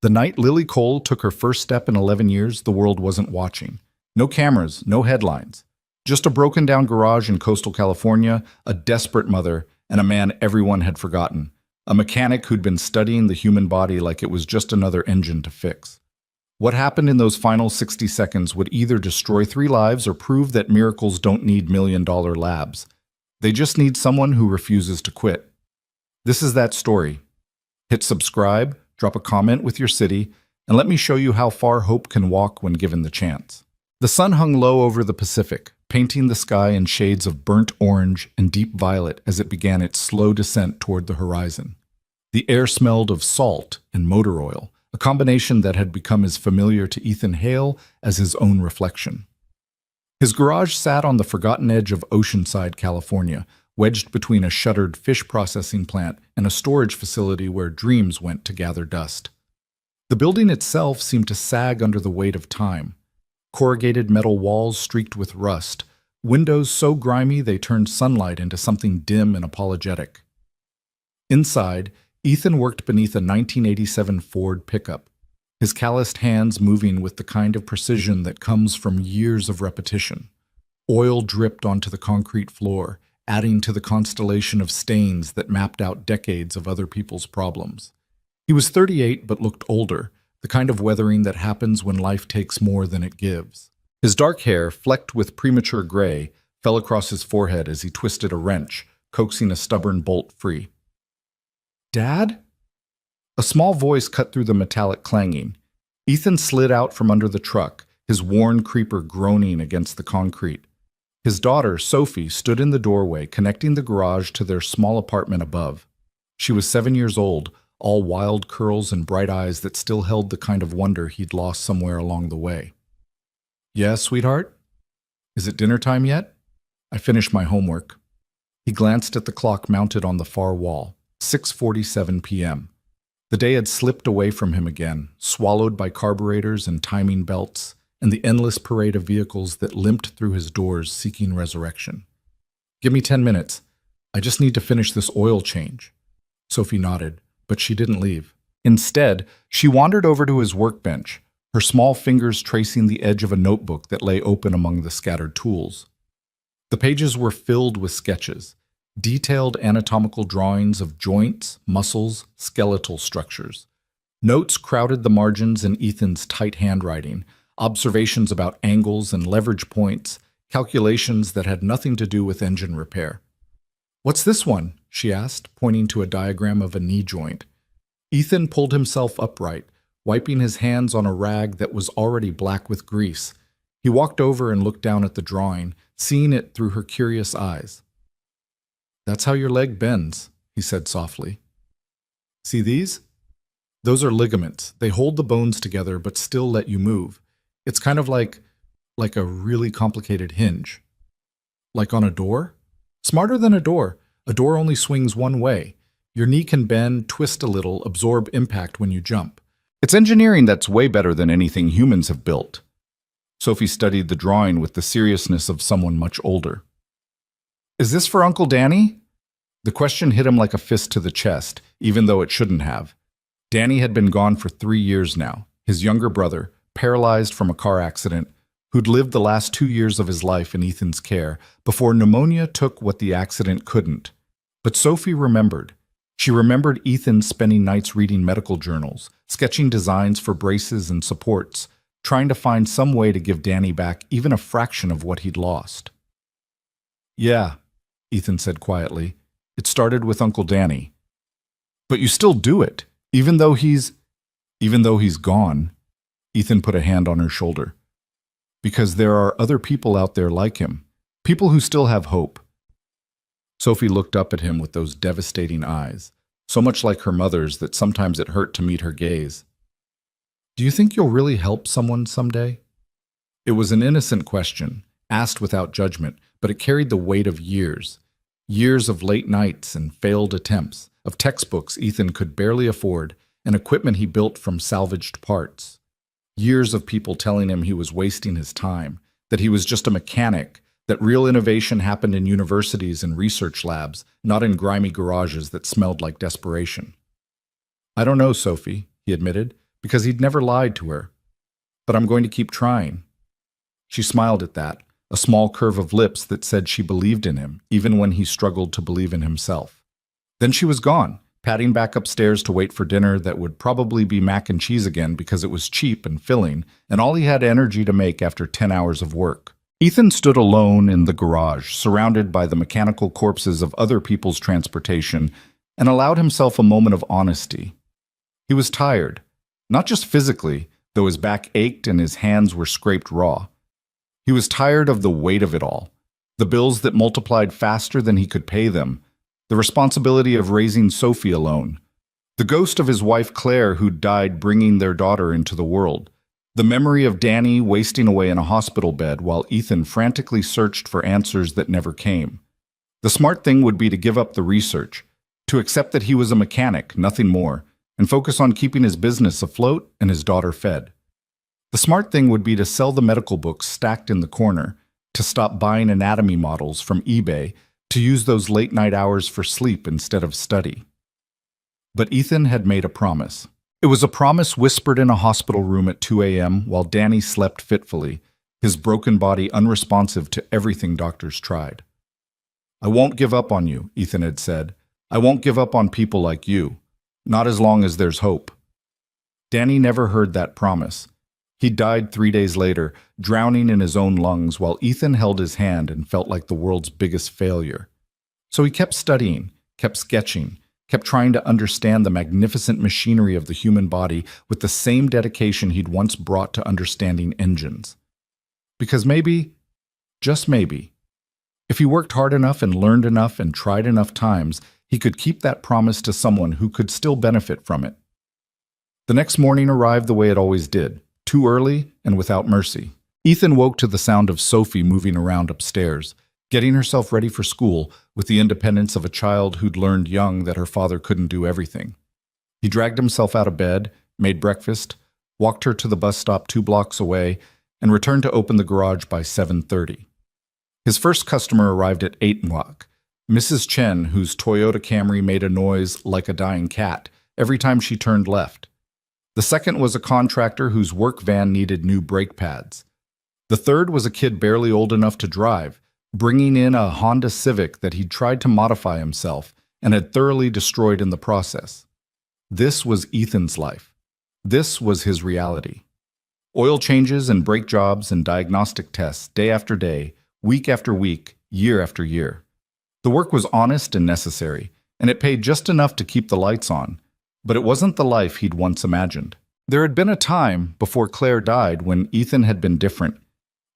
The night Lily Cole took her first step in 11 years, the world wasn't watching. No cameras, no headlines. Just a broken-down garage in coastal California, a desperate mother, and a man everyone had forgotten. A mechanic who'd been studying the human body like it was just another engine to fix. What happened in those final 60 seconds would either destroy 3 lives or prove that miracles don't need million-dollar labs. They just need someone who refuses to quit. This is that story. Hit subscribe, drop a comment with your city, and let me show you how far hope can walk when given the chance. The sun hung low over the Pacific, painting the sky in shades of burnt orange and deep violet as it began its slow descent toward the horizon. The air smelled of salt and motor oil, a combination that had become as familiar to Ethan Hale as his own reflection. His garage sat on the forgotten edge of Oceanside, California, wedged between a shuttered fish processing plant and a storage facility where dreams went to gather dust. The building itself seemed to sag under the weight of time. Corrugated metal walls streaked with rust, windows so grimy they turned sunlight into something dim and apologetic. Inside, Ethan worked beneath a 1987 Ford pickup, his calloused hands moving with the kind of precision that comes from years of repetition. Oil dripped onto the concrete floor, adding to the constellation of stains that mapped out decades of other people's problems. He was 38 but looked older, the kind of weathering that happens when life takes more than it gives. His dark hair, flecked with premature gray, fell across his forehead as he twisted a wrench, coaxing a stubborn bolt free. "Dad?" A small voice cut through the metallic clanging. Ethan slid out from under the truck, his worn creeper groaning against the concrete. His daughter, Sophie, stood in the doorway, connecting the garage to their small apartment above. She was 7 years old, all wild curls and bright eyes that still held the kind of wonder he'd lost somewhere along the way. "Yeah, sweetheart? Is it dinner time yet? I finished my homework." He glanced at the clock mounted on the far wall, 6:47 p.m. The day had slipped away from him again, swallowed by carburetors and timing belts, and the endless parade of vehicles that limped through his doors seeking resurrection. "Give me 10 minutes. I just need to finish this oil change." Sophie nodded, but she didn't leave. Instead, she wandered over to his workbench, her small fingers tracing the edge of a notebook that lay open among the scattered tools. The pages were filled with sketches, detailed anatomical drawings of joints, muscles, skeletal structures. Notes crowded the margins in Ethan's tight handwriting, observations about angles and leverage points, calculations that had nothing to do with engine repair. "What's this one?" she asked, pointing to a diagram of a knee joint. Ethan pulled himself upright, wiping his hands on a rag that was already black with grease. He walked over and looked down at the drawing, seeing it through her curious eyes. "That's how your leg bends," he said softly. "See these? Those are ligaments. They hold the bones together but still let you move. It's kind of like a really complicated hinge." "Like on a door?" "Smarter than a door. A door only swings one way. Your knee can bend, twist a little, absorb impact when you jump. It's engineering that's way better than anything humans have built." Sophie studied the drawing with the seriousness of someone much older. "Is this for Uncle Danny?" The question hit him like a fist to the chest, even though it shouldn't have. Danny had been gone for 3 years now, his younger brother, paralyzed from a car accident, who'd lived the last 2 years of his life in Ethan's care before pneumonia took what the accident couldn't. But Sophie remembered. She remembered Ethan spending nights reading medical journals, sketching designs for braces and supports, trying to find some way to give Danny back even a fraction of what he'd lost. "Yeah," Ethan said quietly. "It started with Uncle Danny." "But you still do it, even though he's gone." Ethan put a hand on her shoulder. "Because there are other people out there like him, people who still have hope." Sophie looked up at him with those devastating eyes, so much like her mother's that sometimes it hurt to meet her gaze. "Do you think you'll really help someone someday?" It was an innocent question, asked without judgment, but it carried the weight of years. Years of late nights and failed attempts, of textbooks Ethan could barely afford, and equipment he built from salvaged parts. Years of people telling him he was wasting his time, that he was just a mechanic, that real innovation happened in universities and research labs, not in grimy garages that smelled like desperation. "I don't know, Sophie," he admitted, because he'd never lied to her. But I'm going to keep trying. She smiled at that, a small curve of lips that said she believed in him, even when he struggled to believe in himself. Then she was gone, padding back upstairs to wait for dinner that would probably be mac and cheese again because it was cheap and filling, and all he had energy to make after 10 hours of work. Ethan stood alone in the garage, surrounded by the mechanical corpses of other people's transportation, and allowed himself a moment of honesty. He was tired, not just physically, though his back ached and his hands were scraped raw. He was tired of the weight of it all, the bills that multiplied faster than he could pay them, the responsibility of raising Sophie alone, the ghost of his wife Claire who'd died bringing their daughter into the world, the memory of Danny wasting away in a hospital bed while Ethan frantically searched for answers that never came. The smart thing would be to give up the research, to accept that he was a mechanic, nothing more, and focus on keeping his business afloat and his daughter fed. The smart thing would be to sell the medical books stacked in the corner, to stop buying anatomy models from eBay, to use those late-night hours for sleep instead of study. But Ethan had made a promise. It was a promise whispered in a hospital room at 2 a.m. while Danny slept fitfully, his broken body unresponsive to everything doctors tried. "I won't give up on you," Ethan had said. "I won't give up on people like you. Not as long as there's hope." Danny never heard that promise. He died 3 days later, drowning in his own lungs while Ethan held his hand and felt like the world's biggest failure. So he kept studying, kept sketching, kept trying to understand the magnificent machinery of the human body with the same dedication he'd once brought to understanding engines. Because maybe, just maybe, if he worked hard enough and learned enough and tried enough times, he could keep that promise to someone who could still benefit from it. The next morning arrived the way it always did, too early and without mercy. Ethan woke to the sound of Sophie moving around upstairs, getting herself ready for school with the independence of a child who'd learned young that her father couldn't do everything. He dragged himself out of bed, made breakfast, walked her to the bus stop 2 blocks away, and returned to open the garage by 7:30. His first customer arrived at 8 o'clock, Mrs. Chen, whose Toyota Camry made a noise like a dying cat every time she turned left. The second was a contractor whose work van needed new brake pads. The third was a kid barely old enough to drive, bringing in a Honda Civic that he'd tried to modify himself and had thoroughly destroyed in the process. This was Ethan's life. This was his reality. Oil changes and brake jobs and diagnostic tests day after day, week after week, year after year. The work was honest and necessary, and it paid just enough to keep the lights on. But it wasn't the life he'd once imagined. There had been a time, before Claire died, when Ethan had been different.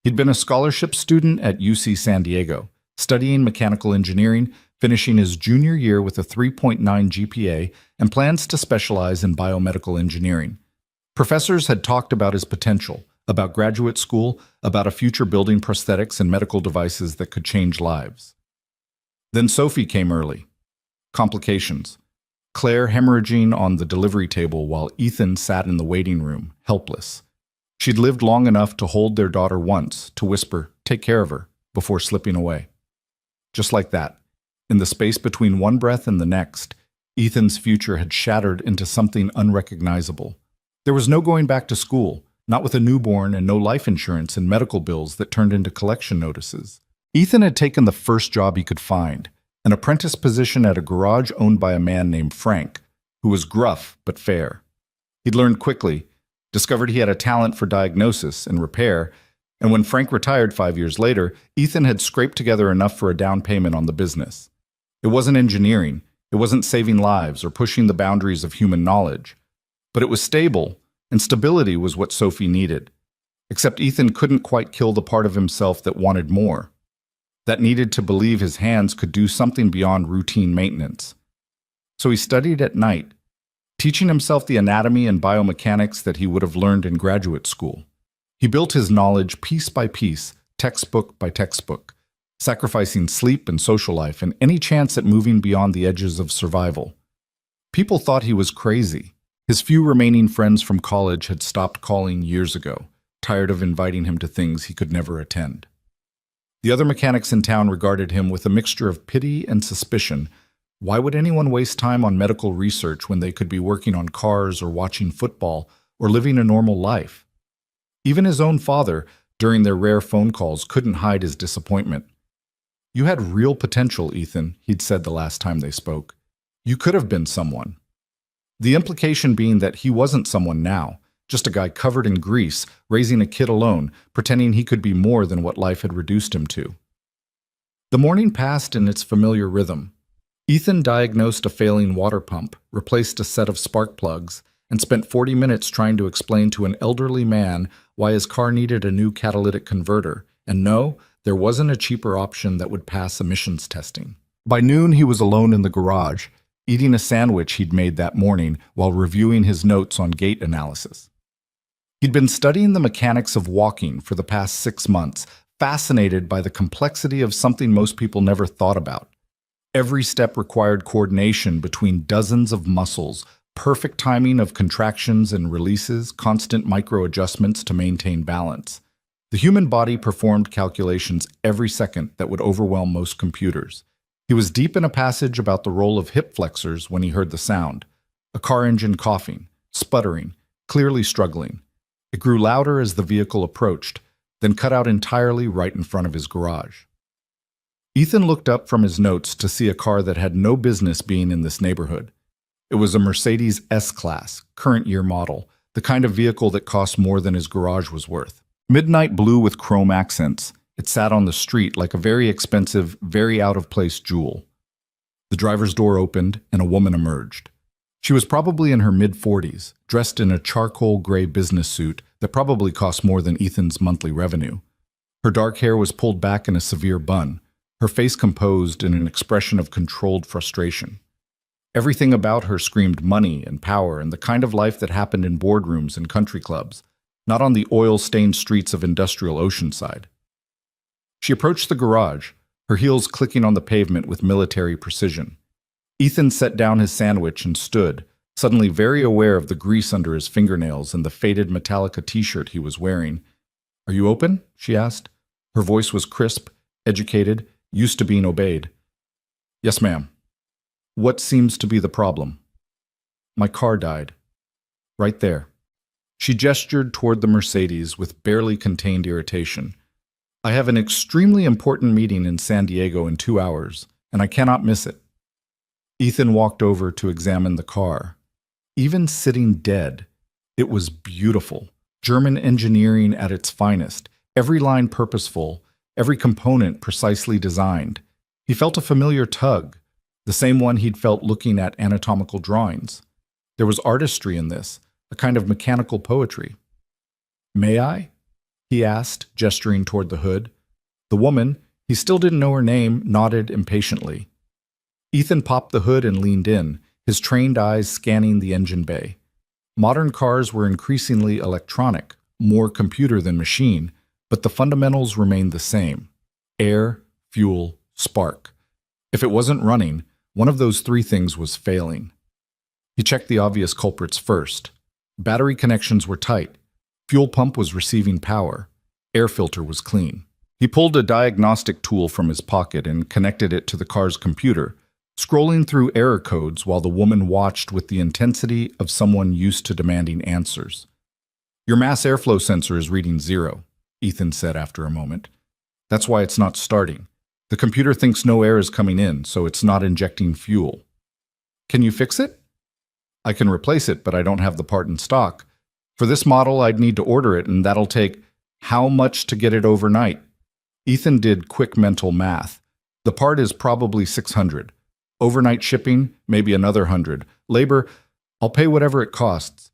He'd been a scholarship student at UC San Diego, studying mechanical engineering, finishing his junior year with a 3.9 GPA, and plans to specialize in biomedical engineering. Professors had talked about his potential, about graduate school, about a future building prosthetics and medical devices that could change lives. Then Sophie came early. Complications. Claire hemorrhaging on the delivery table while Ethan sat in the waiting room, helpless. She'd lived long enough to hold their daughter once, to whisper, "Take care of her," before slipping away. Just like that, in the space between one breath and the next, Ethan's future had shattered into something unrecognizable. There was no going back to school, not with a newborn and no life insurance and medical bills that turned into collection notices. Ethan had taken the first job he could find, an apprentice position at a garage owned by a man named Frank, who was gruff but fair. He'd learned quickly, discovered he had a talent for diagnosis and repair, and when Frank retired 5 years later, Ethan had scraped together enough for a down payment on the business. It wasn't engineering, it wasn't saving lives or pushing the boundaries of human knowledge, but it was stable, and stability was what Sophie needed. Except Ethan couldn't quite kill the part of himself that wanted more, that needed to believe his hands could do something beyond routine maintenance. So he studied at night, teaching himself the anatomy and biomechanics that he would have learned in graduate school. He built his knowledge piece by piece, textbook by textbook, sacrificing sleep and social life and any chance at moving beyond the edges of survival. People thought he was crazy. His few remaining friends from college had stopped calling years ago, tired of inviting him to things he could never attend. The other mechanics in town regarded him with a mixture of pity and suspicion. Why would anyone waste time on medical research when they could be working on cars or watching football or living a normal life. Even his own father, during their rare phone calls, couldn't hide his disappointment. "You had real potential, Ethan," he'd said the last time they spoke. "You could have been someone." The implication being that he wasn't someone now, just a guy covered in grease, raising a kid alone, pretending he could be more than what life had reduced him to. The morning passed in its familiar rhythm. Ethan diagnosed a failing water pump, replaced a set of spark plugs, and spent 40 minutes trying to explain to an elderly man why his car needed a new catalytic converter, and no, there wasn't a cheaper option that would pass emissions testing. By noon, he was alone in the garage, eating a sandwich he'd made that morning while reviewing his notes on gait analysis. He'd been studying the mechanics of walking for the past 6 months, fascinated by the complexity of something most people never thought about. Every step required coordination between dozens of muscles, perfect timing of contractions and releases, constant micro-adjustments to maintain balance. The human body performed calculations every second that would overwhelm most computers. He was deep in a passage about the role of hip flexors when he heard the sound. A car engine coughing, sputtering, clearly struggling. It grew louder as the vehicle approached, then cut out entirely right in front of his garage. Ethan looked up from his notes to see a car that had no business being in this neighborhood. It was a Mercedes S-Class, current year model, the kind of vehicle that cost more than his garage was worth. Midnight blue with chrome accents, it sat on the street like a very expensive, very out-of-place jewel. The driver's door opened and a woman emerged. She was probably in her mid-40s, dressed in a charcoal gray business suit that probably cost more than Ethan's monthly revenue. Her dark hair was pulled back in a severe bun, her face composed in an expression of controlled frustration. Everything about her screamed money and power and the kind of life that happened in boardrooms and country clubs, not on the oil-stained streets of industrial Oceanside. She approached the garage, her heels clicking on the pavement with military precision. Ethan set down his sandwich and stood, suddenly very aware of the grease under his fingernails and the faded Metallica t-shirt he was wearing. "Are you open?" she asked. Her voice was crisp, educated, used to being obeyed. "Yes, ma'am." "What seems to be the problem?" "My car died." "Right there." She gestured toward the Mercedes with barely contained irritation. "I have an extremely important meeting in San Diego in 2 hours, and I cannot miss it." Ethan walked over to examine the car. Even sitting dead, it was beautiful. German engineering at its finest, every line purposeful, every component precisely designed. He felt a familiar tug, the same one he'd felt looking at anatomical drawings. There was artistry in this, a kind of mechanical poetry. "May I?" he asked, gesturing toward the hood. The woman, he still didn't know her name, nodded impatiently. Ethan popped the hood and leaned in, his trained eyes scanning the engine bay. Modern cars were increasingly electronic, more computer than machine, but the fundamentals remained the same. Air, fuel, spark. If it wasn't running, one of those three things was failing. He checked the obvious culprits first. Battery connections were tight. Fuel pump was receiving power. Air filter was clean. He pulled a diagnostic tool from his pocket and connected it to the car's computer, scrolling through error codes while the woman watched with the intensity of someone used to demanding answers. "Your mass airflow sensor is reading 0, Ethan said after a moment. "That's why it's not starting. The computer thinks no air is coming in, so it's not injecting fuel." "Can you fix it?" "I can replace it, but I don't have the part in stock. For this model, I'd need to order it, and that'll take—" "How much to get it overnight?" Ethan did quick mental math. "The part is probably $600. Overnight shipping, maybe another $100. Labor, I'll pay whatever it costs.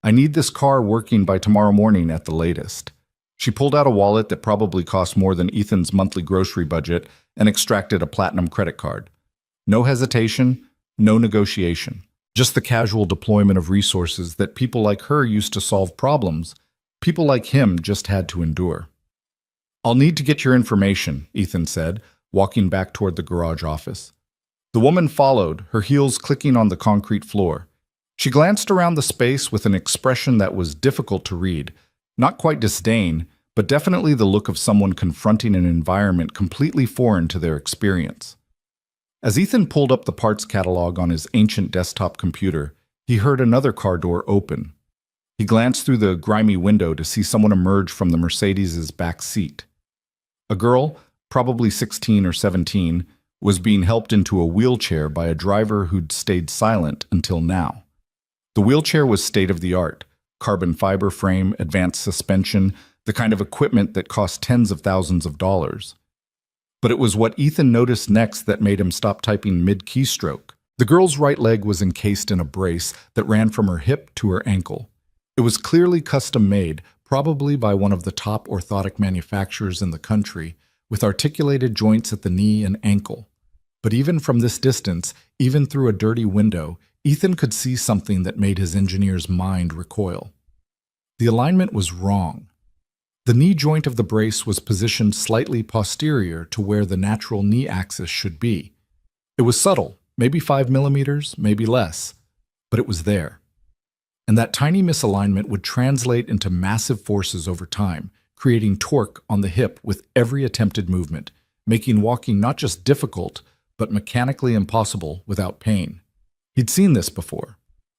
I need this car working by tomorrow morning at the latest." She pulled out a wallet that probably cost more than Ethan's monthly grocery budget and extracted a platinum credit card. No hesitation, no negotiation. Just the casual deployment of resources that people like her used to solve problems. People like him just had to endure. "I'll need to get your information," Ethan said, walking back toward the garage office. The woman followed, her heels clicking on the concrete floor. She glanced around the space with an expression that was difficult to read, not quite disdain, but definitely the look of someone confronting an environment completely foreign to their experience. As Ethan pulled up the parts catalog on his ancient desktop computer, he heard another car door open. He glanced through the grimy window to see someone emerge from the Mercedes's back seat. A girl, probably 16 or 17, was being helped into a wheelchair by a driver who'd stayed silent until now. The wheelchair was state-of-the-art, carbon fiber frame, advanced suspension, the kind of equipment that cost tens of thousands of dollars. But it was what Ethan noticed next that made him stop typing mid-keystroke. The girl's right leg was encased in a brace that ran from her hip to her ankle. It was clearly custom-made, probably by one of the top orthotic manufacturers in the country, with articulated joints at the knee and ankle. But even from this distance, even through a dirty window, Ethan could see something that made his engineer's mind recoil. The alignment was wrong. The knee joint of the brace was positioned slightly posterior to where the natural knee axis should be. It was subtle, maybe 5 millimeters, maybe less, but it was there. And that tiny misalignment would translate into massive forces over time, creating torque on the hip with every attempted movement, making walking not just difficult, but mechanically impossible without pain. He'd seen this before,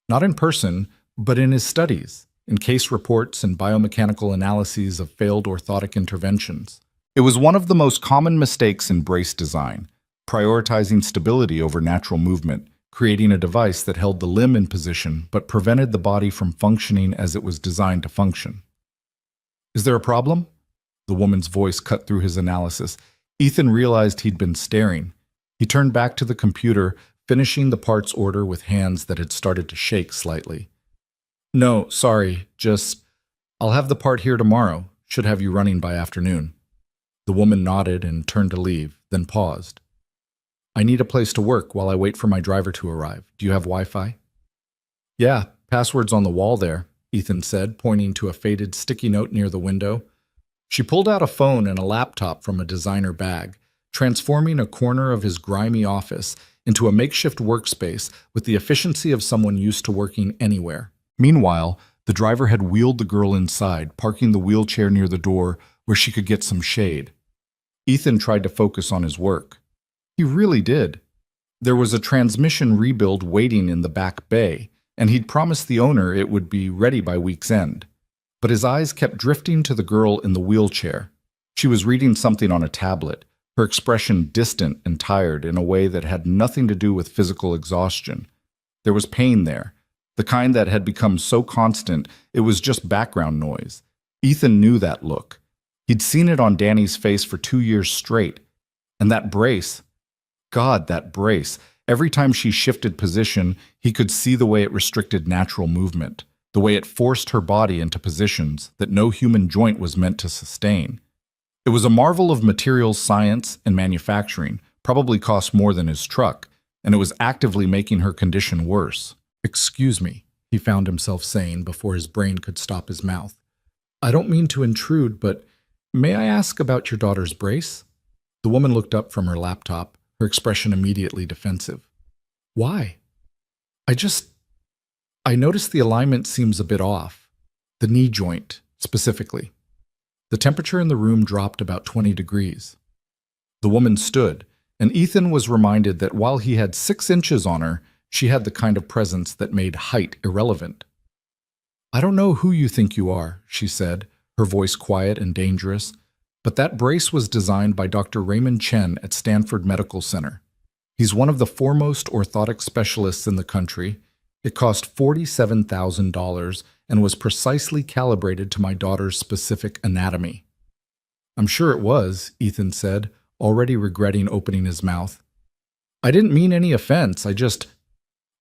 not in person, but in his studies, in case reports and biomechanical analyses of failed orthotic interventions. It was one of the most common mistakes in brace design, prioritizing stability over natural movement, creating a device that held the limb in position but prevented the body from functioning as it was designed to function. "Is there a problem?" The woman's voice cut through his analysis. Ethan realized he'd been staring. He turned back to the computer, finishing the parts order with hands that had started to shake slightly. "No, sorry, I'll have the part here tomorrow. Should have you running by afternoon." The woman nodded and turned to leave, then paused. "I need a place to work while I wait for my driver to arrive. Do you have Wi-Fi?" "Yeah, password's on the wall there," Ethan said, pointing to a faded sticky note near the window. She pulled out a phone and a laptop from a designer bag, transforming a corner of his grimy office into a makeshift workspace with the efficiency of someone used to working anywhere. Meanwhile, the driver had wheeled the girl inside, parking the wheelchair near the door where she could get some shade. Ethan tried to focus on his work. He really did. There was a transmission rebuild waiting in the back bay, and he'd promised the owner it would be ready by week's end. But his eyes kept drifting to the girl in the wheelchair. She was reading something on a tablet, her expression distant and tired in a way that had nothing to do with physical exhaustion. There was pain there, the kind that had become so constant it was just background noise. Ethan knew that look. He'd seen it on Danny's face for 2 years straight. And that brace, God, that brace. Every time she shifted position, he could see the way it restricted natural movement, the way it forced her body into positions that no human joint was meant to sustain. It was a marvel of materials science and manufacturing, probably cost more than his truck, and it was actively making her condition worse. "Excuse me," he found himself saying before his brain could stop his mouth. "I don't mean to intrude, but may I ask about your daughter's brace?" The woman looked up from her laptop, her expression immediately defensive. "Why?" I noticed the alignment seems a bit off. The knee joint, specifically." The temperature in the room dropped about 20 degrees. The woman stood, and Ethan was reminded that while he had 6 inches on her, she had the kind of presence that made height irrelevant. "I don't know who you think you are," she said, her voice quiet and dangerous, "but that brace was designed by Dr. Raymond Chen at Stanford Medical Center. He's one of the foremost orthotic specialists in the country. It cost $47,000 and was precisely calibrated to my daughter's specific anatomy." "I'm sure it was," Ethan said, already regretting opening his mouth. "I didn't mean any offense,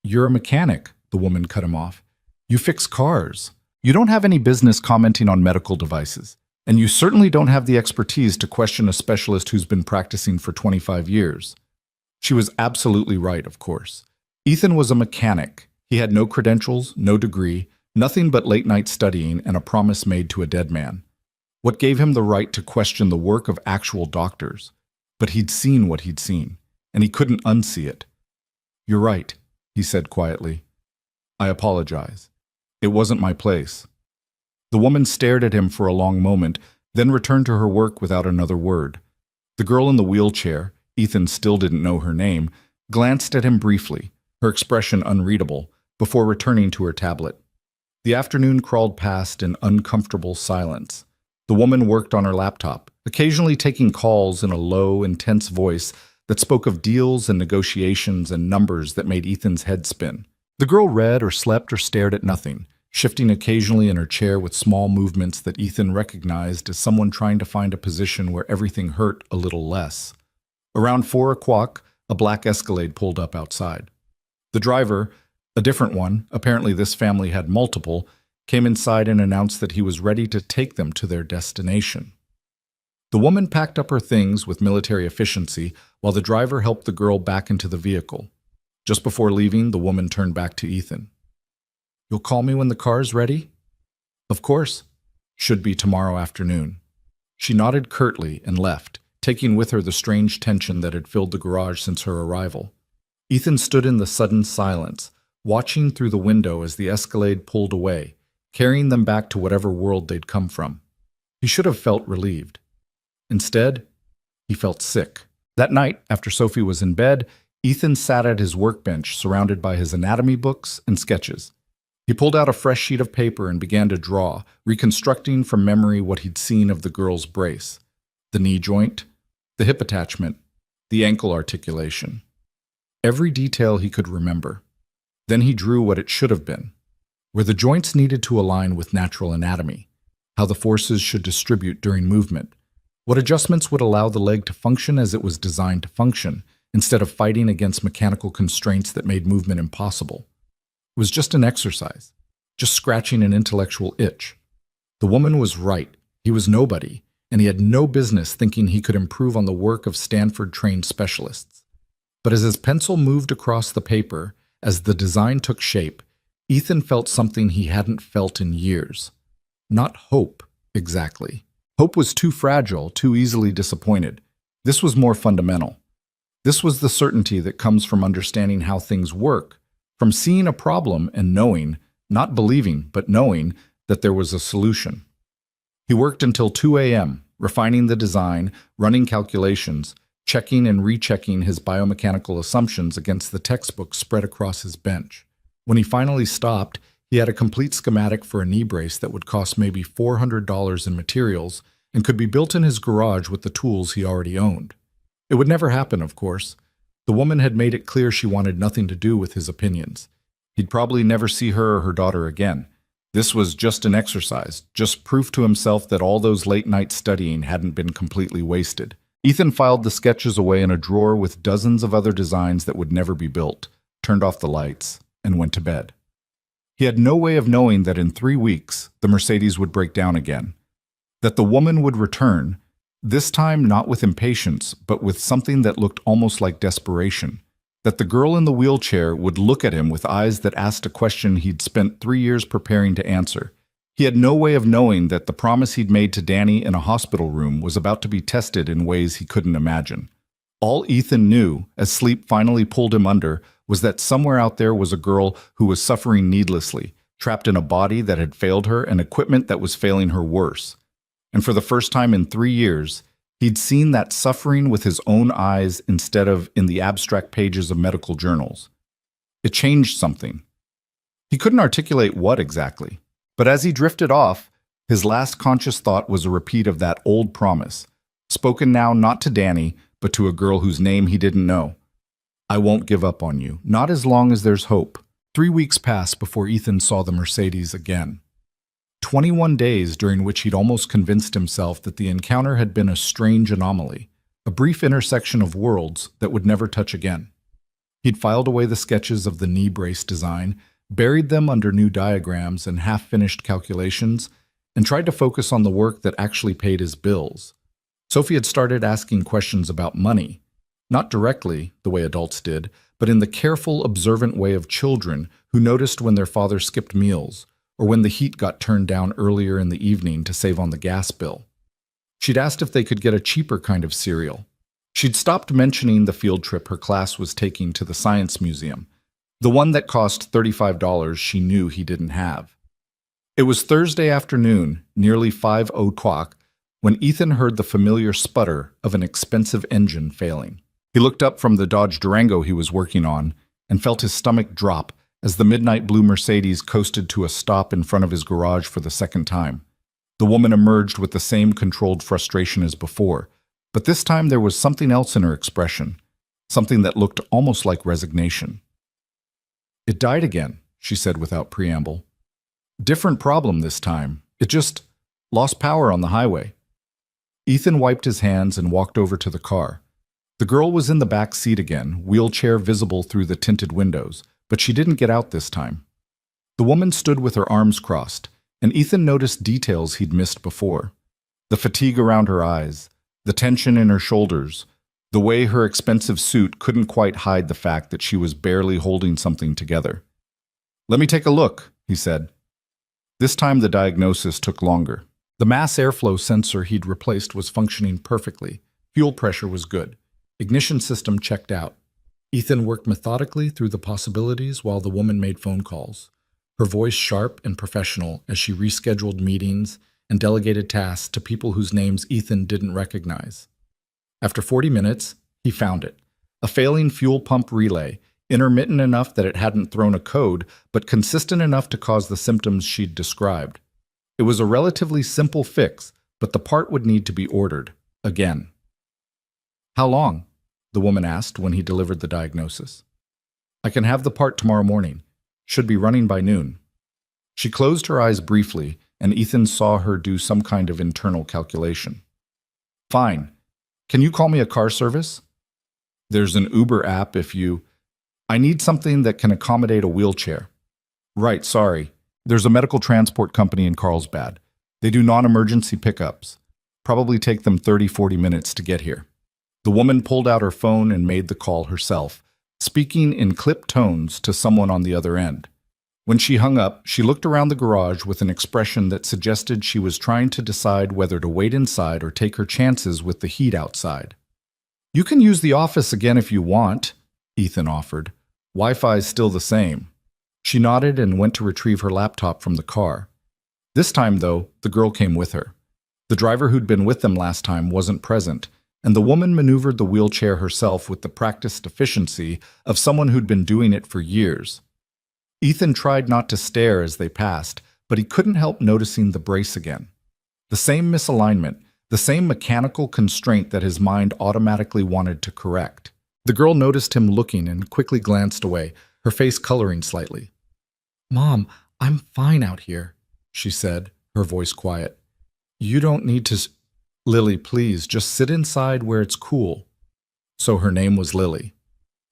You're a mechanic," the woman cut him off. "You fix cars. You don't have any business commenting on medical devices. And you certainly don't have the expertise to question a specialist who's been practicing for 25 years. She was absolutely right, of course. Ethan was a mechanic. He had no credentials, no degree, nothing but late-night studying and a promise made to a dead man. What gave him the right to question the work of actual doctors? But he'd seen what he'd seen, and he couldn't unsee it. "You're right," he said quietly. "I apologize. It wasn't my place." The woman stared at him for a long moment, then returned to her work without another word. The girl in the wheelchair, Ethan still didn't know her name, glanced at him briefly, her expression unreadable, before returning to her tablet. The afternoon crawled past in uncomfortable silence. The woman worked on her laptop, occasionally taking calls in a low, intense voice that spoke of deals and negotiations and numbers that made Ethan's head spin. The girl read or slept or stared at nothing, shifting occasionally in her chair with small movements that Ethan recognized as someone trying to find a position where everything hurt a little less. Around 4 o'clock, a black Escalade pulled up outside. The driver, a different one, apparently this family had multiple, came inside and announced that he was ready to take them to their destination. The woman packed up her things with military efficiency while the driver helped the girl back into the vehicle. Just before leaving, the woman turned back to Ethan. "You'll call me when the car's ready?" "Of course. Should be tomorrow afternoon." She nodded curtly and left, taking with her the strange tension that had filled the garage since her arrival. Ethan stood in the sudden silence, watching through the window as the Escalade pulled away, carrying them back to whatever world they'd come from. He should have felt relieved. Instead, he felt sick. That night, after Sophie was in bed, Ethan sat at his workbench surrounded by his anatomy books and sketches. He pulled out a fresh sheet of paper and began to draw, reconstructing from memory what he'd seen of the girl's brace. The knee joint, the hip attachment, the ankle articulation. Every detail he could remember. Then he drew what it should have been, where the joints needed to align with natural anatomy, how the forces should distribute during movement, what adjustments would allow the leg to function as it was designed to function, instead of fighting against mechanical constraints that made movement impossible. It was just an exercise, just scratching an intellectual itch. The woman was right. He was nobody, and he had no business thinking he could improve on the work of Stanford-trained specialists. But as his pencil moved across the paper, as the design took shape, Ethan felt something he hadn't felt in years. Not hope, exactly. Hope was too fragile, too easily disappointed. This was more fundamental. This was the certainty that comes from understanding how things work, from seeing a problem and knowing, not believing, but knowing, that there was a solution. He worked until 2 a.m., refining the design, running calculations, checking and rechecking his biomechanical assumptions against the textbooks spread across his bench. When he finally stopped, he had a complete schematic for a knee brace that would cost maybe $400 in materials and could be built in his garage with the tools he already owned. It would never happen, of course. The woman had made it clear she wanted nothing to do with his opinions. He'd probably never see her or her daughter again. This was just an exercise, just proof to himself that all those late nights studying hadn't been completely wasted. Ethan filed the sketches away in a drawer with dozens of other designs that would never be built, turned off the lights, and went to bed. He had no way of knowing that in 3 weeks, the Mercedes would break down again, that the woman would return, this time not with impatience, but with something that looked almost like desperation, that the girl in the wheelchair would look at him with eyes that asked a question he'd spent 3 years preparing to answer. He had no way of knowing that the promise he'd made to Danny in a hospital room was about to be tested in ways he couldn't imagine. All Ethan knew, as sleep finally pulled him under, was that somewhere out there was a girl who was suffering needlessly, trapped in a body that had failed her and equipment that was failing her worse. And for the first time in 3 years, he'd seen that suffering with his own eyes instead of in the abstract pages of medical journals. It changed something. He couldn't articulate what exactly, but as he drifted off, his last conscious thought was a repeat of that old promise, spoken now not to Danny, but to a girl whose name he didn't know. "I won't give up on you, not as long as there's hope." 3 weeks passed before Ethan saw the Mercedes again. 21 days during which he'd almost convinced himself that the encounter had been a strange anomaly, a brief intersection of worlds that would never touch again. He'd filed away the sketches of the knee brace design, buried them under new diagrams and half-finished calculations, and tried to focus on the work that actually paid his bills. Sophie had started asking questions about money, not directly, the way adults did, but in the careful, observant way of children who noticed when their father skipped meals, or when the heat got turned down earlier in the evening to save on the gas bill. She'd asked if they could get a cheaper kind of cereal. She'd stopped mentioning the field trip her class was taking to the Science Museum, the one that cost $35 she knew he didn't have. It was Thursday afternoon, nearly 5 o'clock, when Ethan heard the familiar sputter of an expensive engine failing. He looked up from the Dodge Durango he was working on and felt his stomach drop as the midnight blue Mercedes coasted to a stop in front of his garage for the second time. The woman emerged with the same controlled frustration as before, but this time there was something else in her expression, something that looked almost like resignation. "It died again," she said without preamble. "Different problem this time. It just lost power on the highway." Ethan wiped his hands and walked over to the car. The girl was in the back seat again, wheelchair visible through the tinted windows, but she didn't get out this time. The woman stood with her arms crossed, and Ethan noticed details he'd missed before. The fatigue around her eyes, the tension in her shoulders, the way her expensive suit couldn't quite hide the fact that she was barely holding something together. "Let me take a look," he said. This time the diagnosis took longer. The mass airflow sensor he'd replaced was functioning perfectly. Fuel pressure was good. Ignition system checked out. Ethan worked methodically through the possibilities while the woman made phone calls, her voice sharp and professional as she rescheduled meetings and delegated tasks to people whose names Ethan didn't recognize. After 40 minutes, he found it. A failing fuel pump relay, intermittent enough that it hadn't thrown a code, but consistent enough to cause the symptoms she'd described. It was a relatively simple fix, but the part would need to be ordered again. "How long?" the woman asked when he delivered the diagnosis. "I can have the part tomorrow morning. Should be running by noon." She closed her eyes briefly, and Ethan saw her do some kind of internal calculation. "Fine. Can you call me a car service? There's an Uber app if you... I need something that can accommodate a wheelchair." "Right, sorry. There's a medical transport company in Carlsbad. They do non-emergency pickups. Probably take them 30-40 minutes to get here." The woman pulled out her phone and made the call herself, speaking in clipped tones to someone on the other end. When she hung up, she looked around the garage with an expression that suggested she was trying to decide whether to wait inside or take her chances with the heat outside. "You can use the office again if you want," Ethan offered. "Wi-Fi's still the same." She nodded and went to retrieve her laptop from the car. This time, though, the girl came with her. The driver who'd been with them last time wasn't present, and the woman maneuvered the wheelchair herself with the practiced efficiency of someone who'd been doing it for years. Ethan tried not to stare as they passed, but he couldn't help noticing the brace again. The same misalignment, the same mechanical constraint that his mind automatically wanted to correct. The girl noticed him looking and quickly glanced away, her face coloring slightly. "Mom, I'm fine out here," she said, her voice quiet. "You don't need to... Lily, please, just sit inside where it's cool." So her name was Lily.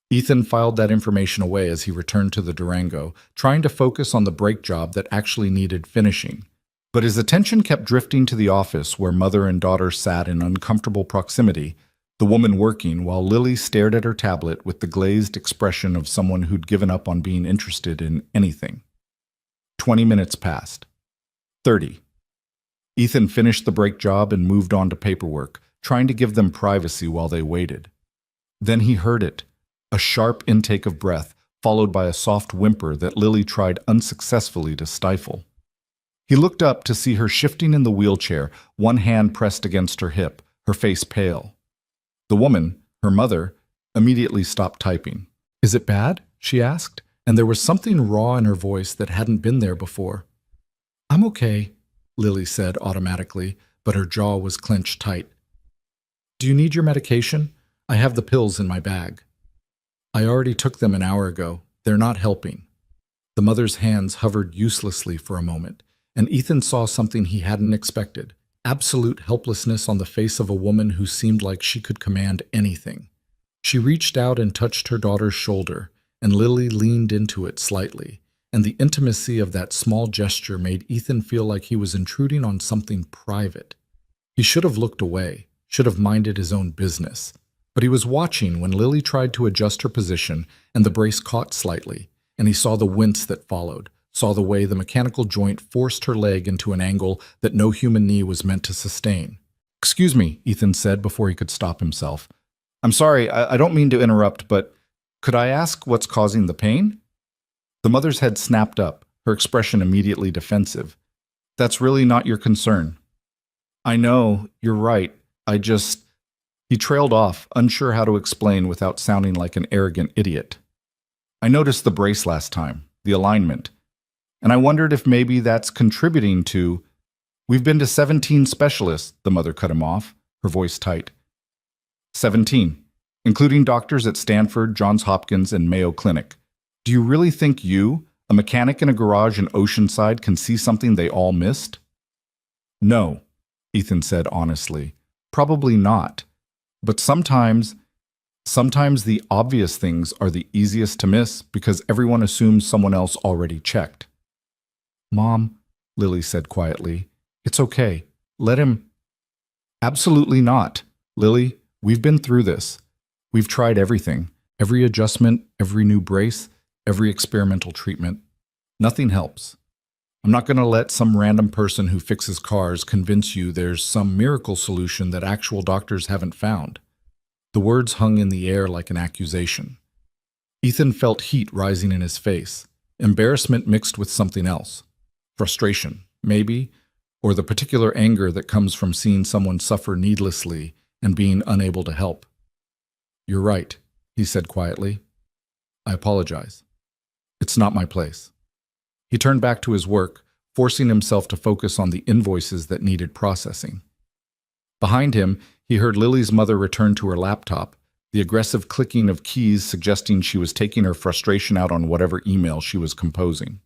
Ethan filed that information away as he returned to the Durango, trying to focus on the brake job that actually needed finishing. But his attention kept drifting to the office where mother and daughter sat in uncomfortable proximity, the woman working while Lily stared at her tablet with the glazed expression of someone who'd given up on being interested in anything. 20 minutes passed. 30. Ethan finished the brake job and moved on to paperwork, trying to give them privacy while they waited. Then he heard it, a sharp intake of breath, followed by a soft whimper that Lily tried unsuccessfully to stifle. He looked up to see her shifting in the wheelchair, one hand pressed against her hip, her face pale. The woman, her mother, immediately stopped typing. "Is it bad?" she asked, and there was something raw in her voice that hadn't been there before. "I'm okay," Lily said automatically, but her jaw was clenched tight. "Do you need your medication? I have the pills in my bag." "I already took them an hour ago. They're not helping." The mother's hands hovered uselessly for a moment, and Ethan saw something he hadn't expected. Absolute helplessness on the face of a woman who seemed like she could command anything. She reached out and touched her daughter's shoulder, and Lily leaned into it slightly, and the intimacy of that small gesture made Ethan feel like he was intruding on something private. He should have looked away, should have minded his own business. But he was watching when Lily tried to adjust her position and the brace caught slightly, and he saw the wince that followed, saw the way the mechanical joint forced her leg into an angle that no human knee was meant to sustain. "Excuse me," Ethan said before he could stop himself. "I'm sorry, I don't mean to interrupt, but could I ask what's causing the pain?" The mother's head snapped up, her expression immediately defensive. "That's really not your concern." "I know, you're right. I just..." He trailed off, unsure how to explain without sounding like an arrogant idiot. "I noticed the brace last time. the alignment. And I wondered if maybe that's contributing to... We've been to 17 specialists, the mother cut him off, her voice tight. 17, including doctors at Stanford, Johns Hopkins, and Mayo Clinic. Do you really think you, a mechanic in a garage in Oceanside, can see something they all missed? No, Ethan said honestly. Probably not. But sometimes the obvious things are the easiest to miss because everyone assumes someone else already checked. Mom, Lily said quietly, it's okay. Let him... Absolutely not. Lily, we've been through this. We've tried everything. Every adjustment, every new brace, every experimental treatment. Nothing helps. I'm not going to let some random person who fixes cars convince you there's some miracle solution that actual doctors haven't found. The words hung in the air like an accusation. Ethan felt heat rising in his face, embarrassment mixed with something else. Frustration, maybe, or the particular anger that comes from seeing someone suffer needlessly and being unable to help. You're right, he said quietly. I apologize. It's not my place. He turned back to his work, forcing himself to focus on the invoices that needed processing. Behind him, he heard Lily's mother return to her laptop, the aggressive clicking of keys suggesting she was taking her frustration out on whatever email she was composing.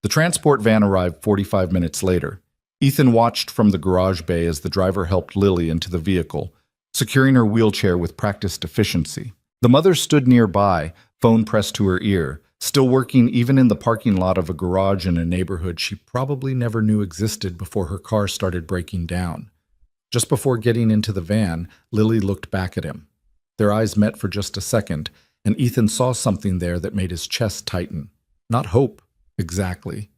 The transport van arrived 45 minutes later. Ethan watched from the garage bay as the driver helped Lily into the vehicle, securing her wheelchair with practiced efficiency. The mother stood nearby, phone pressed to her ear, still working even in the parking lot of a garage in a neighborhood she probably never knew existed before her car started breaking down. Just before getting into the van, Lily looked back at him. Their eyes met for just a second, and Ethan saw something there that made his chest tighten. Not hope, exactly.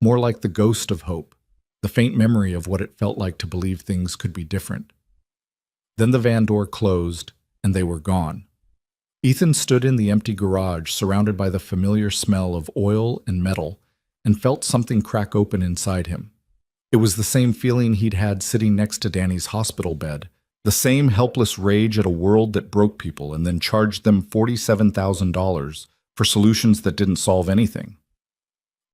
More like the ghost of hope, the faint memory of what it felt like to believe things could be different. Then the van door closed, and they were gone. Ethan stood in the empty garage, surrounded by the familiar smell of oil and metal, and felt something crack open inside him. It was the same feeling he'd had sitting next to Danny's hospital bed, the same helpless rage at a world that broke people and then charged them $47,000 for solutions that didn't solve anything.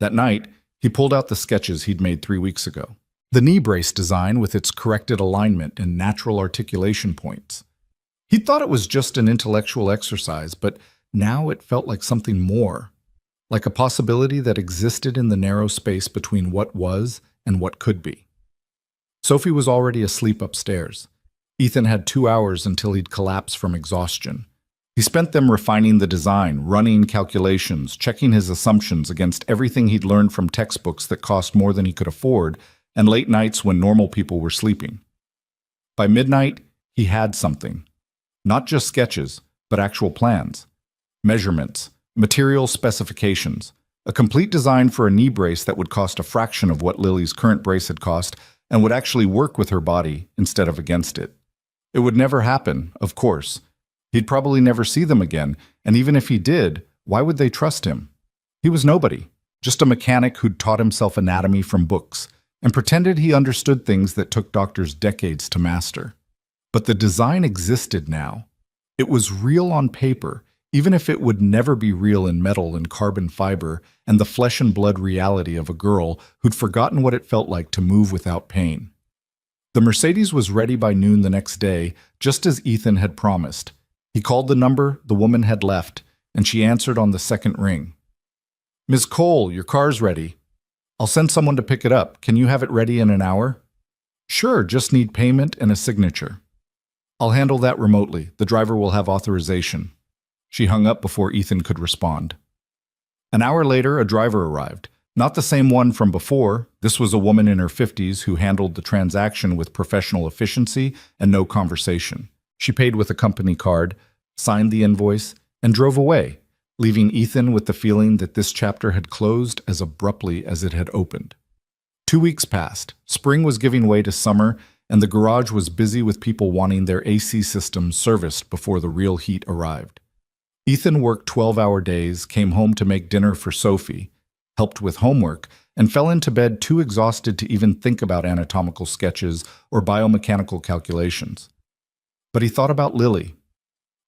That night, he pulled out the sketches he'd made 3 weeks ago. The knee brace design with its corrected alignment and natural articulation points. He thought it was just an intellectual exercise, but now it felt like something more, like a possibility that existed in the narrow space between what was and what could be. Sophie was already asleep upstairs. Ethan had 2 hours until he'd collapse from exhaustion. He spent them refining the design, running calculations, checking his assumptions against everything he'd learned from textbooks that cost more than he could afford, and late nights when normal people were sleeping. By midnight, he had something. Not just sketches, but actual plans, measurements, material specifications, a complete design for a knee brace that would cost a fraction of what Lily's current brace had cost and would actually work with her body instead of against it. It would never happen, of course. He'd probably never see them again, and even if he did, why would they trust him? He was nobody, just a mechanic who'd taught himself anatomy from books and pretended he understood things that took doctors decades to master. But the design existed now. It was real on paper, even if it would never be real in metal and carbon fiber and the flesh and blood reality of a girl who'd forgotten what it felt like to move without pain. The Mercedes was ready by noon the next day, just as Ethan had promised. He called the number the woman had left, and she answered on the second ring. "Ms. Cole, your car's ready. I'll send someone to pick it up. Can you have it ready in an hour?" "Sure, just need payment and a signature." "I'll handle that remotely. The driver will have authorization." She hung up before Ethan could respond. An hour later, a driver arrived. Not the same one from before. This was a woman in her 50s who handled the transaction with professional efficiency and no conversation. She paid with a company card, signed the invoice, and drove away, leaving Ethan with the feeling that this chapter had closed as abruptly as it had opened. 2 weeks passed. Spring was giving way to summer, and the garage was busy with people wanting their AC systems serviced before the real heat arrived. Ethan worked 12-hour days, came home to make dinner for Sophie, helped with homework, and fell into bed too exhausted to even think about anatomical sketches or biomechanical calculations. But he thought about Lily,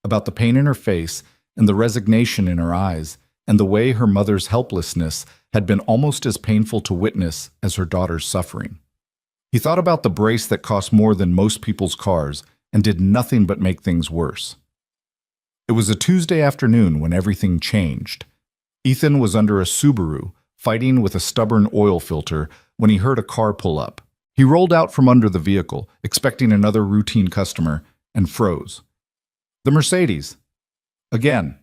about the pain in her face and the resignation in her eyes, and the way her mother's helplessness had been almost as painful to witness as her daughter's suffering. He thought about the brace that cost more than most people's cars and did nothing but make things worse. It was a Tuesday afternoon when everything changed. Ethan was under a Subaru, fighting with a stubborn oil filter, when he heard a car pull up. He rolled out from under the vehicle, expecting another routine customer, and froze. The Mercedes. Again.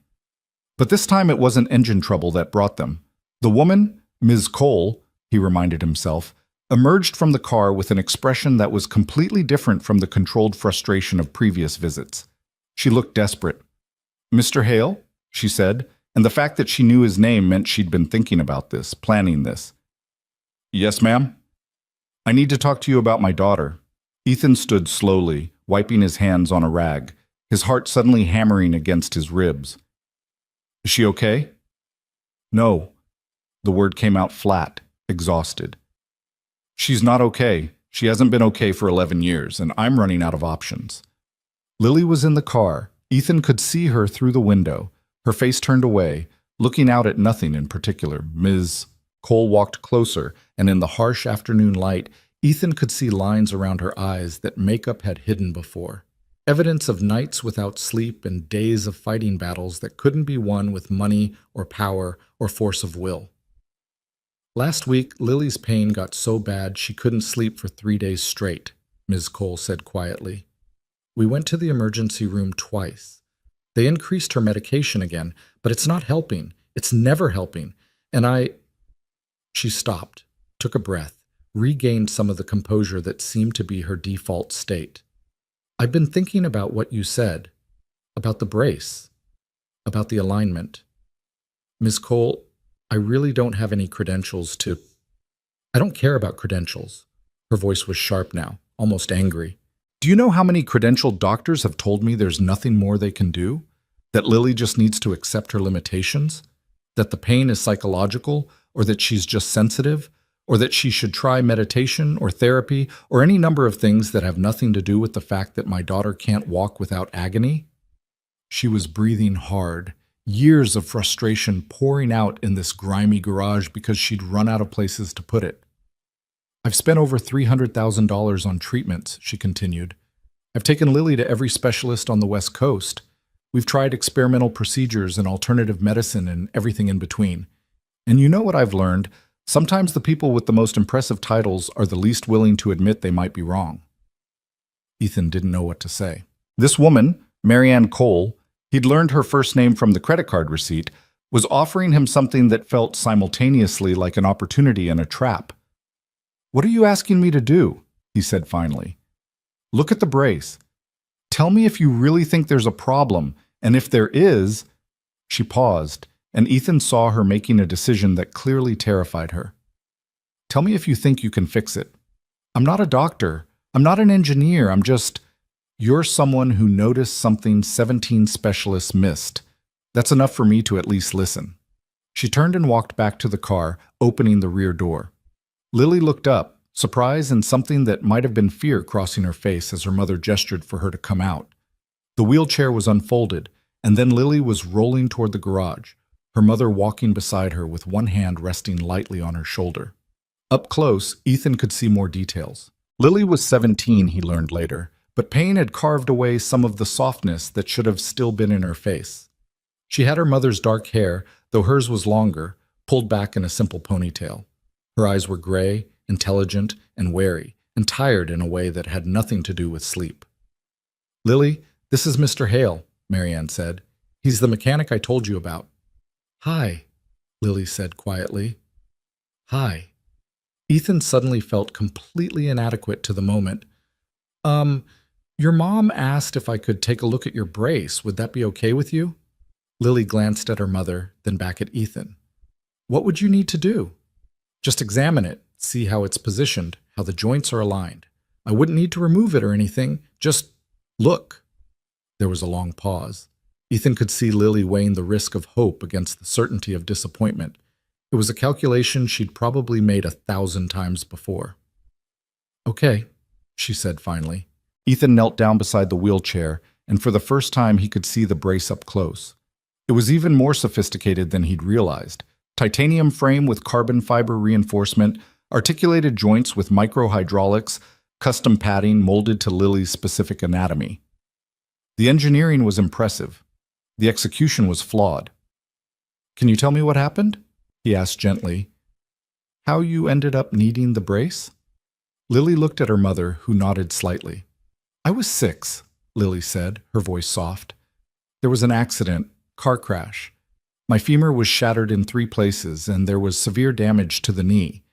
But this time it wasn't engine trouble that brought them. The woman, Ms. Cole, he reminded himself, emerged from the car with an expression that was completely different from the controlled frustration of previous visits. She looked desperate. "Mr. Hale?" she said, and the fact that she knew his name meant she'd been thinking about this, planning this. "Yes, ma'am?" "I need to talk to you about my daughter." Ethan stood slowly, wiping his hands on a rag, his heart suddenly hammering against his ribs. "Is she okay?" "No." The word came out flat, exhausted. "She's not okay. She hasn't been okay for 11 years, and I'm running out of options." Lily was in the car. Ethan could see her through the window, her face turned away, looking out at nothing in particular. Ms. Cole walked closer, and in the harsh afternoon light, Ethan could see lines around her eyes that makeup had hidden before. Evidence of nights without sleep and days of fighting battles that couldn't be won with money or power or force of will. "Last week, Lily's pain got so bad she couldn't sleep for 3 days straight," Ms. Cole said quietly. "We went to the emergency room twice. They increased her medication again, but it's not helping. It's never helping. And She stopped, took a breath, regained some of the composure that seemed to be her default state. "I've been thinking about what you said, about the brace, about the alignment. Ms. Cole, I really don't have any credentials to—" "I don't care about credentials." Her voice was sharp now, almost angry. "Do you know how many credentialed doctors have told me there's nothing more they can do? That Lily just needs to accept her limitations? That the pain is psychological, or that she's just sensitive, or that she should try meditation or therapy or any number of things that have nothing to do with the fact that my daughter can't walk without agony?" She was breathing hard, years of frustration pouring out in this grimy garage because she'd run out of places to put it. "I've spent over $300,000 on treatments," she continued. "I've taken Lily to every specialist on the West Coast. We've tried experimental procedures and alternative medicine and everything in between. And you know what I've learned? Sometimes the people with the most impressive titles are the least willing to admit they might be wrong." Ethan didn't know what to say. This woman, Marianne Cole, he'd learned her first name from the credit card receipt, was offering him something that felt simultaneously like an opportunity and a trap. "What are you asking me to do?" he said finally. "Look at the brace. Tell me if you really think there's a problem, and if there is—" She paused, and Ethan saw her making a decision that clearly terrified her. "Tell me if you think you can fix it. I'm not a doctor. I'm not an engineer. I'm just— You're someone who noticed something 17 specialists missed. That's enough for me to at least listen." She turned and walked back to the car, opening the rear door. Lily looked up, surprise and something that might have been fear crossing her face as her mother gestured for her to come out. The wheelchair was unfolded, and then Lily was rolling toward the garage, her mother walking beside her with one hand resting lightly on her shoulder. Up close, Ethan could see more details. Lily was 17, he learned later, but pain had carved away some of the softness that should have still been in her face. She had her mother's dark hair, though hers was longer, pulled back in a simple ponytail. Her eyes were gray, intelligent, and wary, and tired in a way that had nothing to do with sleep. "Lily, this is Mr. Hale," Marianne said. "He's the mechanic I told you about." "Hi," Lily said quietly. "Hi." Ethan suddenly felt completely inadequate to the moment. Your mom asked if I could take a look at your brace. Would that be okay with you?" Lily glanced at her mother, then back at Ethan. "What would you need to do?" "Just examine it, see how it's positioned, how the joints are aligned. I wouldn't need to remove it or anything, just look." There was a long pause. Ethan could see Lily weighing the risk of hope against the certainty of disappointment. It was a calculation she'd probably made 1,000 times before. "Okay," she said finally. Ethan knelt down beside the wheelchair, and for the first time he could see the brace up close. It was even more sophisticated than he'd realized. Titanium frame with carbon fiber reinforcement, articulated joints with microhydraulics, custom padding molded to Lily's specific anatomy. The engineering was impressive. The execution was flawed. "Can you tell me what happened?" he asked gently. "How you ended up needing the brace?" Lily looked at her mother, who nodded slightly. "I was 6, Lily said, her voice soft. "There was an accident, car crash. My femur was shattered in 3 places, and there was severe damage to the knee.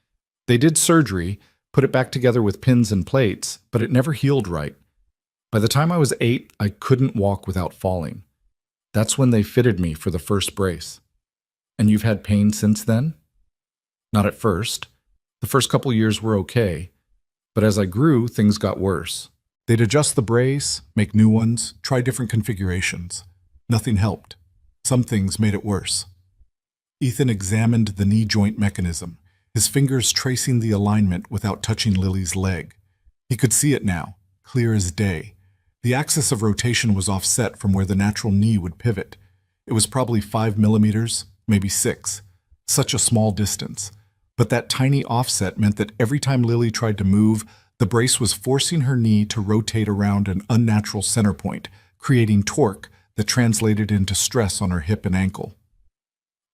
They did surgery, put it back together with pins and plates, but it never healed right. By the time I was 8, I couldn't walk without falling. That's when they fitted me for the first brace." "And you've had pain since then?" "Not at first. The first couple years were okay, but as I grew, things got worse. They'd adjust the brace, make new ones, try different configurations. Nothing helped. Some things made it worse." Ethan examined the knee joint mechanism, his fingers tracing the alignment without touching Lily's leg. He could see it now, clear as day. The axis of rotation was offset from where the natural knee would pivot. It was probably 5 millimeters, maybe 6. Such a small distance. But that tiny offset meant that every time Lily tried to move, the brace was forcing her knee to rotate around an unnatural center point, creating torque that translated into stress on her hip and ankle.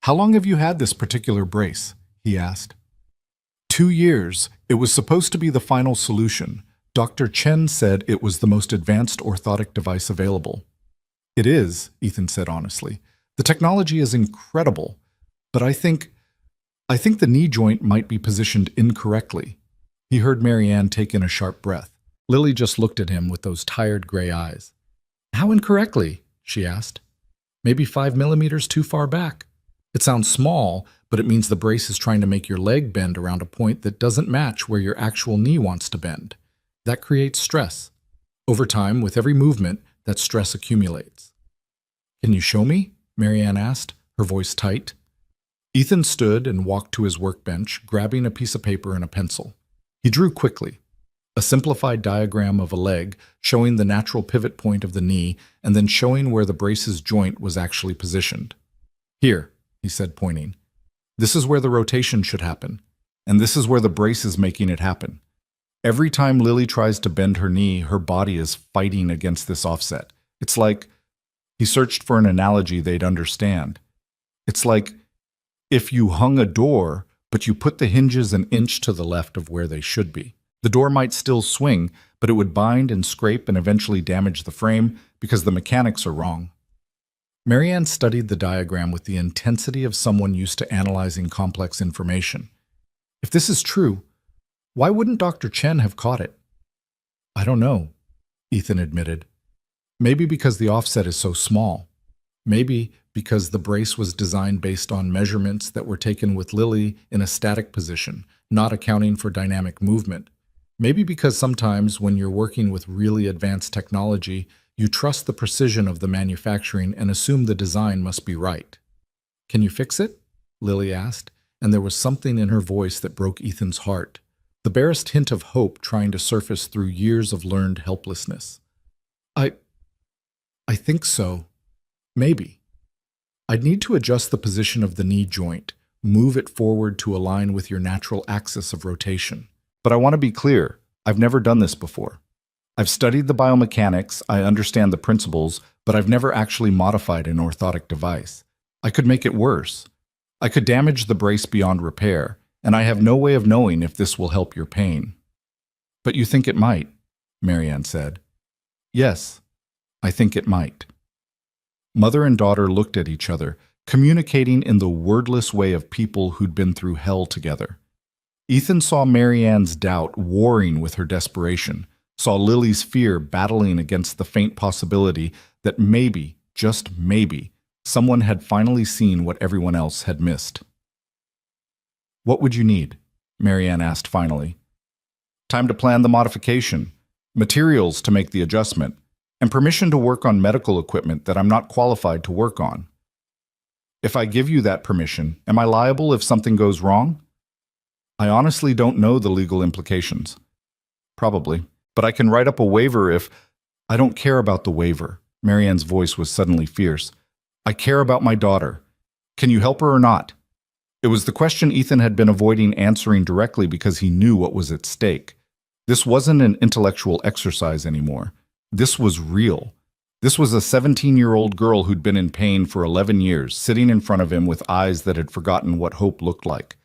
"How long have you had this particular brace?" he asked. 2 years. It was supposed to be the final solution. Dr. Chen said it was the most advanced orthotic device available. "It is," Ethan said honestly. "The technology is incredible, but I think the knee joint might be positioned incorrectly." He heard Marianne take in a sharp breath. Lily just looked at him with those tired gray eyes. "How incorrectly?" she asked. "Maybe 5 millimeters too far back. It sounds small, but it means the brace is trying to make your leg bend around a point that doesn't match where your actual knee wants to bend. That creates stress. Over time, with every movement, that stress accumulates." "Can you show me?" Marianne asked, her voice tight. Ethan stood and walked to his workbench, grabbing a piece of paper and a pencil. He drew quickly. A simplified diagram of a leg, showing the natural pivot point of the knee, and then showing where the brace's joint was actually positioned. "Here," he said, pointing. "This is where the rotation should happen, and this is where the brace is making it happen. Every time Lily tries to bend her knee, her body is fighting against this offset. It's like," he searched for an analogy they'd understand. "It's like if you hung a door, but you put the hinges an inch to the left of where they should be. The door might still swing, but it would bind and scrape and eventually damage the frame because the mechanics are wrong." Marianne studied the diagram with the intensity of someone used to analyzing complex information. "If this is true, why wouldn't Dr. Chen have caught it?" "I don't know," Ethan admitted. "Maybe because the offset is so small. Maybe because the brace was designed based on measurements that were taken with Lily in a static position, not accounting for dynamic movement. Maybe because sometimes when you're working with really advanced technology, you trust the precision of the manufacturing and assume the design must be right." "Can you fix it?" Lily asked, and there was something in her voice that broke Ethan's heart. The barest hint of hope trying to surface through years of learned helplessness. I think so. Maybe. I'd need to adjust the position of the knee joint, move it forward to align with your natural axis of rotation. But I want to be clear, I've never done this before. I've studied the biomechanics, I understand the principles, but I've never actually modified an orthotic device. I could make it worse. I could damage the brace beyond repair, and I have no way of knowing if this will help your pain." "But you think it might," Marianne said. "Yes, I think it might." Mother and daughter looked at each other, communicating in the wordless way of people who'd been through hell together. Ethan saw Marianne's doubt warring with her desperation, saw Lily's fear battling against the faint possibility that maybe, just maybe, someone had finally seen what everyone else had missed. "What would you need?" Marianne asked finally. "Time to plan the modification, materials to make the adjustment, and permission to work on medical equipment that I'm not qualified to work on." "If I give you that permission, am I liable if something goes wrong?" "I honestly don't know the legal implications." "Probably, but I can write up a waiver if—" "I don't care about the waiver." Marianne's voice was suddenly fierce. I care about my daughter. Can you help her or not? It was the question Ethan had been avoiding answering directly because he knew what was at stake. This wasn't an intellectual exercise anymore. This was real. This was a 17-year-old girl who'd been in pain for 11 years, sitting in front of him with eyes that had forgotten what hope looked like.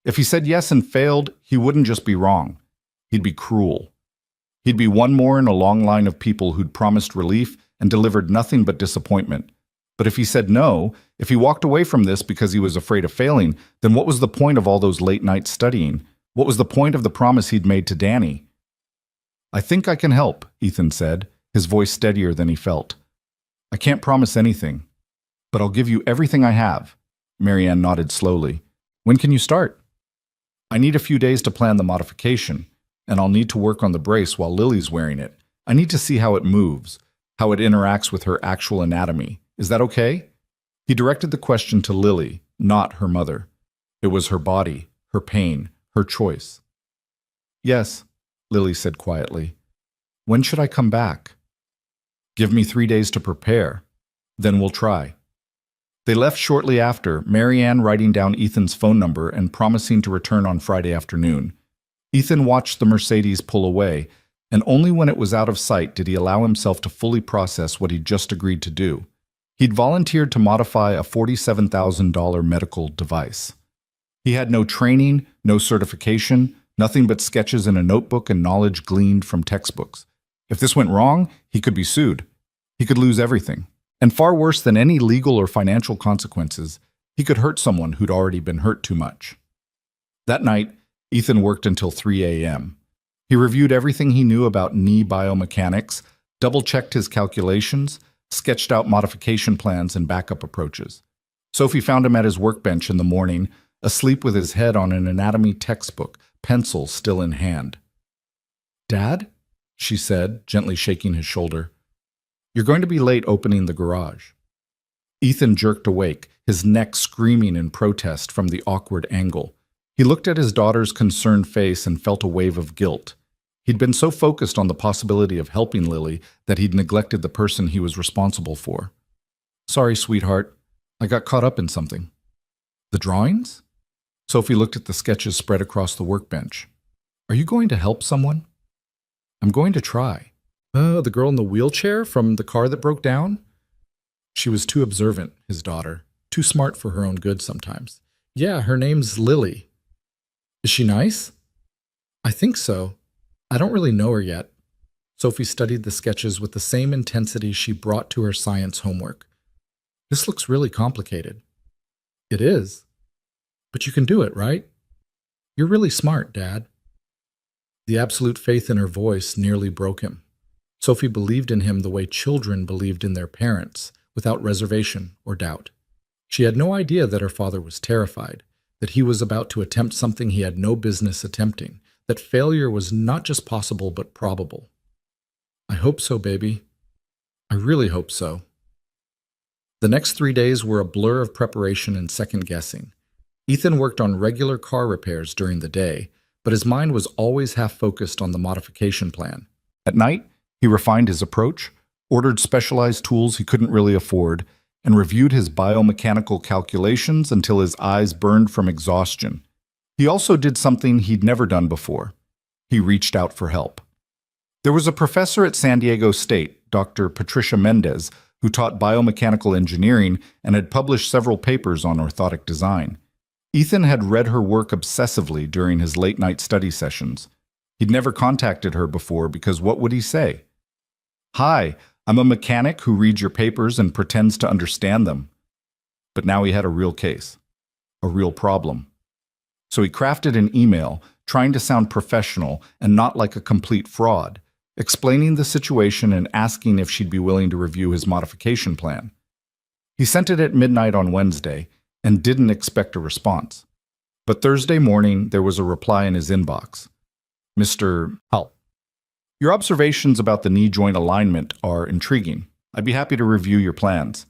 If he said yes and failed, he wouldn't just be wrong. He'd be cruel. He'd be one more in a long line of people who'd promised relief and delivered nothing but disappointment. But if he said no, if he walked away from this because he was afraid of failing, then what was the point of all those late nights studying? What was the point of the promise he'd made to Danny? I think I can help, Ethan said, his voice steadier than he felt. I can't promise anything, but I'll give you everything I have. Marianne nodded slowly. When can you start? I need a few days to plan the modification, and I'll need to work on the brace while Lily's wearing it. I need to see how it moves, how it interacts with her actual anatomy. Is that okay? He directed the question to Lily, not her mother. It was her body, her pain, her choice. Yes, Lily said quietly. When should I come back? Give me 3 days to prepare. Then we'll try. They left shortly after, Marianne writing down Ethan's phone number and promising to return on Friday afternoon. Ethan watched the Mercedes pull away, and only when it was out of sight did he allow himself to fully process what he'd just agreed to do. He'd volunteered to modify a $47,000 medical device. He had no training, no certification, nothing but sketches in a notebook and knowledge gleaned from textbooks. If this went wrong, he could be sued. He could lose everything. And far worse than any legal or financial consequences, he could hurt someone who'd already been hurt too much. That night, Ethan worked until 3 a.m. He reviewed everything he knew about knee biomechanics, double-checked his calculations, sketched out modification plans and backup approaches. Sophie found him at his workbench in the morning, asleep with his head on an anatomy textbook, pencil still in hand. "Dad?" she said, gently shaking his shoulder. "You're going to be late opening the garage." Ethan jerked awake, his neck screaming in protest from the awkward angle. He looked at his daughter's concerned face and felt a wave of guilt. He'd been so focused on the possibility of helping Lily that he'd neglected the person he was responsible for. "Sorry, sweetheart. I got caught up in something." "The drawings?" Sophie looked at the sketches spread across the workbench. "Are you going to help someone?" "I'm going to try." The girl in the wheelchair from the car that broke down?" She was too observant, his daughter. Too smart for her own good sometimes. "Yeah, her name's Lily." "Is she nice?" "I think so. I don't really know her yet." Sophie studied the sketches with the same intensity she brought to her science homework. "This looks really complicated." "It is. But you can do it, right? You're really smart, Dad." The absolute faith in her voice nearly broke him. Sophie believed in him the way children believed in their parents, without reservation or doubt. She had no idea that her father was terrified, that he was about to attempt something he had no business attempting, that failure was not just possible but probable. "I hope so, baby. I really hope so." The next 3 days were a blur of preparation and second-guessing. Ethan worked on regular car repairs during the day, but his mind was always half-focused on the modification plan. At night, he refined his approach, ordered specialized tools he couldn't really afford, and reviewed his biomechanical calculations until his eyes burned from exhaustion. He also did something he'd never done before. He reached out for help. There was a professor at San Diego State, Dr. Patricia Mendez, who taught biomechanical engineering and had published several papers on orthotic design. Ethan had read her work obsessively during his late-night study sessions. He'd never contacted her before because what would he say? "Hi, I'm a mechanic who reads your papers and pretends to understand them." But now he had a real case, a real problem. So he crafted an email, trying to sound professional and not like a complete fraud, explaining the situation and asking if she'd be willing to review his modification plan. He sent it at midnight on Wednesday and didn't expect a response. But Thursday morning, there was a reply in his inbox. "Mr. Hull, your observations about the knee joint alignment are intriguing. I'd be happy to review your plans.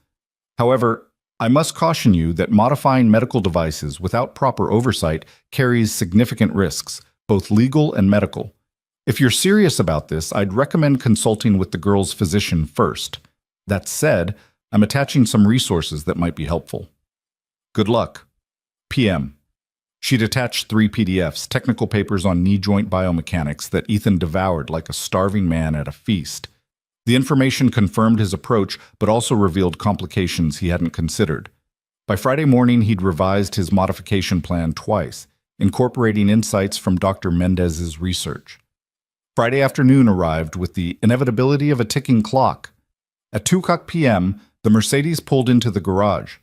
However, I must caution you that modifying medical devices without proper oversight carries significant risks, both legal and medical. If you're serious about this, I'd recommend consulting with the girl's physician first. That said, I'm attaching some resources that might be helpful. Good luck. PM. She'd attached 3 PDFs, technical papers on knee joint biomechanics that Ethan devoured like a starving man at a feast. The information confirmed his approach, but also revealed complications he hadn't considered. By Friday morning, he'd revised his modification plan twice, incorporating insights from Dr. Mendez's research. Friday afternoon arrived with the inevitability of a ticking clock. At 2:00 p.m., the Mercedes pulled into the garage.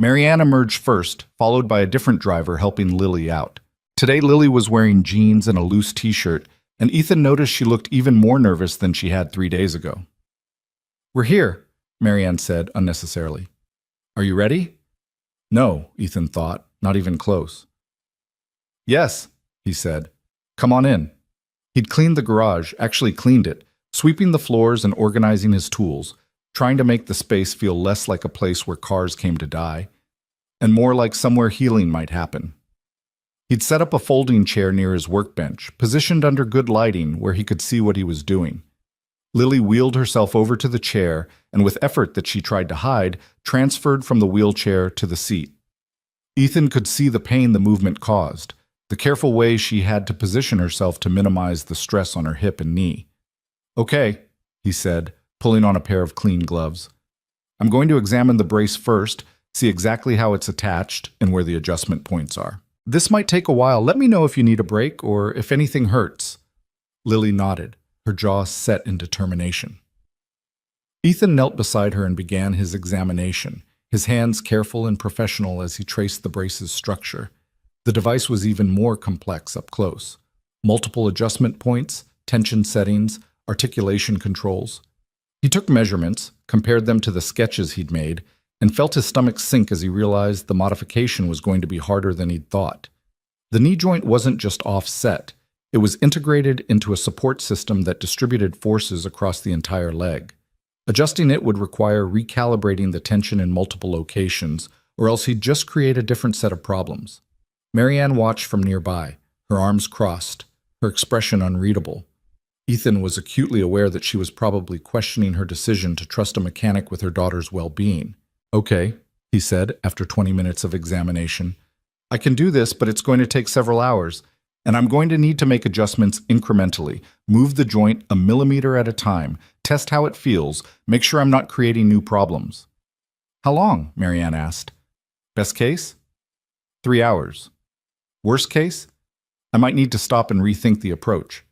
Marianne emerged first, followed by a different driver helping Lily out. Today, Lily was wearing jeans and a loose t-shirt, and Ethan noticed she looked even more nervous than she had 3 days ago. "We're here," Marianne said unnecessarily. "Are you ready?" No, Ethan thought, not even close. "Yes," he said. "Come on in." He'd cleaned the garage, actually cleaned it, sweeping the floors and organizing his tools, trying to make the space feel less like a place where cars came to die, and more like somewhere healing might happen. He'd set up a folding chair near his workbench, positioned under good lighting where he could see what he was doing. Lily wheeled herself over to the chair, and with effort that she tried to hide, transferred from the wheelchair to the seat. Ethan could see the pain the movement caused, the careful way she had to position herself to minimize the stress on her hip and knee. "Okay," he said, pulling on a pair of clean gloves. "I'm going to examine the brace first, see exactly how it's attached and where the adjustment points are. This might take a while. Let me know if you need a break or if anything hurts." Lily nodded, her jaw set in determination. Ethan knelt beside her and began his examination, his hands careful and professional as he traced the brace's structure. The device was even more complex up close. Multiple adjustment points, tension settings, articulation controls. He took measurements, compared them to the sketches he'd made, and felt his stomach sink as he realized the modification was going to be harder than he'd thought. The knee joint wasn't just offset. It was integrated into a support system that distributed forces across the entire leg. Adjusting it would require recalibrating the tension in multiple locations, or else he'd just create a different set of problems. Marianne watched from nearby, her arms crossed, her expression unreadable. Ethan was acutely aware that she was probably questioning her decision to trust a mechanic with her daughter's well-being. "Okay," he said after 20 minutes of examination. "I can do this, but it's going to take several hours, and I'm going to need to make adjustments incrementally, move the joint a millimeter at a time, test how it feels, make sure I'm not creating new problems." "How long?" Marianne asked. "Best case? 3 hours. Worst case? I might need to stop and rethink the approach.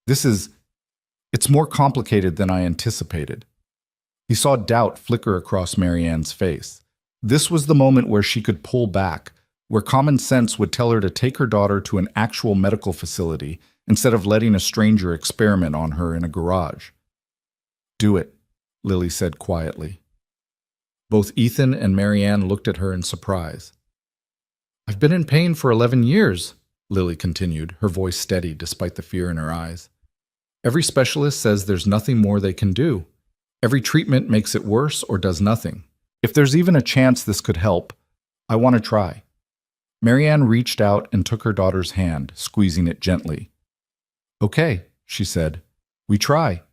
It's more complicated than I anticipated." He saw doubt flicker across Marianne's face. This was the moment where she could pull back, where common sense would tell her to take her daughter to an actual medical facility instead of letting a stranger experiment on her in a garage. "Do it," Lily said quietly. Both Ethan and Marianne looked at her in surprise. "I've been in pain for 11 years, Lily continued, her voice steady despite the fear in her eyes. "Every specialist says there's nothing more they can do. Every treatment makes it worse or does nothing. If there's even a chance this could help, I want to try." Marianne reached out and took her daughter's hand, squeezing it gently. "Okay," she said. "We try."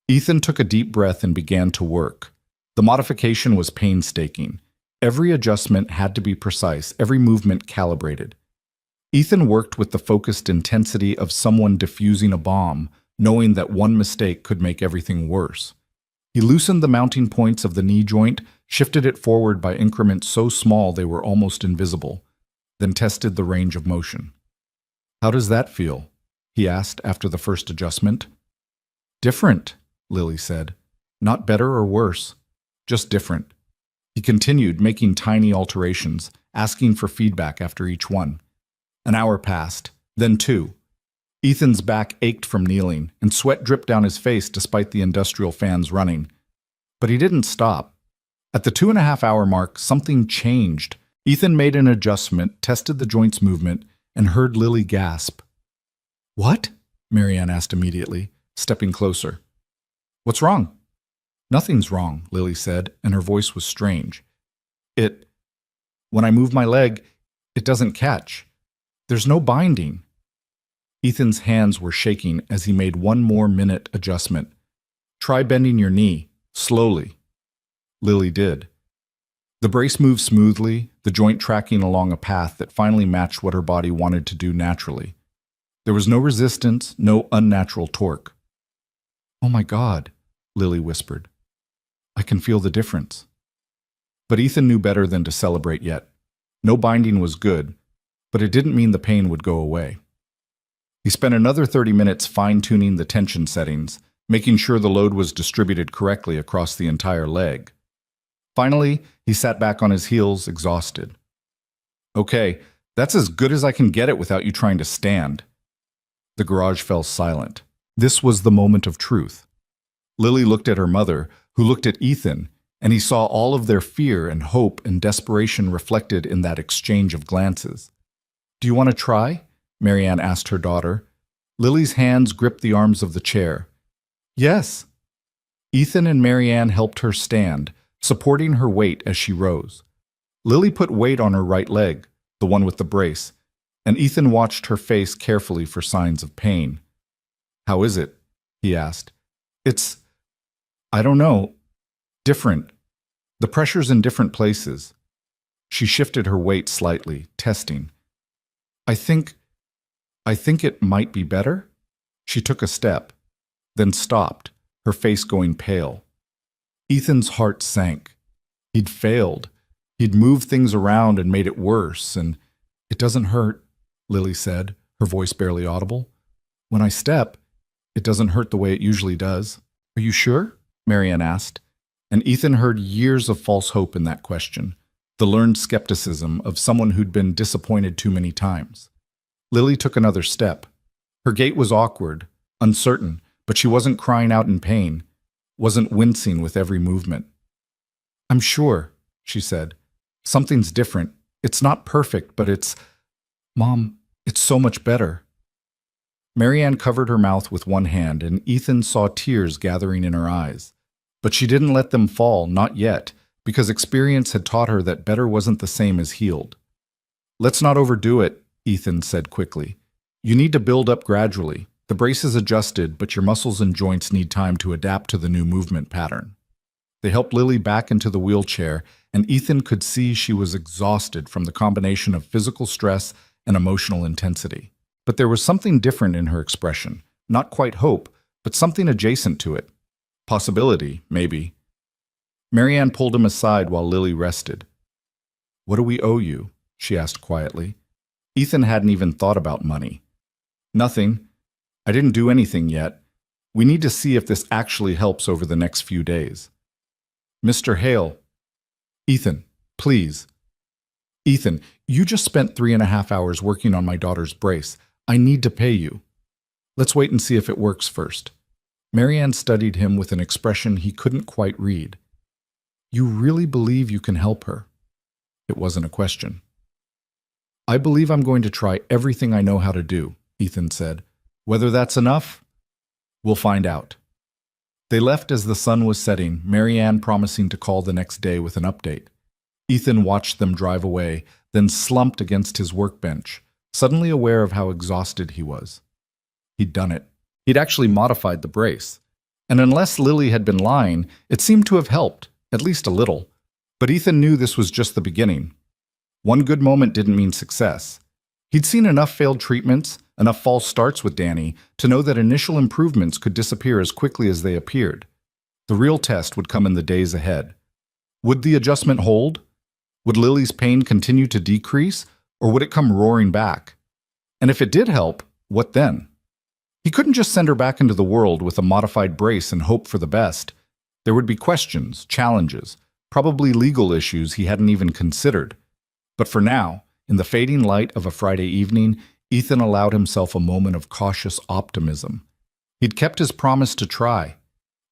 Ethan took a deep breath and began to work. The modification was painstaking. Every adjustment had to be precise, every movement calibrated. Ethan worked with the focused intensity of someone defusing a bomb, knowing that one mistake could make everything worse. He loosened the mounting points of the knee joint, shifted it forward by increments so small they were almost invisible, then tested the range of motion. "How does that feel?" he asked after the first adjustment. "Different," Lily said. "Not better or worse, just different." He continued, making tiny alterations, asking for feedback after each one. An hour passed, then 2. Ethan's back ached from kneeling, and sweat dripped down his face despite the industrial fans running. But he didn't stop. At the 2.5-hour mark, something changed. Ethan made an adjustment, tested the joint's movement, and heard Lily gasp. "What?" Marianne asked immediately, stepping closer. "What's wrong?" "Nothing's wrong," Lily said, and her voice was strange. When I move my leg, it doesn't catch. There's no binding." Ethan's hands were shaking as he made one more minute adjustment. "Try bending your knee, slowly." Lily did. The brace moved smoothly, the joint tracking along a path that finally matched what her body wanted to do naturally. There was no resistance, no unnatural torque. "Oh my God," Lily whispered. "I can feel the difference." But Ethan knew better than to celebrate yet. No binding was good, but it didn't mean the pain would go away. He spent another 30 minutes fine-tuning the tension settings, making sure the load was distributed correctly across the entire leg. Finally, he sat back on his heels, exhausted. "Okay, that's as good as I can get it without you trying to stand." The garage fell silent. This was the moment of truth. Lily looked at her mother, who looked at Ethan, and he saw all of their fear and hope and desperation reflected in that exchange of glances. "Do you want to try?" Marianne asked her daughter. Lily's hands gripped the arms of the chair. "Yes." Ethan and Marianne helped her stand, supporting her weight as she rose. Lily put weight on her right leg, the one with the brace, and Ethan watched her face carefully for signs of pain. "How is it?" he asked. I don't know, different. The pressure's in different places." She shifted her weight slightly, testing. I think it might be better." She took a step, then stopped, her face going pale. Ethan's heart sank. He'd failed. He'd moved things around and made it worse, and "It doesn't hurt," Lily said, her voice barely audible. "When I step, it doesn't hurt the way it usually does." "Are you sure?" Marianne asked, and Ethan heard years of false hope in that question, the learned skepticism of someone who'd been disappointed too many times. Lily took another step. Her gait was awkward, uncertain, but she wasn't crying out in pain, wasn't wincing with every movement. "I'm sure," she said. "Something's different. It's not perfect, but Mom, it's so much better." Marianne covered her mouth with one hand, and Ethan saw tears gathering in her eyes. But she didn't let them fall, not yet, because experience had taught her that better wasn't the same as healed. "Let's not overdo it," Ethan said quickly. "You need to build up gradually. The brace is adjusted, but your muscles and joints need time to adapt to the new movement pattern." They helped Lily back into the wheelchair, and Ethan could see she was exhausted from the combination of physical stress and emotional intensity. But there was something different in her expression, not quite hope, but something adjacent to it. Possibility, maybe. Marianne pulled him aside while Lily rested. "What do we owe you?" she asked quietly. Ethan hadn't even thought about money. "Nothing. I didn't do anything yet. We need to see if this actually helps over the next few days." "Mr. Hale." "Ethan, please." "Ethan, you just spent 3.5 hours working on my daughter's brace. I need to pay you. Let's wait and see if it works first." Marianne studied him with an expression he couldn't quite read. "You really believe you can help her?" It wasn't a question. "I believe I'm going to try everything I know how to do," Ethan said. "Whether that's enough, we'll find out." They left as the sun was setting, Marianne promising to call the next day with an update. Ethan watched them drive away, then slumped against his workbench, suddenly aware of how exhausted he was. He'd done it. He'd actually modified the brace. And unless Lily had been lying, it seemed to have helped, at least a little. But Ethan knew this was just the beginning. One good moment didn't mean success. He'd seen enough failed treatments, enough false starts with Danny, to know that initial improvements could disappear as quickly as they appeared. The real test would come in the days ahead. Would the adjustment hold? Would Lily's pain continue to decrease, or would it come roaring back? And if it did help, what then? He couldn't just send her back into the world with a modified brace and hope for the best. There would be questions, challenges, probably legal issues he hadn't even considered. But for now, in the fading light of a Friday evening, Ethan allowed himself a moment of cautious optimism. He'd kept his promise to try.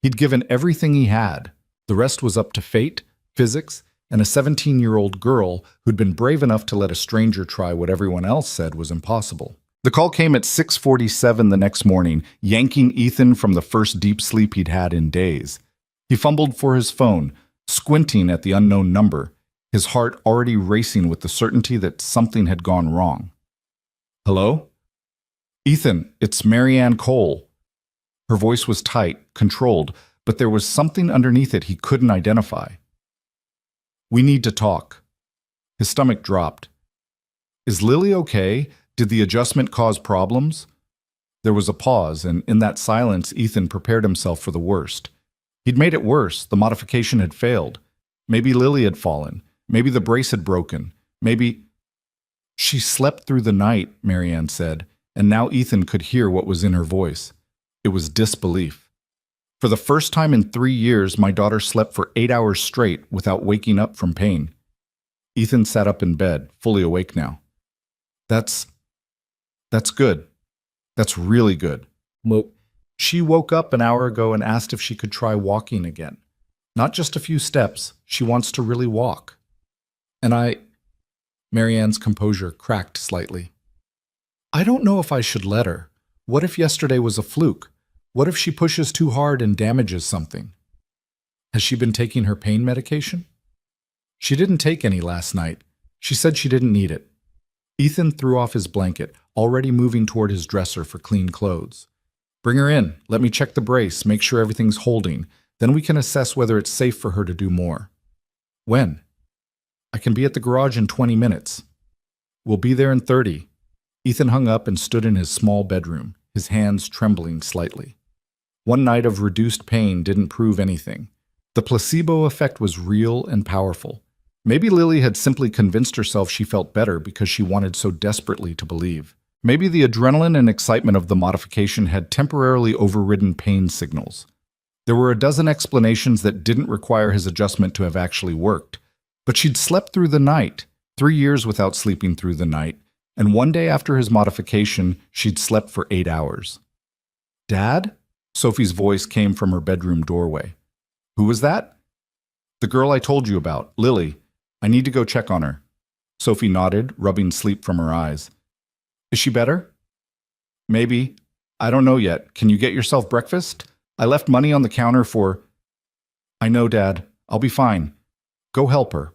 He'd given everything he had. The rest was up to fate, physics, and a 17-year-old girl who'd been brave enough to let a stranger try what everyone else said was impossible. The call came at 6:47 the next morning, yanking Ethan from the first deep sleep he'd had in days. He fumbled for his phone, squinting at the unknown number, his heart already racing with the certainty that something had gone wrong. "Hello?" "Ethan, it's Marianne Cole." Her voice was tight, controlled, but there was something underneath it he couldn't identify. We need to talk. His stomach dropped. Is Lily okay? Did the adjustment cause problems? There was a pause, and in that silence, Ethan prepared himself for the worst. He'd made it worse. The modification had failed. Maybe Lily had fallen. Maybe the brace had broken. Maybe... She slept through the night, Marianne said, and now Ethan could hear what was in her voice. It was disbelief. For the first time in 3 years, my daughter slept for 8 hours straight without waking up from pain. Ethan sat up in bed, fully awake now. That's good. That's really good. She woke up an hour ago and asked if she could try walking again. Not just a few steps. She wants to really walk. And Marianne's composure cracked slightly. I don't know if I should let her. What if yesterday was a fluke? What if she pushes too hard and damages something? Has she been taking her pain medication? She didn't take any last night. She said she didn't need it. Ethan threw off his blanket, already moving toward his dresser for clean clothes. Bring her in. Let me check the brace, make sure everything's holding. Then we can assess whether it's safe for her to do more. When? I can be at the garage in 20 minutes. We'll be there in 30. Ethan hung up and stood in his small bedroom, his hands trembling slightly. One night of reduced pain didn't prove anything. The placebo effect was real and powerful. Maybe Lily had simply convinced herself she felt better because she wanted so desperately to believe. Maybe the adrenaline and excitement of the modification had temporarily overridden pain signals. There were a dozen explanations that didn't require his adjustment to have actually worked. But she'd slept through the night, 3 years without sleeping through the night, and one day after his modification, she'd slept for 8 hours. Dad? Sophie's voice came from her bedroom doorway. Who was that? The girl I told you about, Lily. I need to go check on her. Sophie nodded, rubbing sleep from her eyes. Is she better? Maybe. I don't know yet. Can you get yourself breakfast? I left money on the counter for... I know, Dad. I'll be fine. Go help her.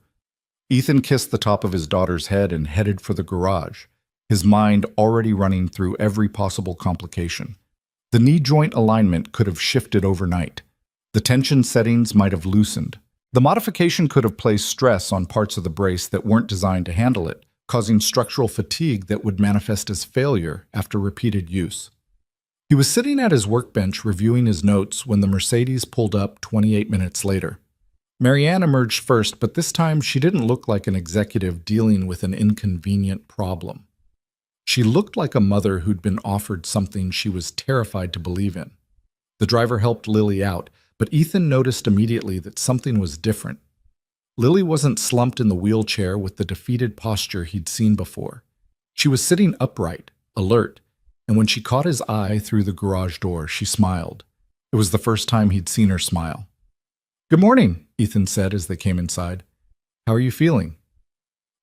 Ethan kissed the top of his daughter's head and headed for the garage, his mind already running through every possible complication. The knee joint alignment could have shifted overnight. The tension settings might have loosened. The modification could have placed stress on parts of the brace that weren't designed to handle it, causing structural fatigue that would manifest as failure after repeated use. He was sitting at his workbench reviewing his notes when the Mercedes pulled up 28 minutes later. Marianne emerged first, but this time she didn't look like an executive dealing with an inconvenient problem. She looked like a mother who'd been offered something she was terrified to believe in. The driver helped Lily out, but Ethan noticed immediately that something was different. Lily wasn't slumped in the wheelchair with the defeated posture he'd seen before. She was sitting upright, alert, and when she caught his eye through the garage door, she smiled. It was the first time he'd seen her smile. Good morning, Ethan said as they came inside. How are you feeling?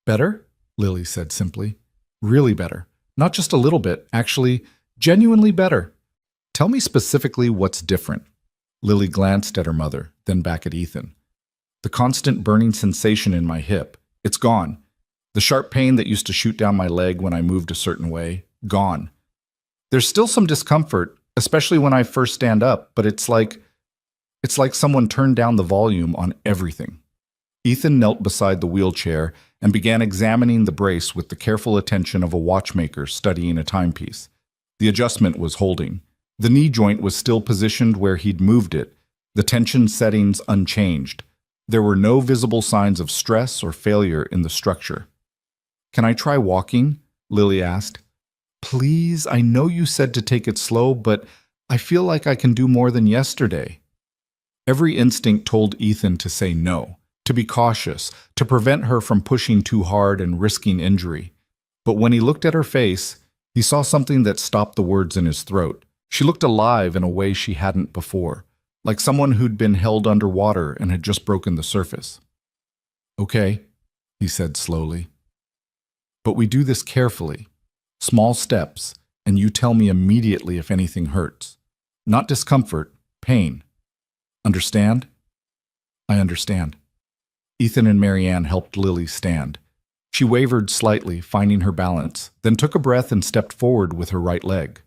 Better? Lily said simply. Really better. Not just a little bit, actually, genuinely better. Tell me specifically what's different. Lily glanced at her mother, then back at Ethan. The constant burning sensation in my hip, it's gone. The sharp pain that used to shoot down my leg when I moved a certain way, gone. There's still some discomfort, especially when I first stand up, but it's like someone turned down the volume on everything. Ethan knelt beside the wheelchair and began examining the brace with the careful attention of a watchmaker studying a timepiece. The adjustment was holding. The knee joint was still positioned where he'd moved it, the tension settings unchanged. There were no visible signs of stress or failure in the structure. Can I try walking? Lily asked. Please, I know you said to take it slow, but I feel like I can do more than yesterday. Every instinct told Ethan to say no, to be cautious, to prevent her from pushing too hard and risking injury. But when he looked at her face, he saw something that stopped the words in his throat. She looked alive in a way she hadn't before, like someone who'd been held underwater and had just broken the surface. Okay, he said slowly. But we do this carefully, small steps, and you tell me immediately if anything hurts. Not discomfort, pain. Understand? I understand. Ethan and Marianne helped Lily stand. She wavered slightly, finding her balance, then took a breath and stepped forward with her right leg.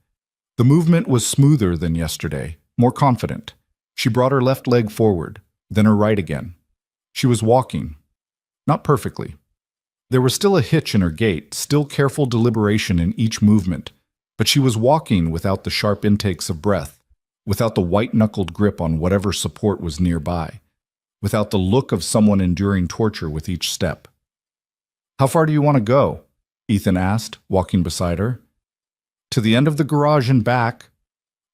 The movement was smoother than yesterday, more confident. She brought her left leg forward, then her right again. She was walking, Not perfectly. There was still a hitch in her gait, still careful deliberation in each movement, but she was walking without the sharp intakes of breath, without the white-knuckled grip on whatever support was nearby, without the look of someone enduring torture with each step. "How far do you want to go?" Ethan asked, walking beside her. "To the end of the garage and back."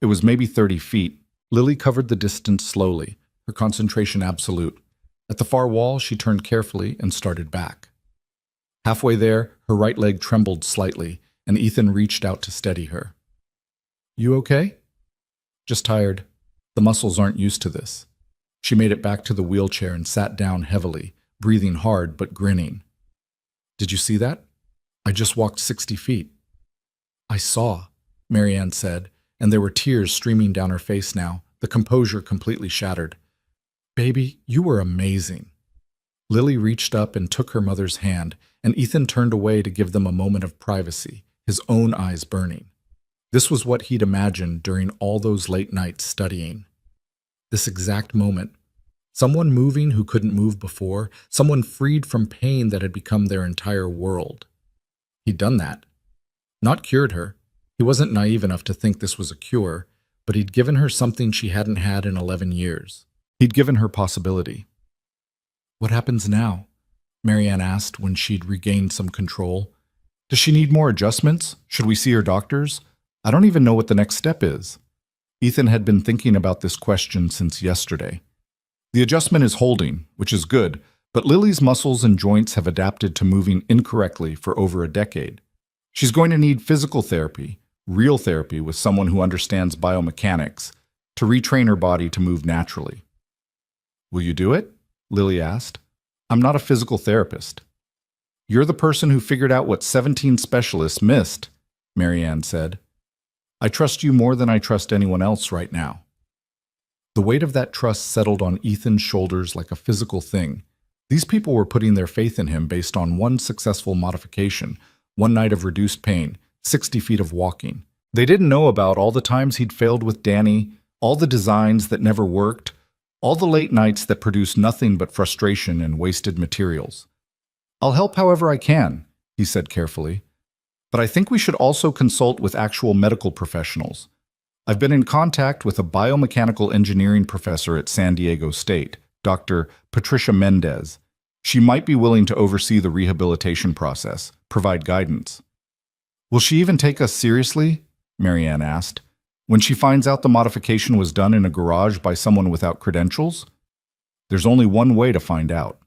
It was maybe 30 feet. Lily covered the distance slowly, her concentration absolute. At the far wall, she turned carefully and started back. Halfway there, her right leg trembled slightly, and Ethan reached out to steady her. "You okay?" "Just tired. The muscles aren't used to this." She made it back to the wheelchair and sat down heavily, breathing hard but grinning. "Did you see that? I just walked 60 feet. "I saw," Marianne said, and there were tears streaming down her face now, the composure completely shattered. "Baby, you were amazing." Lily reached up and took her mother's hand, and Ethan turned away to give them a moment of privacy, his own eyes burning. This was what he'd imagined during all those late nights studying. This exact moment. Someone moving who couldn't move before, someone freed from pain that had become their entire world. He'd done that. Not cured her. He wasn't naive enough to think this was a cure, but he'd given her something she hadn't had in 11 years. He'd given her possibility. "What happens now?" Marianne asked when she'd regained some control. "Does she need more adjustments? Should we see her doctors? I don't even know what the next step is." Ethan had been thinking about this question since yesterday. The adjustment is holding, which is good, but Lily's muscles and joints have adapted to moving incorrectly for over a decade. She's going to need physical therapy, real therapy with someone who understands biomechanics, to retrain her body to move naturally. "Will you do it?" Lily asked. "I'm not a physical therapist." "You're the person who figured out what 17 specialists missed," Marianne said. "I trust you more than I trust anyone else right now." The weight of that trust settled on Ethan's shoulders like a physical thing. These people were putting their faith in him based on one successful modification, one night of reduced pain, 60 feet of walking. They didn't know about all the times he'd failed with Danny, all the designs that never worked, all the late nights that produced nothing but frustration and wasted materials. "I'll help however I can," he said carefully. "But I think we should also consult with actual medical professionals. I've been in contact with a biomechanical engineering professor at San Diego State, Dr. Patricia Mendez. She might be willing to oversee the rehabilitation process, provide guidance." "Will she even take us seriously?" Marianne asked. "When she finds out the modification was done in a garage by someone without credentials?" "There's only one way to find out."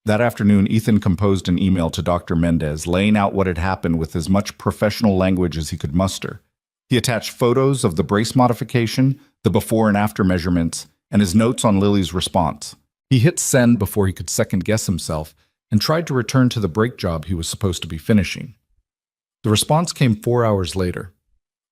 That afternoon, Ethan composed an email to Dr. Mendez, laying out what had happened with as much professional language as he could muster. He attached photos of the brace modification, the before and after measurements, and his notes on Lily's response. He hit send before he could second-guess himself and tried to return to the brake job he was supposed to be finishing. The response came 4 hours later.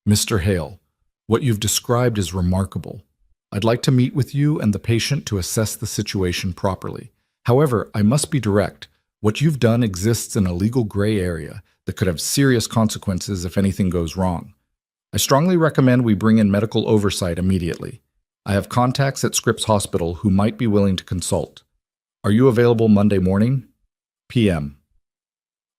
"Mr. Hale, what you've described is remarkable. I'd like to meet with you and the patient to assess the situation properly. However, I must be direct. What you've done exists in a legal gray area that could have serious consequences if anything goes wrong. I strongly recommend we bring in medical oversight immediately. I have contacts at Scripps Hospital who might be willing to consult. Are you available Monday morning? PM."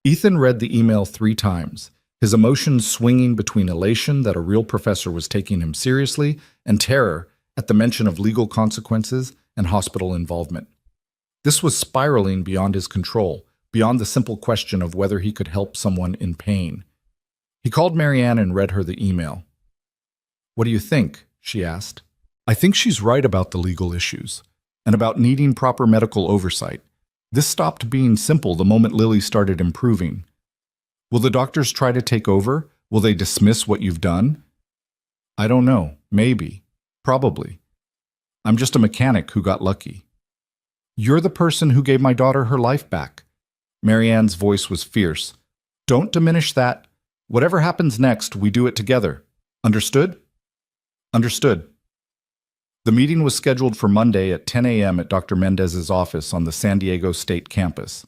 Ethan read the email 3 times, his emotions swinging between elation that a real professor was taking him seriously and terror at the mention of legal consequences and hospital involvement. This was spiraling beyond his control, beyond the simple question of whether he could help someone in pain. He called Marianne and read her the email. "What do you think?" she asked. "I think she's right about the legal issues, and about needing proper medical oversight. This stopped being simple the moment Lily started improving. Will the doctors try to take over? Will they dismiss what you've done?" "I don't know. Maybe. Probably. I'm just a mechanic who got lucky." "You're the person who gave my daughter her life back." Marianne's voice was fierce. "Don't diminish that. Whatever happens next, we do it together. Understood?" "Understood." The meeting was scheduled for Monday at 10 a.m. at Dr. Mendez's office on the San Diego State campus.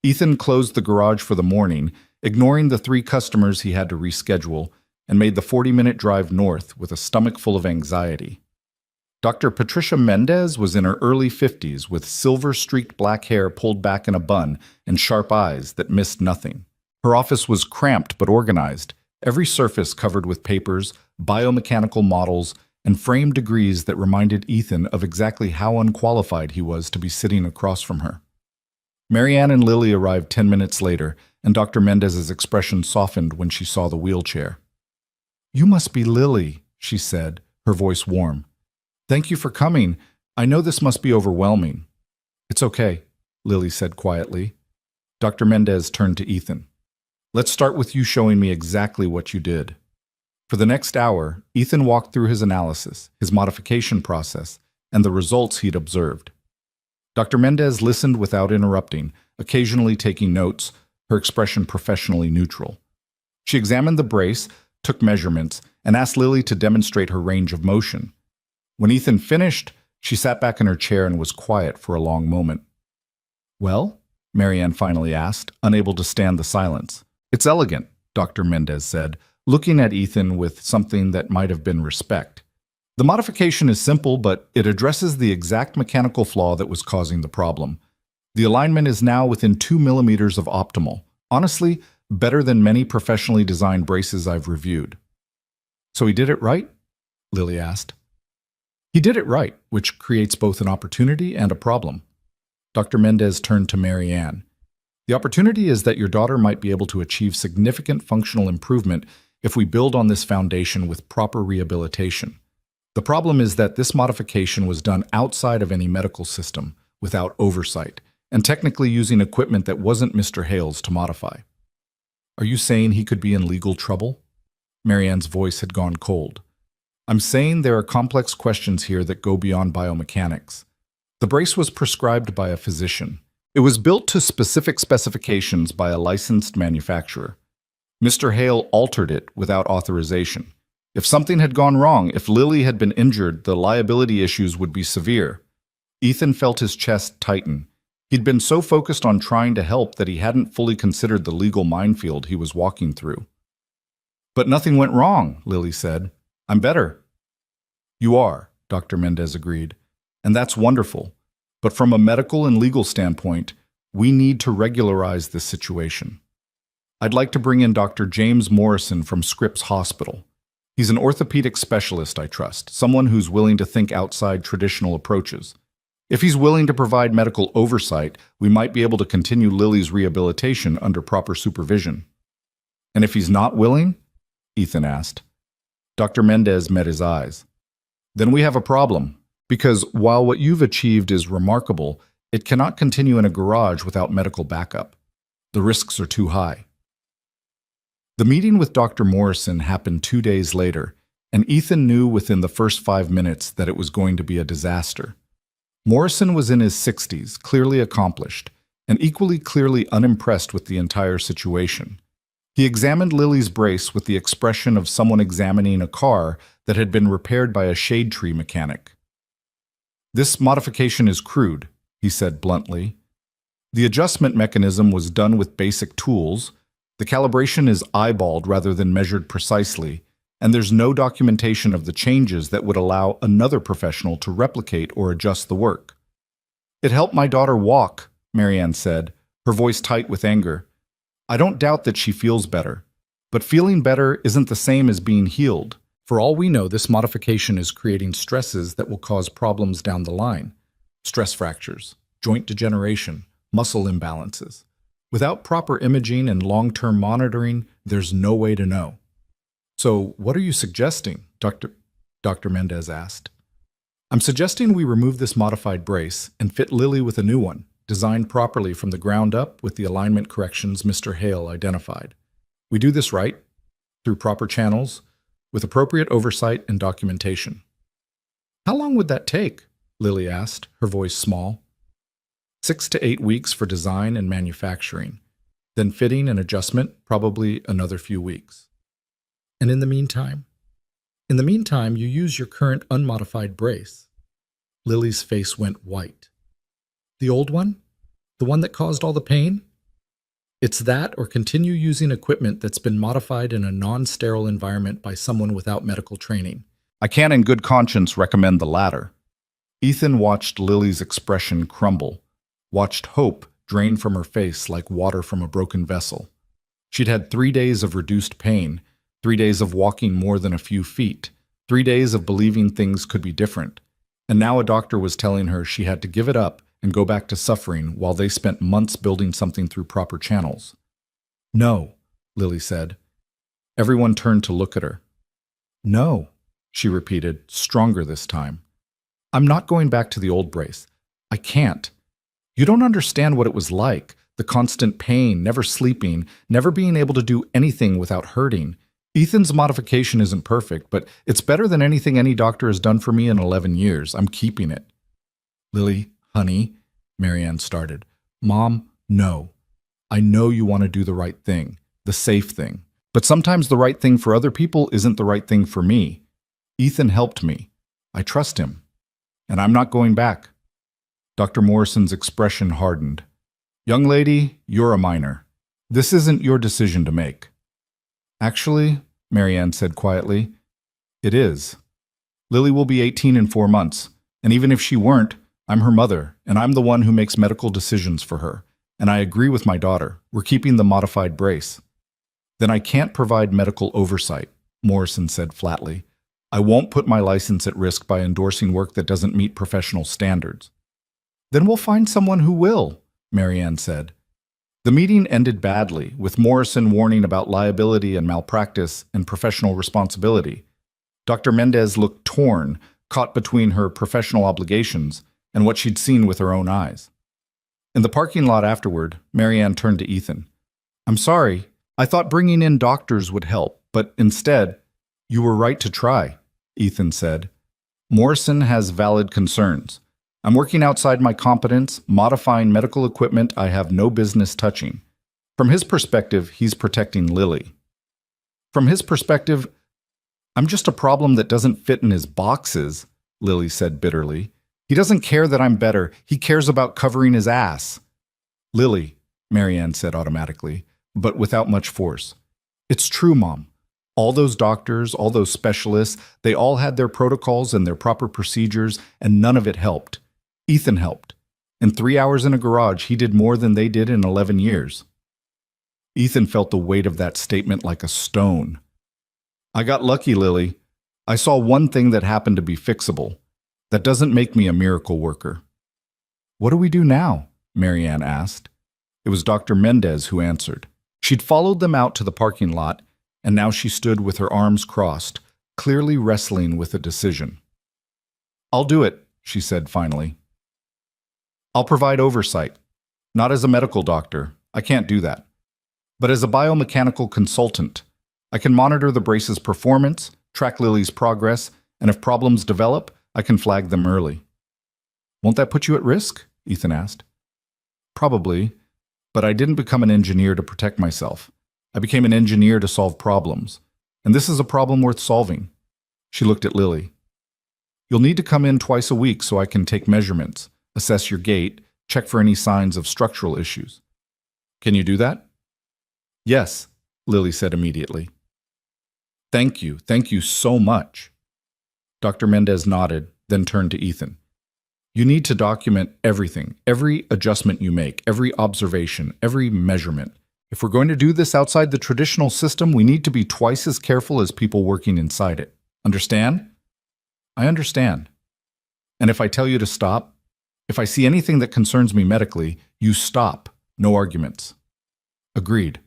Ethan closed the garage for the morning, ignoring the 3 customers he had to reschedule, and made the 40-minute drive north with a stomach full of anxiety. Dr. Patricia Mendez was in her early 50s with silver-streaked black hair pulled back in a bun and sharp eyes that missed nothing. Her office was cramped but organized, every surface covered with papers, biomechanical models, and framed degrees that reminded Ethan of exactly how unqualified he was to be sitting across from her. Marianne and Lily arrived 10 minutes later, and Dr. Mendez's expression softened when she saw the wheelchair. "You must be Lily," she said, her voice warm. "Thank you for coming. I know this must be overwhelming." "It's okay," Lily said quietly. Dr. Mendez turned to Ethan. "Let's start with you showing me exactly what you did." For the next hour, Ethan walked through his analysis, his modification process, and the results he'd observed. Dr. Mendez listened without interrupting, occasionally taking notes, her expression professionally neutral. She examined the brace, took measurements, and asked Lily to demonstrate her range of motion. When Ethan finished, she sat back in her chair and was quiet for a long moment. "Well?" Marianne finally asked, unable to stand the silence. "It's elegant," Dr. Mendez said, looking at Ethan with something that might have been respect. "The modification is simple, but it addresses the exact mechanical flaw that was causing the problem. The alignment is now within 2 millimeters of optimal. Honestly, better than many professionally designed braces I've reviewed." "So he did it right?" Lily asked. "He did it right, which creates both an opportunity and a problem." Dr. Mendez turned to Marianne. "The opportunity is that your daughter might be able to achieve significant functional improvement if we build on this foundation with proper rehabilitation. The problem is that this modification was done outside of any medical system, without oversight, and technically using equipment that wasn't Mr. Hale's to modify." "Are you saying he could be in legal trouble?" Marianne's voice had gone cold. "I'm saying there are complex questions here that go beyond biomechanics. The brace was prescribed by a physician. It was built to specific specifications by a licensed manufacturer. Mr. Hale altered it without authorization. If something had gone wrong, if Lily had been injured, the liability issues would be severe." Ethan felt his chest tighten. He'd been so focused on trying to help that he hadn't fully considered the legal minefield he was walking through. "But nothing went wrong," Lily said. "I'm better." "You are," Dr. Mendez agreed. "And that's wonderful. But from a medical and legal standpoint, we need to regularize this situation. I'd like to bring in Dr. James Morrison from Scripps Hospital. He's an orthopedic specialist I trust, someone who's willing to think outside traditional approaches. If he's willing to provide medical oversight, we might be able to continue Lily's rehabilitation under proper supervision." "And if he's not willing?" Ethan asked. Dr. Mendez met his eyes. "Then we have a problem, because while what you've achieved is remarkable, it cannot continue in a garage without medical backup. The risks are too high." The meeting with Dr. Morrison happened 2 days later, and Ethan knew within the first 5 minutes that it was going to be a disaster. Morrison was in his 60s, clearly accomplished, and equally clearly unimpressed with the entire situation. He examined Lily's brace with the expression of someone examining a car that had been repaired by a shade tree mechanic. "This modification is crude," he said bluntly. "The adjustment mechanism was done with basic tools. The calibration is eyeballed rather than measured precisely, and there's no documentation of the changes that would allow another professional to replicate or adjust the work." "It helped my daughter walk," Marianne said, her voice tight with anger. "I don't doubt that she feels better, but feeling better isn't the same as being healed. For all we know, this modification is creating stresses that will cause problems down the line. Stress fractures, joint degeneration, muscle imbalances. Without proper imaging and long-term monitoring, there's no way to know." "So what are you suggesting?" Dr. Mendez asked. "I'm suggesting we remove this modified brace and fit Lily with a new one, designed properly from the ground up with the alignment corrections Mr. Hale identified. We do this right, through proper channels, with appropriate oversight and documentation." "How long would that take?" Lily asked, her voice small. 6 to 8 weeks for design and manufacturing. Then fitting and adjustment, probably another few weeks." "And in the meantime?" "In the meantime, you use your current unmodified brace." Lily's face went white. "The old one? The one that caused all the pain?" "It's that, or continue using equipment that's been modified in a non-sterile environment by someone without medical training." "I can in good conscience recommend the latter," Ethan watched Lily's expression crumble, watched hope drain from her face like water from a broken vessel. She'd had 3 days of reduced pain, 3 days of walking more than a few feet, 3 days of believing things could be different. And now a doctor was telling her she had to give it up and go back to suffering while they spent months building something through proper channels. "No," Lily said. Everyone turned to look at her. "No," she repeated, stronger this time. "I'm not going back to the old brace. I can't. You don't understand what it was like, the constant pain, never sleeping, never being able to do anything without hurting. Ethan's modification isn't perfect, but it's better than anything any doctor has done for me in 11 years. I'm keeping it." "Lily, honey," Marianne started. "Mom, no. I know you want to do the right thing, the safe thing. But sometimes the right thing for other people isn't the right thing for me. Ethan helped me. I trust him. And I'm not going back." Dr. Morrison's expression hardened. "Young lady, you're a minor. This isn't your decision to make." "Actually," Marianne said quietly, "it is. Lily will be 18 in 4 months, and even if she weren't, I'm her mother, and I'm the one who makes medical decisions for her. And I agree with my daughter. We're keeping the modified brace." "Then I can't provide medical oversight," Morrison said flatly. "I won't put my license at risk by endorsing work that doesn't meet professional standards." "Then we'll find someone who will," Marianne said. The meeting ended badly, with Morrison warning about liability and malpractice and professional responsibility. Dr. Mendez looked torn, caught between her professional obligations and what she'd seen with her own eyes. In the parking lot afterward, Marianne turned to Ethan. "I'm sorry. I thought bringing in doctors would help, but instead, you were right to try," Ethan said. "Morrison has valid concerns. I'm working outside my competence, modifying medical equipment I have no business touching. From his perspective, he's protecting Lily. From his perspective, I'm just a problem that doesn't fit in his boxes," Lily said bitterly. "He doesn't care that I'm better. He cares about covering his ass." "Lily," Marianne said automatically, but without much force. "It's true, Mom. All those doctors, all those specialists, they all had their protocols and their proper procedures, and none of it helped. Ethan helped. In 3 hours in a garage, he did more than they did in 11 years. Ethan felt the weight of that statement like a stone. "I got lucky, Lily. I saw one thing that happened to be fixable. That doesn't make me a miracle worker." "What do we do now?" Marianne asked. It was Dr. Mendez who answered. She'd followed them out to the parking lot, and now she stood with her arms crossed, clearly wrestling with a decision. "I'll do it," she said finally. "I'll provide oversight. Not as a medical doctor, I can't do that. But as a biomechanical consultant, I can monitor the brace's performance, track Lily's progress, and if problems develop, I can flag them early." "Won't that put you at risk?" Ethan asked. "Probably, but I didn't become an engineer to protect myself. I became an engineer to solve problems. And this is a problem worth solving." She looked at Lily. "You'll need to come in twice a week so I can take measurements, assess your gait, check for any signs of structural issues. Can you do that?" "Yes," Lily said immediately. Thank you so much." Dr. Mendez nodded, then turned to Ethan. "You need to document everything, every adjustment you make, every observation, every measurement. If we're going to do this outside the traditional system, we need to be twice as careful as people working inside it. Understand?" "I understand. And if I tell you to stop, if I see anything that concerns me medically, you stop. No arguments." "Agreed."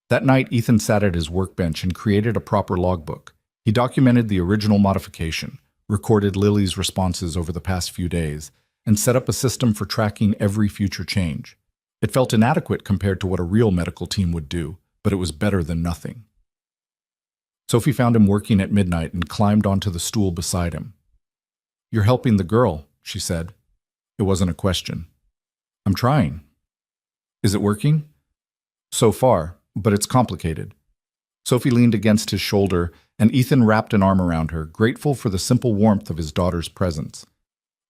That night, Ethan sat at his workbench and created a proper logbook. He documented the original modification, recorded Lily's responses over the past few days, and set up a system for tracking every future change. It felt inadequate compared to what a real medical team would do, but it was better than nothing. Sophie found him working at midnight and climbed onto the stool beside him. "You're helping the girl," she said. It wasn't a question. "I'm trying." "Is it working?" "So far, but it's complicated." Sophie leaned against his shoulder, and Ethan wrapped an arm around her, grateful for the simple warmth of his daughter's presence.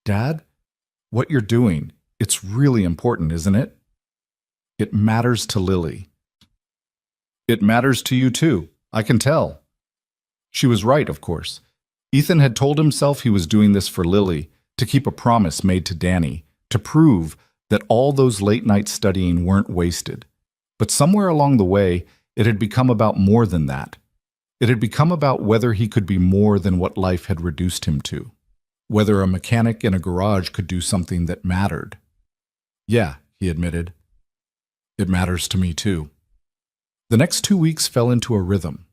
"Dad, what you're doing, it's really important, isn't it?" "It matters to Lily." "It matters to you too, I can tell." She was right, of course. Ethan had told himself he was doing this for Lily, to keep a promise made to Danny, to prove that all those late nights studying weren't wasted. But somewhere along the way, it had become about more than that. It had become about whether he could be more than what life had reduced him to. Whether a mechanic in a garage could do something that mattered. Yeah, he admitted. It matters to me too. The next 2 weeks fell into a rhythm.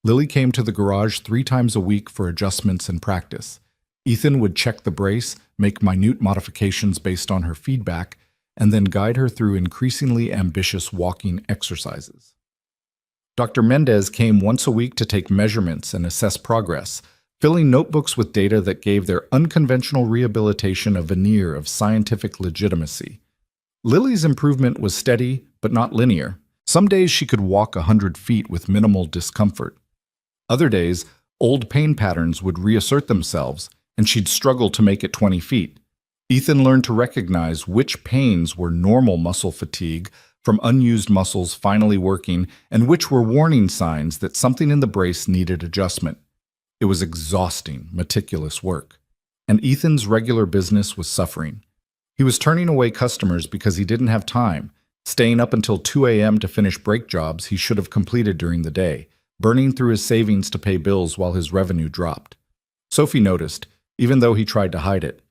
Lily came to the garage 3 times a week for adjustments and practice. Ethan would check the brace, make minute modifications based on her feedback, and then guide her through increasingly ambitious walking exercises. Dr. Mendez came once a week to take measurements and assess progress, filling notebooks with data that gave their unconventional rehabilitation a veneer of scientific legitimacy. Lily's improvement was steady, but not linear. Some days she could walk 100 feet with minimal discomfort. Other days, old pain patterns would reassert themselves, and she'd struggle to make it 20 feet. Ethan learned to recognize which pains were normal muscle fatigue from unused muscles finally working and which were warning signs that something in the brace needed adjustment. It was exhausting, meticulous work, and Ethan's regular business was suffering. He was turning away customers because he didn't have time, staying up until 2 a.m. to finish brake jobs he should have completed during the day, burning through his savings to pay bills while his revenue dropped. Sophie noticed, even though he tried to hide it.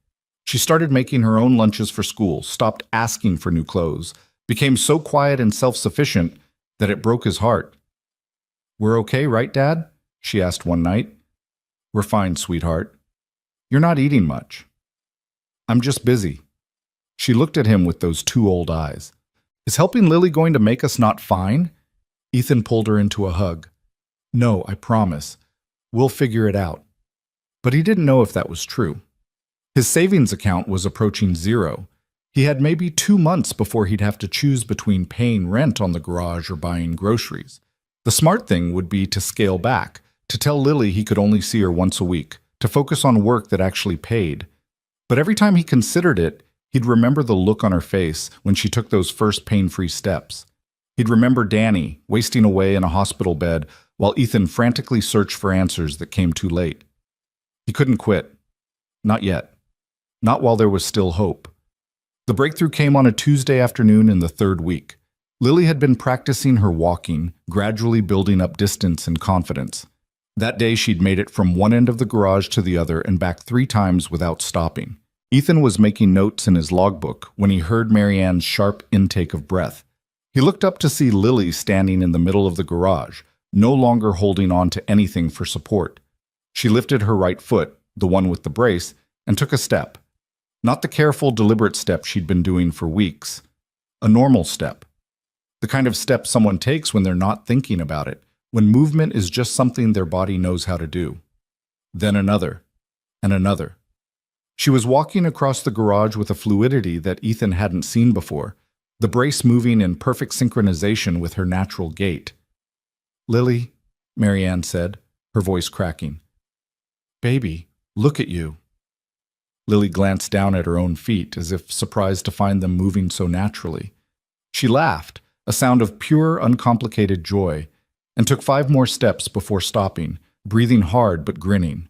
She started making her own lunches for school, stopped asking for new clothes, became so quiet and self-sufficient that it broke his heart. "We're okay, right, Dad?" she asked one night. "We're fine, sweetheart. You're not eating much." "I'm just busy." She looked at him with those 2 old eyes. "Is helping Lily going to make us not fine?" Ethan pulled her into a hug. "No, I promise. We'll figure it out." But he didn't know if that was true. His savings account was approaching 0. He had maybe 2 months before he'd have to choose between paying rent on the garage or buying groceries. The smart thing would be to scale back, to tell Lily he could only see her once a week, to focus on work that actually paid. But every time he considered it, he'd remember the look on her face when she took those first pain-free steps. He'd remember Danny wasting away in a hospital bed while Ethan frantically searched for answers that came too late. He couldn't quit. Not yet. Not while there was still hope. The breakthrough came on a Tuesday afternoon in the 3rd week. Lily had been practicing her walking, gradually building up distance and confidence. That day she'd made it from one end of the garage to the other and back 3 times without stopping. Ethan was making notes in his logbook when he heard Marianne's sharp intake of breath. He looked up to see Lily standing in the middle of the garage, no longer holding on to anything for support. She lifted her right foot, the one with the brace, and took a step. Not the careful, deliberate step she'd been doing for weeks. A normal step. The kind of step someone takes when they're not thinking about it, when movement is just something their body knows how to do. Then another, and another. She was walking across the garage with a fluidity that Ethan hadn't seen before, the brace moving in perfect synchronization with her natural gait. "Lily," Marianne said, her voice cracking. "Baby, look at you." Lily glanced down at her own feet, as if surprised to find them moving so naturally. She laughed, a sound of pure, uncomplicated joy, and took 5 more steps before stopping, breathing hard but grinning.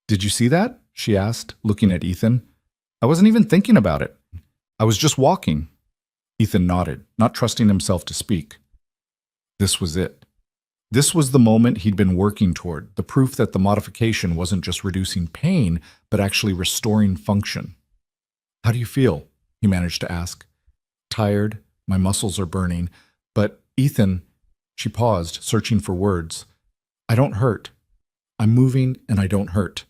"Did you see that?" she asked, looking at Ethan. "I wasn't even thinking about it. I was just walking." Ethan nodded, not trusting himself to speak. This was it. This was the moment he'd been working toward, the proof that the modification wasn't just reducing pain, but actually restoring function. "How do you feel?" he managed to ask. "Tired, my muscles are burning, but Ethan," she paused, searching for words. "I don't hurt. I'm moving and I don't hurt."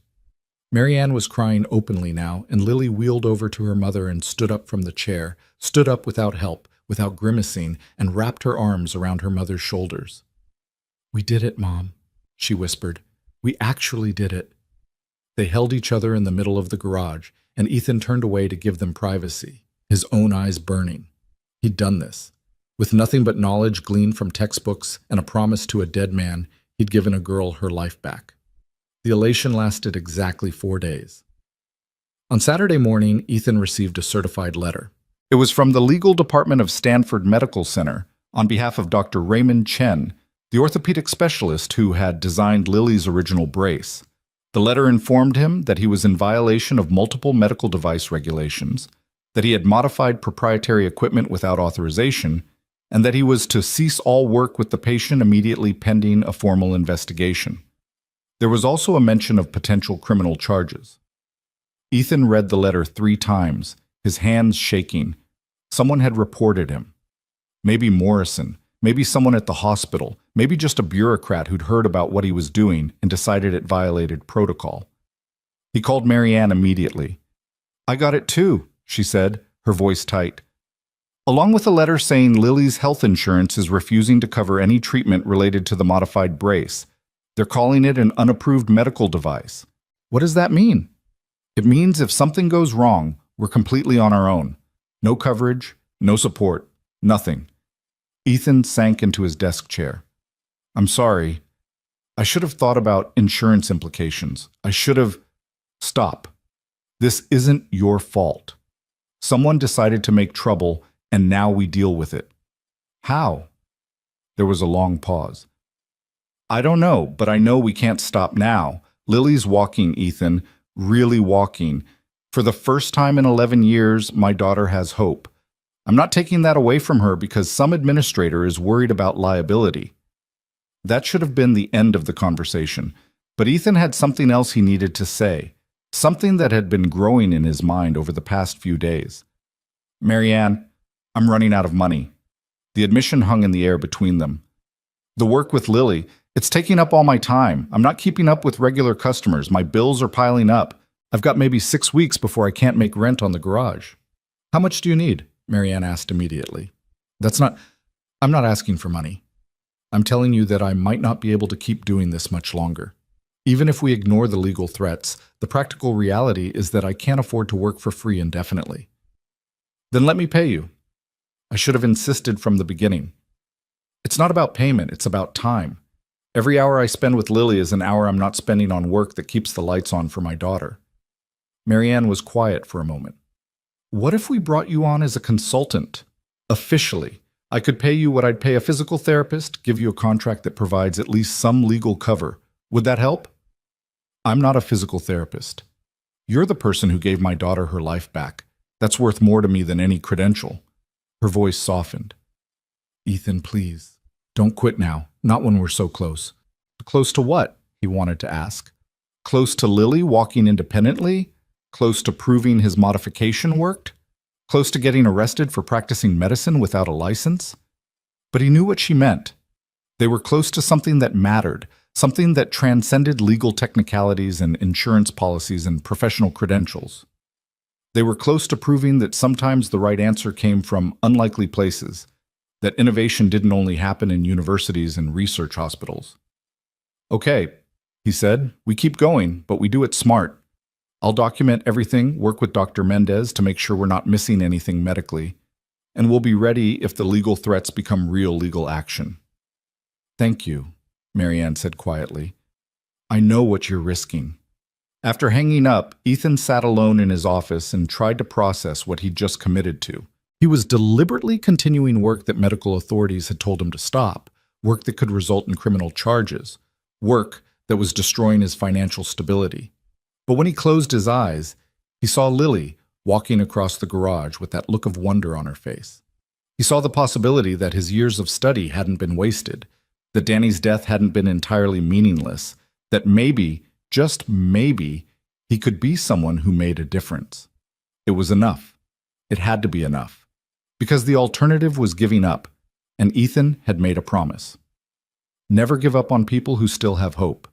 Marianne was crying openly now, and Lily wheeled over to her mother and stood up from the chair, stood up without help, without grimacing, and wrapped her arms around her mother's shoulders. "We did it, Mom," she whispered. "We actually did it." They held each other in the middle of the garage, and Ethan turned away to give them privacy, his own eyes burning. He'd done this. With nothing but knowledge gleaned from textbooks and a promise to a dead man, he'd given a girl her life back. The elation lasted exactly 4 days. On Saturday morning, Ethan received a certified letter. It was from the legal department of Stanford Medical Center on behalf of Dr. Raymond Chen, the orthopedic specialist who had designed Lily's original brace. The letter informed him that he was in violation of multiple medical device regulations, that he had modified proprietary equipment without authorization, and that he was to cease all work with the patient immediately pending a formal investigation. There was also a mention of potential criminal charges. Ethan read the letter 3 times, his hands shaking. Someone had reported him. Maybe Morrison, maybe someone at the hospital, maybe just a bureaucrat who'd heard about what he was doing and decided it violated protocol. He called Marianne immediately. "I got it too," she said, her voice tight. "Along with a letter saying Lily's health insurance is refusing to cover any treatment related to the modified brace. They're calling it an unapproved medical device." "What does that mean?" "It means if something goes wrong, we're completely on our own. No coverage, no support, nothing." Ethan sank into his desk chair. "I'm sorry. I should have thought about insurance implications. I should have—" "Stop. This isn't your fault. Someone decided to make trouble, and now we deal with it." "How?" There was a long pause. "I don't know, but I know we can't stop now. Lily's walking, Ethan, really walking. For the first time in 11 years, my daughter has hope. I'm not taking that away from her because some administrator is worried about liability." That should have been the end of the conversation, but Ethan had something else he needed to say, something that had been growing in his mind over the past few days. "Marianne, I'm running out of money." The admission hung in the air between them. "The work with Lily, it's taking up all my time. I'm not keeping up with regular customers. My bills are piling up. I've got maybe 6 weeks before I can't make rent on the garage." "How much do you need?" Marianne asked immediately. I'm not asking for money. I'm telling you that I might not be able to keep doing this much longer. Even if we ignore the legal threats, the practical reality is that I can't afford to work for free indefinitely." "Then let me pay you." "I should have insisted from the beginning." "It's not about payment, it's about time. Every hour I spend with Lily is an hour I'm not spending on work that keeps the lights on for my daughter." Marianne was quiet for a moment. "What if we brought you on as a consultant? Officially. I could pay you what I'd pay a physical therapist, give you a contract that provides at least some legal cover. Would that help?" "I'm not a physical therapist. You're the person who gave my daughter her life back. That's worth more to me than any credential." Her voice softened. "Ethan, please. Don't quit now. Not when we're so close." "Close to what?" he wanted to ask. Close to Lily walking independently? Close to proving his modification worked? Close to getting arrested for practicing medicine without a license? But he knew what she meant. They were close to something that mattered, something that transcended legal technicalities and insurance policies and professional credentials. They were close to proving that sometimes the right answer came from unlikely places, that innovation didn't only happen in universities and research hospitals. "Okay," he said, "we keep going, but we do it smart. I'll document everything, work with Dr. Mendez to make sure we're not missing anything medically, and we'll be ready if the legal threats become real legal action." "Thank you," Marianne said quietly. "I know what you're risking." After hanging up, Ethan sat alone in his office and tried to process what he'd just committed to. He was deliberately continuing work that medical authorities had told him to stop, work that could result in criminal charges, work that was destroying his financial stability. But when he closed his eyes, he saw Lily walking across the garage with that look of wonder on her face. He saw the possibility that his years of study hadn't been wasted, that Danny's death hadn't been entirely meaningless, that maybe, just maybe, he could be someone who made a difference. It was enough. It had to be enough. Because the alternative was giving up, and Ethan had made a promise. Never give up on people who still have hope.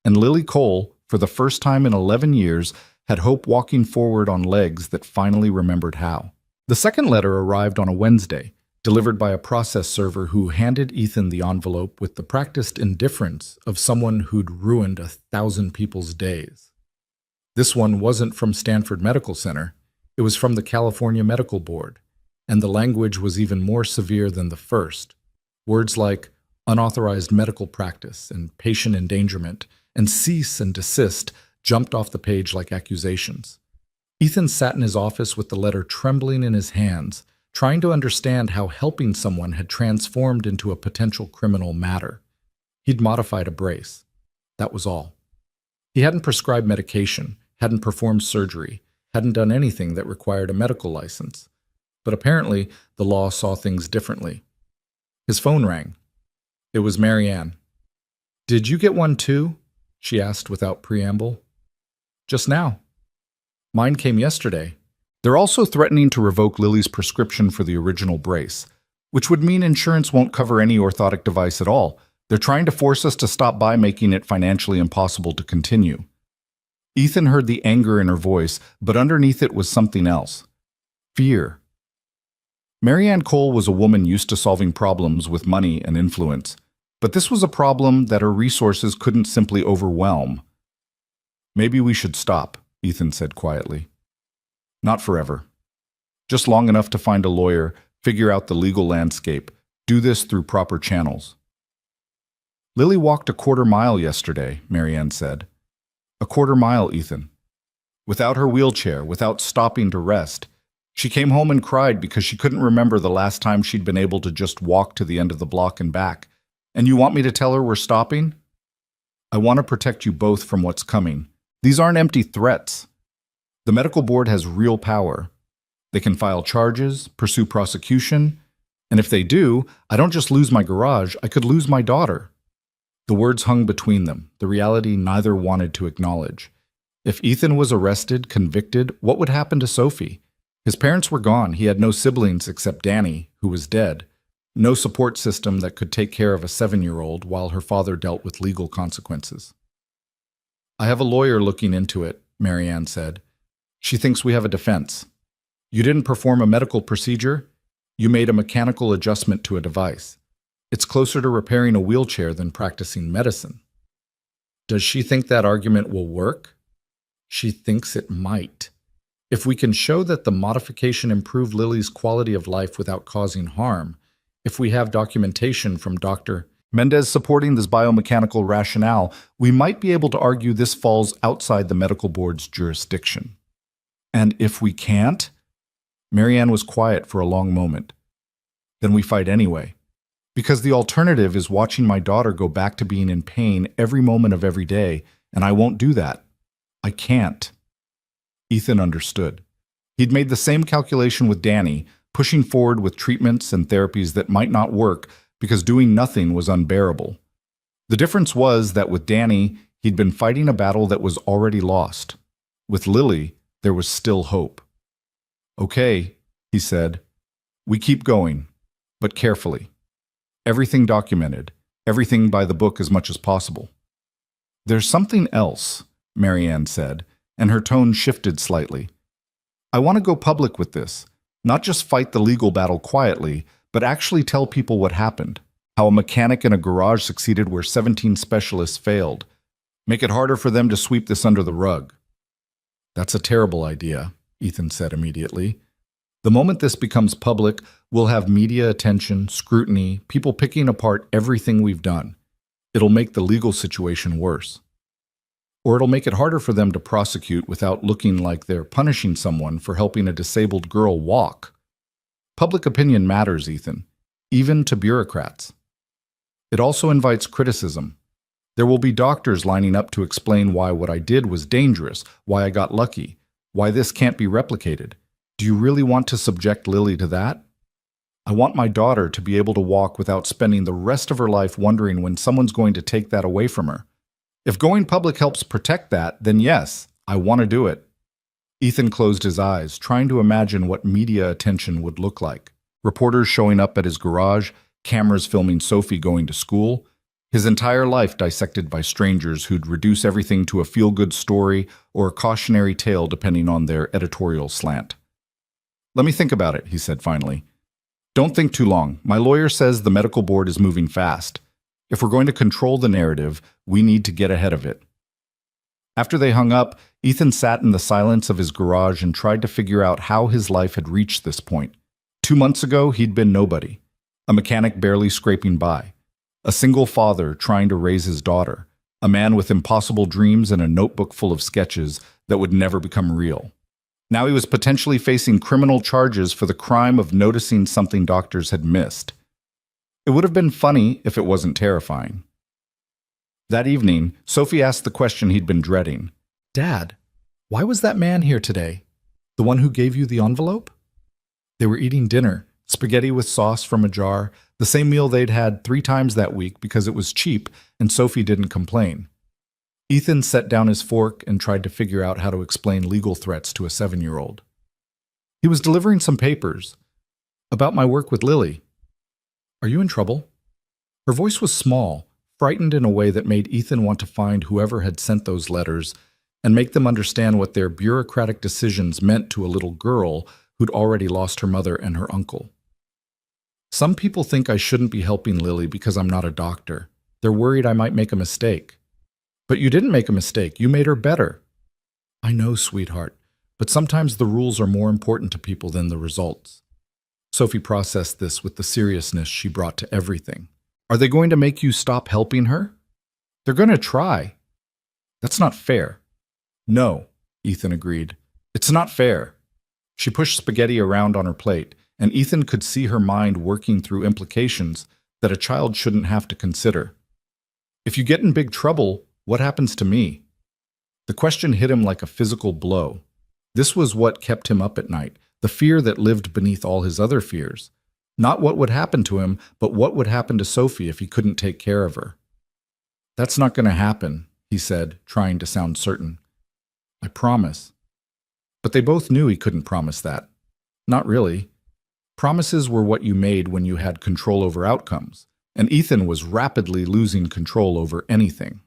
And Lily Cole, for the first time in 11 years, had hope walking forward on legs that finally remembered how. The second letter arrived on a Wednesday, delivered by a process server who handed Ethan the envelope with the practiced indifference of someone who'd ruined 1,000 people's days. This one wasn't from Stanford Medical Center. It was from the California Medical Board, and the language was even more severe than the first. Words like unauthorized medical practice and patient endangerment and cease and desist jumped off the page like accusations. Ethan sat in his office with the letter trembling in his hands, trying to understand how helping someone had transformed into a potential criminal matter. He'd modified a brace. That was all. He hadn't prescribed medication, hadn't performed surgery, hadn't done anything that required a medical license. But apparently, the law saw things differently. His phone rang. It was Marianne. "Did you get one too?" she asked without preamble. "Just now. Mine came yesterday." They're also threatening to revoke Lily's prescription for the original brace, which would mean insurance won't cover any orthotic device at all. They're trying to force us to stop by, making it financially impossible to continue. Ethan heard the anger in her voice, but underneath it was something else. Fear. Marianne Cole was a woman used to solving problems with money and influence, but this was a problem that her resources couldn't simply overwhelm. "Maybe we should stop," Ethan said quietly. "Not forever. Just long enough to find a lawyer, figure out the legal landscape, do this through proper channels." "Lily walked a quarter mile yesterday," Marianne said. "A quarter mile, Ethan. Without her wheelchair, without stopping to rest. She came home and cried because she couldn't remember the last time she'd been able to just walk to the end of the block and back. And you want me to tell her we're stopping? I want to protect you both from what's coming. These aren't empty threats. The medical board has real power. They can file charges, pursue prosecution, and if they do, I don't just lose my garage, I could lose my daughter." The words hung between them, the reality neither wanted to acknowledge. If Ethan was arrested, convicted, what would happen to Sophie? His parents were gone. He had no siblings except Danny, who was dead. No support system that could take care of a 7-year-old while her father dealt with legal consequences. "I have a lawyer looking into it," Marianne said. "She thinks we have a defense. You didn't perform a medical procedure. You made a mechanical adjustment to a device. It's closer to repairing a wheelchair than practicing medicine." Does she think that argument will work? She thinks it might. If we can show that the modification improved Lily's quality of life without causing harm, if we have documentation from Dr. Mendez supporting this biomechanical rationale, we might be able to argue this falls outside the medical board's jurisdiction. And if we can't? Marianne was quiet for a long moment. Then we fight anyway. Because the alternative is watching my daughter go back to being in pain every moment of every day, and I won't do that. I can't. Ethan understood. He'd made the same calculation with Danny, pushing forward with treatments and therapies that might not work because doing nothing was unbearable. The difference was that with Danny, he'd been fighting a battle that was already lost. With Lily, there was still hope. "Okay," he said. "We keep going, but carefully. Everything documented, everything by the book as much as possible." "There's something else," Marianne said, and her tone shifted slightly. "I want to go public with this, not just fight the legal battle quietly, but actually tell people what happened, how a mechanic in a garage succeeded where 17 specialists failed. Make it harder for them to sweep this under the rug." "That's a terrible idea," Ethan said immediately. "The moment this becomes public, we'll have media attention, scrutiny, people picking apart everything we've done. It'll make the legal situation worse. Or it'll make it harder for them to prosecute without looking like they're punishing someone for helping a disabled girl walk. Public opinion matters, Ethan, even to bureaucrats. It also invites criticism. There will be doctors lining up to explain why what I did was dangerous, why I got lucky, why this can't be replicated. Do you really want to subject Lily to that? I want my daughter to be able to walk without spending the rest of her life wondering when someone's going to take that away from her. If going public helps protect that, then yes, I want to do it." Ethan closed his eyes, trying to imagine what media attention would look like. Reporters showing up at his garage, cameras filming Sophie going to school, his entire life dissected by strangers who'd reduce everything to a feel-good story or a cautionary tale depending on their editorial slant. "Let me think about it," he said finally. "Don't think too long. My lawyer says the medical board is moving fast. If we're going to control the narrative, we need to get ahead of it." After they hung up, Ethan sat in the silence of his garage and tried to figure out how his life had reached this point. 2 months ago, he'd been nobody. A mechanic barely scraping by. A single father trying to raise his daughter. A man with impossible dreams and a notebook full of sketches that would never become real. Now he was potentially facing criminal charges for the crime of noticing something doctors had missed. It would have been funny if it wasn't terrifying. That evening, Sophie asked the question he'd been dreading. Dad, why was that man here today? The one who gave you the envelope? They were eating dinner, spaghetti with sauce from a jar, the same meal they'd had 3 times that week because it was cheap and Sophie didn't complain. Ethan set down his fork and tried to figure out how to explain legal threats to a 7-year-old. He was delivering some papers about my work with Lily. Are you in trouble? Her voice was small, frightened in a way that made Ethan want to find whoever had sent those letters and make them understand what their bureaucratic decisions meant to a little girl who'd already lost her mother and her uncle. Some people think I shouldn't be helping Lily because I'm not a doctor. They're worried I might make a mistake. But you didn't make a mistake. You made her better. I know, sweetheart, but sometimes the rules are more important to people than the results. Sophie processed this with the seriousness she brought to everything. Are they going to make you stop helping her? They're going to try. That's not fair. No, Ethan agreed. It's not fair. She pushed spaghetti around on her plate, and Ethan could see her mind working through implications that a child shouldn't have to consider. If you get in big trouble, what happens to me? The question hit him like a physical blow. This was what kept him up at night, the fear that lived beneath all his other fears. Not what would happen to him, but what would happen to Sophie if he couldn't take care of her. That's not going to happen, he said, trying to sound certain. I promise. But they both knew he couldn't promise that. Not really. Promises were what you made when you had control over outcomes, and Ethan was rapidly losing control over anything.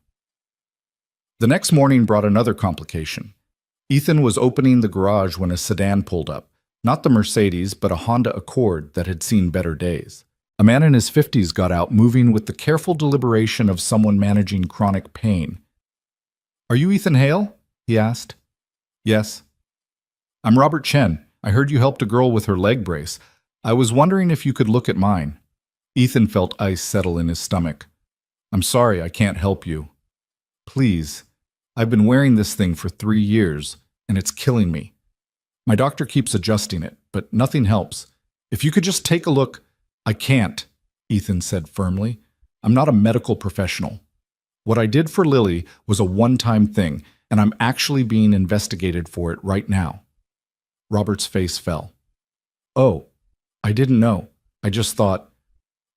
The next morning brought another complication. Ethan was opening the garage when a sedan pulled up, not the Mercedes, but a Honda Accord that had seen better days. A man in his 50s got out, moving with the careful deliberation of someone managing chronic pain. Are you Ethan Hale? He asked. Yes. I'm Robert Chen. I heard you helped a girl with her leg brace. I was wondering if you could look at mine. Ethan felt ice settle in his stomach. I'm sorry, I can't help you. Please. I've been wearing this thing for 3 years, and it's killing me. My doctor keeps adjusting it, but nothing helps. If you could just take a look. I can't, Ethan said firmly. I'm not a medical professional. What I did for Lily was a one-time thing, and I'm actually being investigated for it right now. Robert's face fell. Oh, I didn't know. I just thought.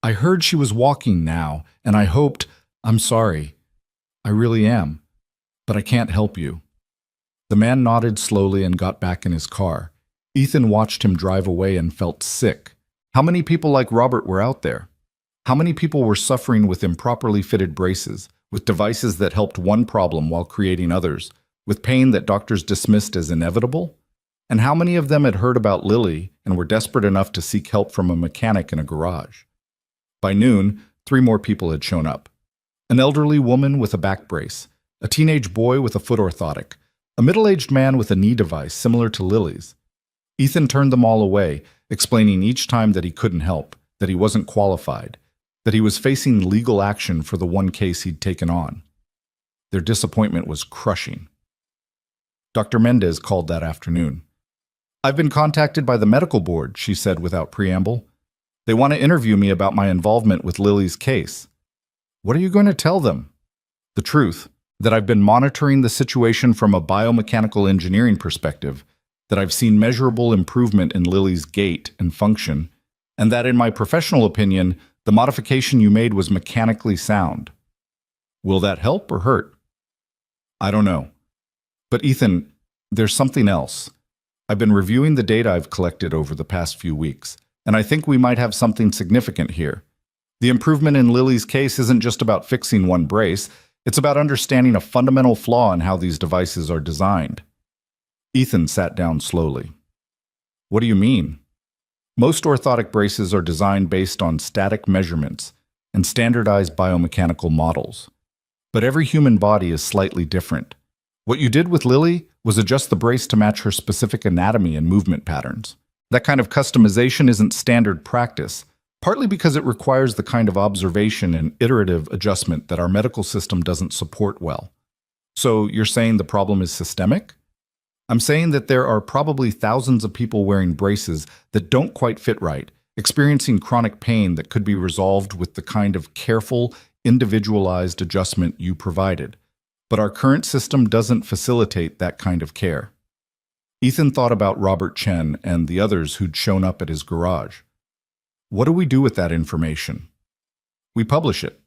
I heard she was walking now, and I hoped. I'm sorry. I really am. But I can't help you. The man nodded slowly and got back in his car. Ethan watched him drive away and felt sick. How many people like Robert were out there? How many people were suffering with improperly fitted braces, with devices that helped one problem while creating others, with pain that doctors dismissed as inevitable? And how many of them had heard about Lily and were desperate enough to seek help from a mechanic in a garage? By noon, 3 more people had shown up. An elderly woman with a back brace, a teenage boy with a foot orthotic, a middle-aged man with a knee device similar to Lily's. Ethan turned them all away, explaining each time that he couldn't help, that he wasn't qualified, that he was facing legal action for the one case he'd taken on. Their disappointment was crushing. Dr. Mendez called that afternoon. I've been contacted by the medical board, she said without preamble. They want to interview me about my involvement with Lily's case. What are you going to tell them? The truth, that I've been monitoring the situation from a biomechanical engineering perspective, that I've seen measurable improvement in Lily's gait and function, and that in my professional opinion, the modification you made was mechanically sound. Will that help or hurt? I don't know. But Ethan, there's something else. I've been reviewing the data I've collected over the past few weeks, and I think we might have something significant here. The improvement in Lily's case isn't just about fixing one brace, it's about understanding a fundamental flaw in how these devices are designed. Ethan sat down slowly. What do you mean? Most orthotic braces are designed based on static measurements and standardized biomechanical models. But every human body is slightly different. What you did with Lily was adjust the brace to match her specific anatomy and movement patterns. That kind of customization isn't standard practice, partly because it requires the kind of observation and iterative adjustment that our medical system doesn't support well. So you're saying the problem is systemic? I'm saying that there are probably thousands of people wearing braces that don't quite fit right, experiencing chronic pain that could be resolved with the kind of careful, individualized adjustment you provided, but our current system doesn't facilitate that kind of care. Ethan thought about Robert Chen and the others who'd shown up at his garage. What do we do with that information? We publish it.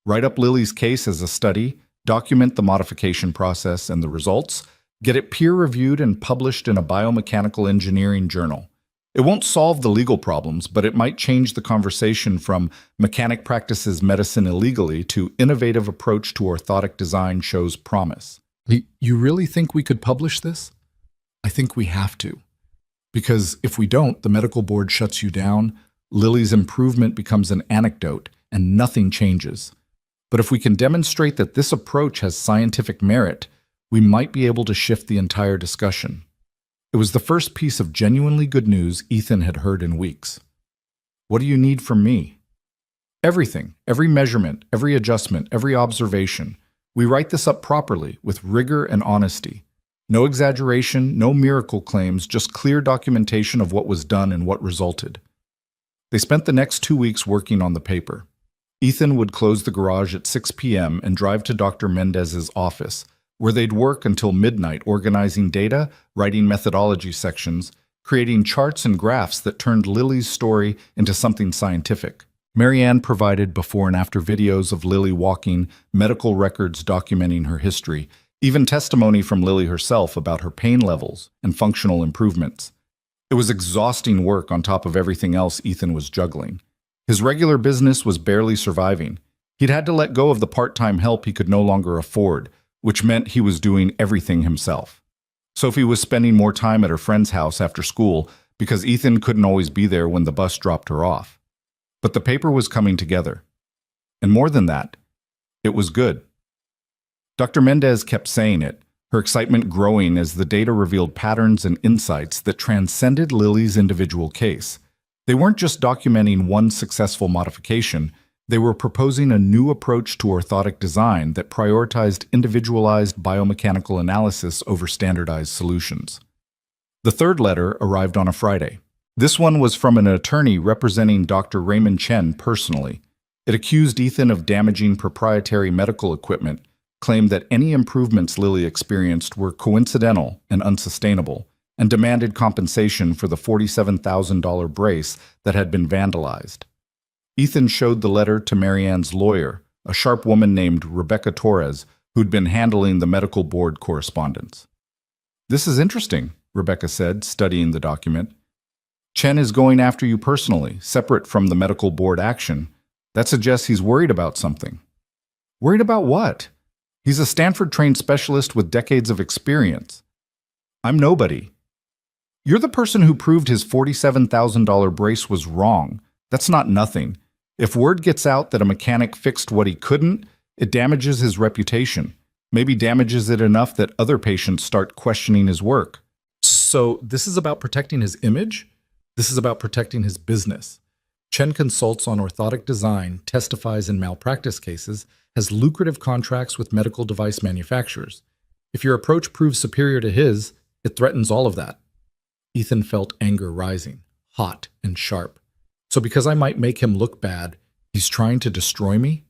Write up Lily's case as a study, document the modification process and the results, get it peer-reviewed and published in a biomechanical engineering journal. It won't solve the legal problems, but it might change the conversation from mechanic practices medicine illegally to innovative approach to orthotic design shows promise. You really think we could publish this? I think we have to. Because if we don't, the medical board shuts you down, Lily's improvement becomes an anecdote, and nothing changes. But if we can demonstrate that this approach has scientific merit, we might be able to shift the entire discussion. It was the first piece of genuinely good news Ethan had heard in weeks. What do you need from me? Everything, every measurement, every adjustment, every observation. We write this up properly, with rigor and honesty. No exaggeration, no miracle claims, just clear documentation of what was done and what resulted. They spent the next 2 weeks working on the paper. Ethan would close the garage at 6 p.m. and drive to Dr. Mendez's office, where they'd work until midnight organizing data, writing methodology sections, creating charts and graphs that turned Lily's story into something scientific. Marianne provided before and after videos of Lily walking, medical records documenting her history, even testimony from Lily herself about her pain levels and functional improvements. It was exhausting work on top of everything else Ethan was juggling. His regular business was barely surviving. He'd had to let go of the part-time help he could no longer afford, which meant he was doing everything himself. Sophie was spending more time at her friend's house after school because Ethan couldn't always be there when the bus dropped her off. But the paper was coming together. And more than that, it was good. Dr. Mendez kept saying it, her excitement growing as the data revealed patterns and insights that transcended Lily's individual case. They weren't just documenting one successful modification, they were proposing a new approach to orthotic design that prioritized individualized biomechanical analysis over standardized solutions. The third letter arrived on a Friday. This one was from an attorney representing Dr. Raymond Chen personally. It accused Ethan of damaging proprietary medical equipment, claimed that any improvements Lily experienced were coincidental and unsustainable, and demanded compensation for the $47,000 brace that had been vandalized. Ethan showed the letter to Marianne's lawyer, a sharp woman named Rebecca Torres, who'd been handling the medical board correspondence. "This is interesting," Rebecca said, studying the document. "Chen is going after you personally, separate from the medical board action. That suggests he's worried about something." "Worried about what?" "He's a Stanford-trained specialist with decades of experience." "I'm nobody." "You're the person who proved his $47,000 brace was wrong. That's not nothing. If word gets out that a mechanic fixed what he couldn't, it damages his reputation. Maybe damages it enough that other patients start questioning his work." "So this is about protecting his image? This is about protecting his business." Chen consults on orthotic design, testifies in malpractice cases, has lucrative contracts with medical device manufacturers. If your approach proves superior to his, it threatens all of that. Ethan felt anger rising, hot and sharp. "So because I might make him look bad, he's trying to destroy me?"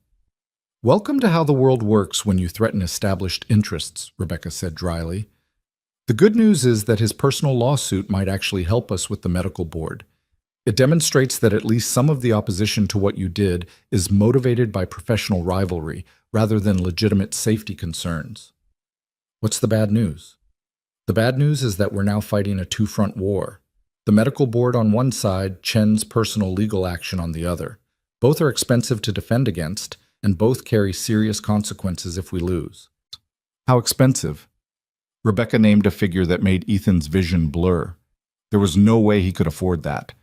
"Welcome to how the world works when you threaten established interests," Rebecca said dryly. "The good news is that his personal lawsuit might actually help us with the medical board. It demonstrates that at least some of the opposition to what you did is motivated by professional rivalry rather than legitimate safety concerns." "What's the bad news?" "The bad news is that we're now fighting a two-front war. The medical board on one side, Chen's personal legal action on the other. Both are expensive to defend against, and both carry serious consequences if we lose." "How expensive?" Rebecca named a figure that made Ethan's vision blur. There was no way he could afford that.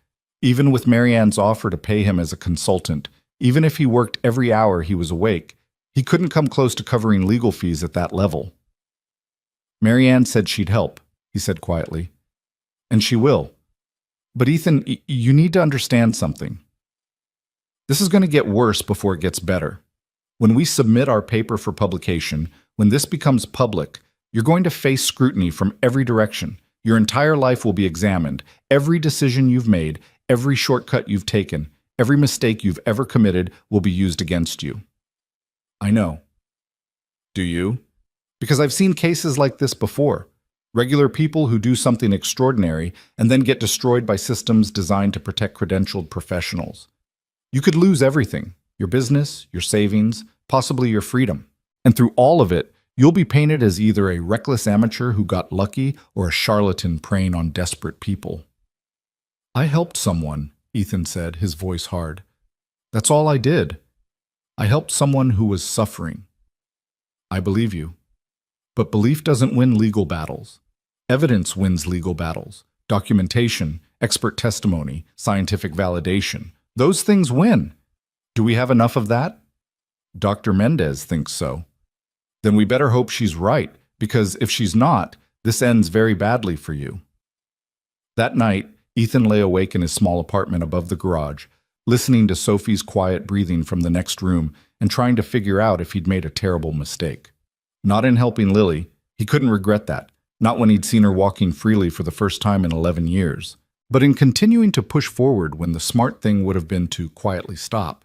Even with Marianne's offer to pay him as a consultant, even if he worked every hour he was awake, he couldn't come close to covering legal fees at that level. "Marianne said she'd help," he said quietly. "And she will. But Ethan, you need to understand something. This is going to get worse before it gets better. When we submit our paper for publication, when this becomes public, you're going to face scrutiny from every direction. Your entire life will be examined. Every decision you've made, every shortcut you've taken, every mistake you've ever committed will be used against you. I know. Do you? Because I've seen cases like this before. Regular people who do something extraordinary and then get destroyed by systems designed to protect credentialed professionals. You could lose everything: your business, your savings, possibly your freedom. And through all of it, you'll be painted as either a reckless amateur who got lucky or a charlatan preying on desperate people. I helped someone, Ethan said, his voice hard. That's all I did. I helped someone who was suffering. I believe you. But belief doesn't win legal battles. Evidence wins legal battles. Documentation, expert testimony, scientific validation. Those things win. Do we have enough of that? Dr. Mendez thinks so. Then we better hope she's right, because if she's not, this ends very badly for you. That night, Ethan lay awake in his small apartment above the garage, listening to Sophie's quiet breathing from the next room and trying to figure out if he'd made a terrible mistake. Not in helping Lily. He couldn't regret that, not when he'd seen her walking freely for the first time in 11 years, but in continuing to push forward when the smart thing would have been to quietly stop,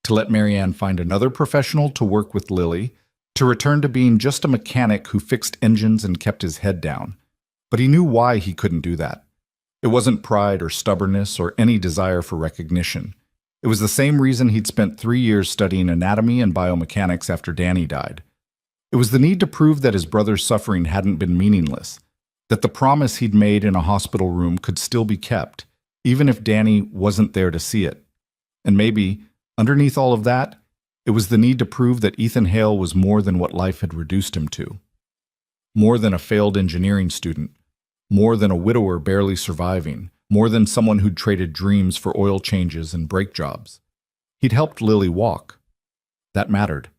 to let Marianne find another professional to work with Lily, to return to being just a mechanic who fixed engines and kept his head down. But he knew why he couldn't do that. It wasn't pride or stubbornness or any desire for recognition. It was the same reason he'd spent 3 years studying anatomy and biomechanics after Danny died. It was the need to prove that his brother's suffering hadn't been meaningless, that the promise he'd made in a hospital room could still be kept, even if Danny wasn't there to see it. And maybe, underneath all of that, it was the need to prove that Ethan Hale was more than what life had reduced him to. More than a failed engineering student, more than a widower barely surviving, more than someone who'd traded dreams for oil changes and brake jobs. He'd helped Lily walk. That mattered.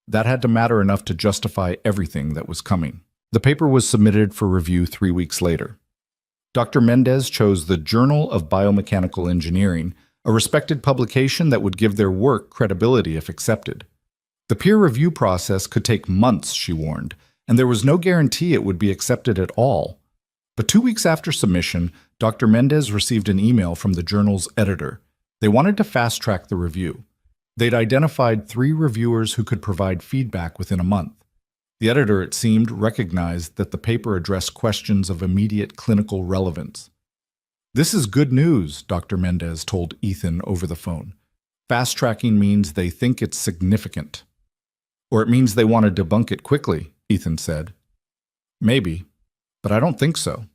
That had to matter enough to justify everything that was coming. The paper was submitted for review 3 weeks later. Dr. Mendez chose the Journal of Biomechanical Engineering, a respected publication that would give their work credibility if accepted. The peer review process could take months, she warned, and there was no guarantee it would be accepted at all. But 2 weeks after submission, Dr. Mendez received an email from the journal's editor. They wanted to fast-track the review. They'd identified 3 reviewers who could provide feedback within a month. The editor, it seemed, recognized that the paper addressed questions of immediate clinical relevance. This is good news, Dr. Mendez told Ethan over the phone. Fast-tracking means they think it's significant. Or it means they want to debunk it quickly, Ethan said. Maybe, but I don't think so.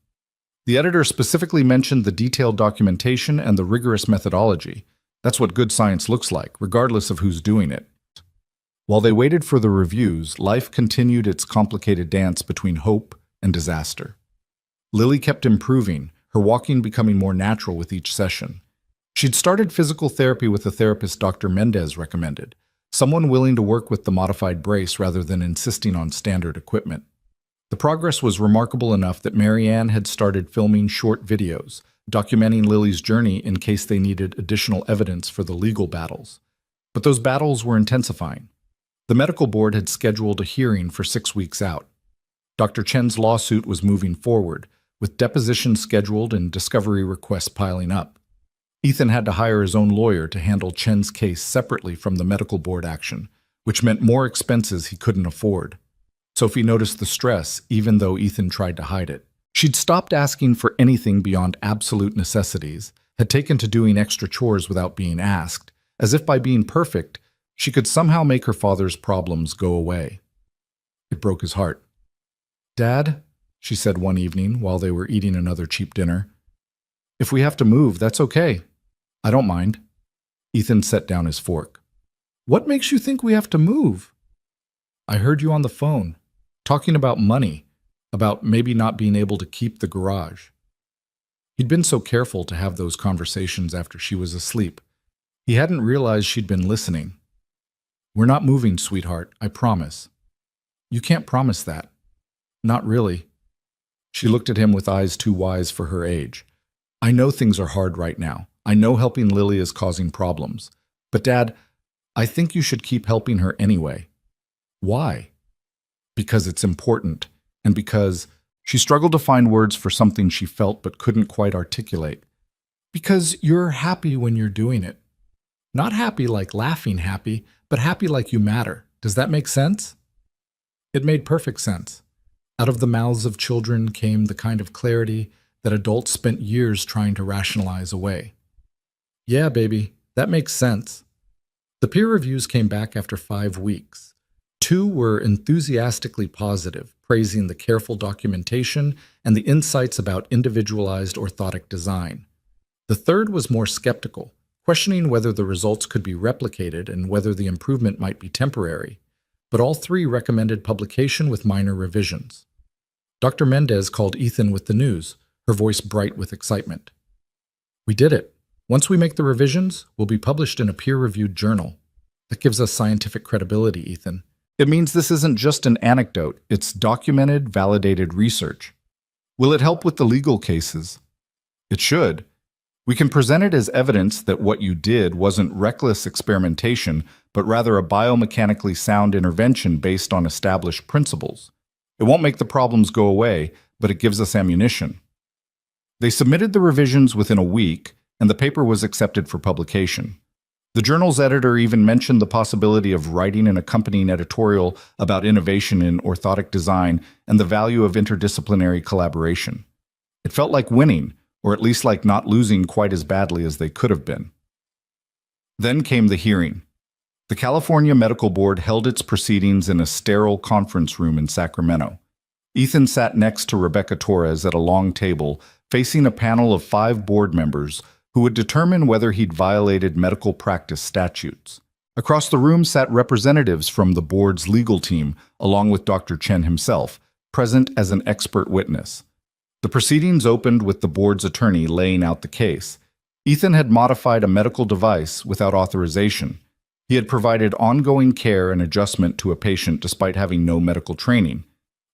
The editor specifically mentioned the detailed documentation and the rigorous methodology. That's what good science looks like, regardless of who's doing it. While they waited for the reviews, life continued its complicated dance between hope and disaster. Lily kept improving, her walking becoming more natural with each session. She'd started physical therapy with a therapist Dr. Mendez recommended, someone willing to work with the modified brace rather than insisting on standard equipment. The progress was remarkable enough that Marianne had started filming short videos, documenting Lily's journey in case they needed additional evidence for the legal battles. But those battles were intensifying. The medical board had scheduled a hearing for 6 weeks out. Dr. Chen's lawsuit was moving forward, with depositions scheduled and discovery requests piling up. Ethan had to hire his own lawyer to handle Chen's case separately from the medical board action, which meant more expenses he couldn't afford. Sophie noticed the stress, even though Ethan tried to hide it. She'd stopped asking for anything beyond absolute necessities, had taken to doing extra chores without being asked, as if by being perfect, she could somehow make her father's problems go away. It broke his heart. "Dad," she said one evening while they were eating another cheap dinner, "if we have to move, that's okay. I don't mind." Ethan set down his fork. "What makes you think we have to move?" "I heard you on the phone, talking about money, about maybe not being able to keep the garage." He'd been so careful to have those conversations after she was asleep. He hadn't realized she'd been listening. "We're not moving, sweetheart, I promise." "You can't promise that." "Not really." She looked at him with eyes too wise for her age. "I know things are hard right now. I know helping Lily is causing problems. But Dad, I think you should keep helping her anyway." "Why?" "Because it's important. And because," she struggled to find words for something she felt but couldn't quite articulate. "Because you're happy when you're doing it. Not happy like laughing happy, but happy like you matter. Does that make sense? It made perfect sense. Out of the mouths of children came the kind of clarity that adults spent years trying to rationalize away. Yeah, baby, that makes sense. The peer reviews came back after 5 weeks. 2 were enthusiastically positive, praising the careful documentation and the insights about individualized orthotic design. The third was more skeptical, questioning whether the results could be replicated and whether the improvement might be temporary. But all 3 recommended publication with minor revisions. Dr. Mendez called Ethan with the news, her voice bright with excitement. We did it. Once we make the revisions, we'll be published in a peer-reviewed journal. That gives us scientific credibility, Ethan. It means this isn't just an anecdote, it's documented, validated research. Will it help with the legal cases? It should. We can present it as evidence that what you did wasn't reckless experimentation, but rather a biomechanically sound intervention based on established principles. It won't make the problems go away, but it gives us ammunition. They submitted the revisions within a week, and the paper was accepted for publication. The journal's editor even mentioned the possibility of writing an accompanying editorial about innovation in orthotic design and the value of interdisciplinary collaboration. It felt like winning, or at least like not losing quite as badly as they could have been. Then came the hearing. The California Medical Board held its proceedings in a sterile conference room in Sacramento. Ethan sat next to Rebecca Torres at a long table, facing a panel of 5 board members who would determine whether he'd violated medical practice statutes. Across the room sat representatives from the board's legal team, along with Dr. Chen himself, present as an expert witness. The proceedings opened with the board's attorney laying out the case. Ethan had modified a medical device without authorization. He had provided ongoing care and adjustment to a patient despite having no medical training.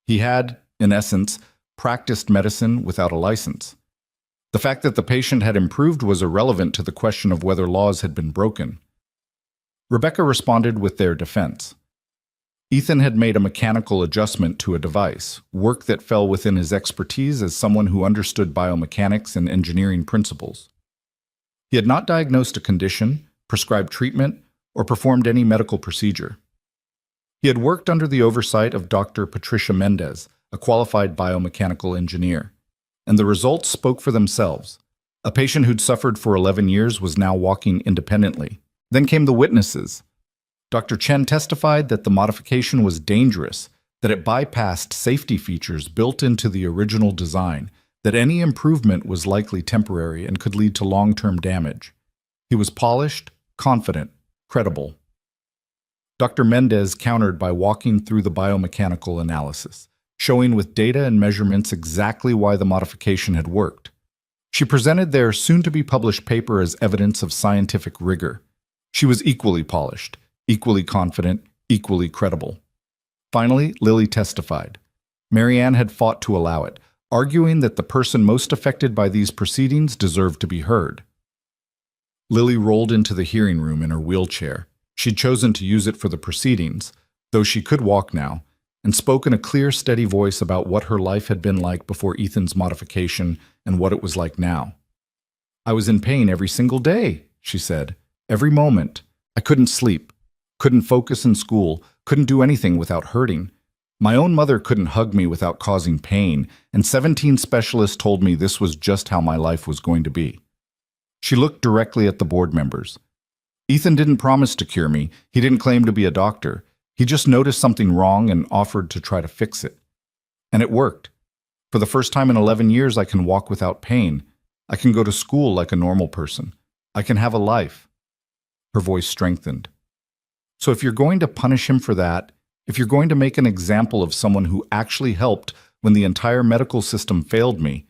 He had, in essence, practiced medicine without a license. The fact that the patient had improved was irrelevant to the question of whether laws had been broken. Rebecca responded with their defense. Ethan had made a mechanical adjustment to a device, work that fell within his expertise as someone who understood biomechanics and engineering principles. He had not diagnosed a condition, prescribed treatment, or performed any medical procedure. He had worked under the oversight of Dr. Patricia Mendez, a qualified biomechanical engineer. And the results spoke for themselves. A patient who'd suffered for 11 years was now walking independently. Then came the witnesses. Dr. Chen testified that the modification was dangerous, that it bypassed safety features built into the original design, that any improvement was likely temporary and could lead to long-term damage. He was polished, confident, credible. Dr. Mendez countered by walking through the biomechanical analysis, showing with data and measurements exactly why the modification had worked. She presented their soon-to-be-published paper as evidence of scientific rigor. She was equally polished, equally confident, equally credible. Finally, Lily testified. Marianne had fought to allow it, arguing that the person most affected by these proceedings deserved to be heard. Lily rolled into the hearing room in her wheelchair. She'd chosen to use it for the proceedings, though she could walk now, and spoke in a clear, steady voice about what her life had been like before Ethan's modification and what it was like now. I was in pain every single day, she said. Every moment. I couldn't sleep, couldn't focus in school, couldn't do anything without hurting. My own mother couldn't hug me without causing pain, and 17 specialists told me this was just how my life was going to be. She looked directly at the board members. Ethan didn't promise to cure me. He didn't claim to be a doctor. He just noticed something wrong and offered to try to fix it. And it worked. For the first time in 11 years, I can walk without pain. I can go to school like a normal person. I can have a life. Her voice strengthened. So if you're going to punish him for that, if you're going to make an example of someone who actually helped when the entire medical system failed me,